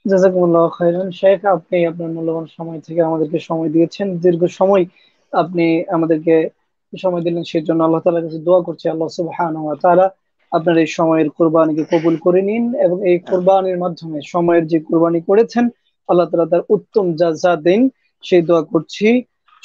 জাযাকুমুল্লাহ খাইরান শেখ, আপনি আপনার মূল্যবান সময় থেকে আমাদেরকে সময় দিয়েছেন, দীর্ঘ সময় আপনি আমাদেরকে সময় দিলেন, সেই জন্য আল্লাহ তাআলার কাছে দোয়া করছি আল্লাহ সুবহানাহু ওয়া তাআলা আপনার এই সময়ের কুরবানিকে কবুল করে নিন, এবং এই কুরবানির মাধ্যমে সময়ের যে কুরবানি করেছেন আল্লাহ তাআলা তার উত্তম জাযা দিন, সেই দোয়া করছি।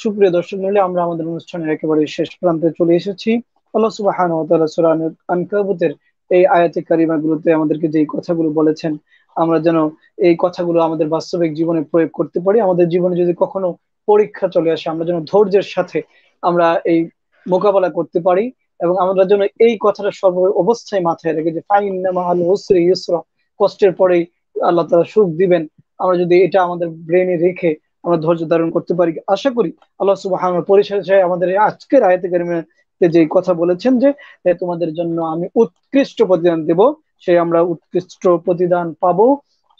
সুপ্রিয় দর্শক মণ্ডলী, আমরা আমাদের অনুষ্ঠানের একেবারে শেষ প্রান্তে চলে এসেছি। আল্লাহ সুবহানাহু ওয়া তাআলা সূরা আনকাবুতের এই আয়াতে কারিমাগুলোতে আমাদেরকে যেই কথাগুলো বলেছেন, আমরা যেন এই কথাগুলো আমাদের বাস্তবিক জীবনে প্রয়োগ করতে পারি। আমাদের জীবনে যদি কখনো পরীক্ষা চলে আসে, আমরা যেন ধৈর্যের সাথে আমরা এই মোকাবেলা করতে পারি, এবং আমরা যেন এই কথাটা সর্ব অবস্থায় মাথায় রেখে যে ফাইন্না মাআল উসরি ইউসরা, কষ্টের পরেই আল্লাহ তাআলা সুখ দিবেন, আমরা যদি এটা আমাদের ব্রেনে রেখে আমরা ধৈর্য ধারণ করতে পারি, আশা করি আল্লাহ সুবহানাহু পরিশেষে আমাদের এই আজকের আয়াতে কারিমাতে যে কথা বলেছেন যে তোমাদের জন্য আমি উৎকৃষ্ট প্রতিদান দেব, সেই আমরা উৎকৃষ্ট প্রতিদান পাবো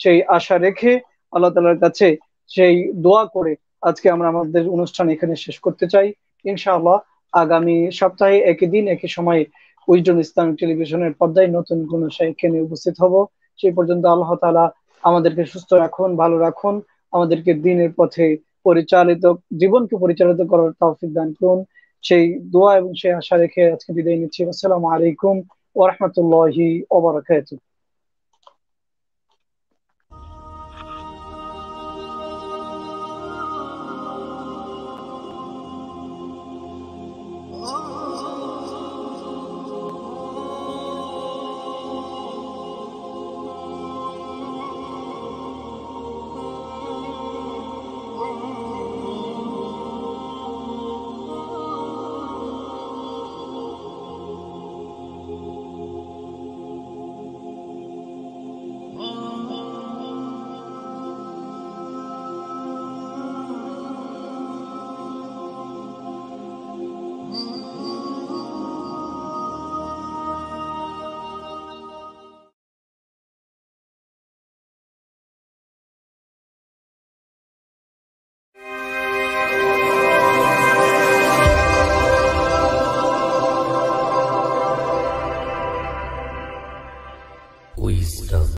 সেই আশা রেখে আল্লাহ তাআলার কাছে সেই দোয়া করে আজকে আমরা আমাদের অনুষ্ঠান এখানে শেষ করতে চাই। ইনশাআল্লাহ আগামী সপ্তাহে একই দিন একই সময়ে উইজডম ইসলামিক টেলিভিশনের পর্দায় নতুন কোন শাইখকে নিয়ে উপস্থিত হব। সেই পর্যন্ত আল্লাহ তাআলা আমাদেরকে সুস্থ রাখুন, ভালো রাখুন, আমাদেরকে দ্বীনের পথে জীবনকে পরিচালিত করার তৌফিক দান করুন, সেই দোয়া এবং সেই আশা রেখে আজকে বিদায় নিচ্ছি। আসসালামু আলাইকুম ওয়া রাহমাতুল্লাহি ওয়া বারাকাতুহু।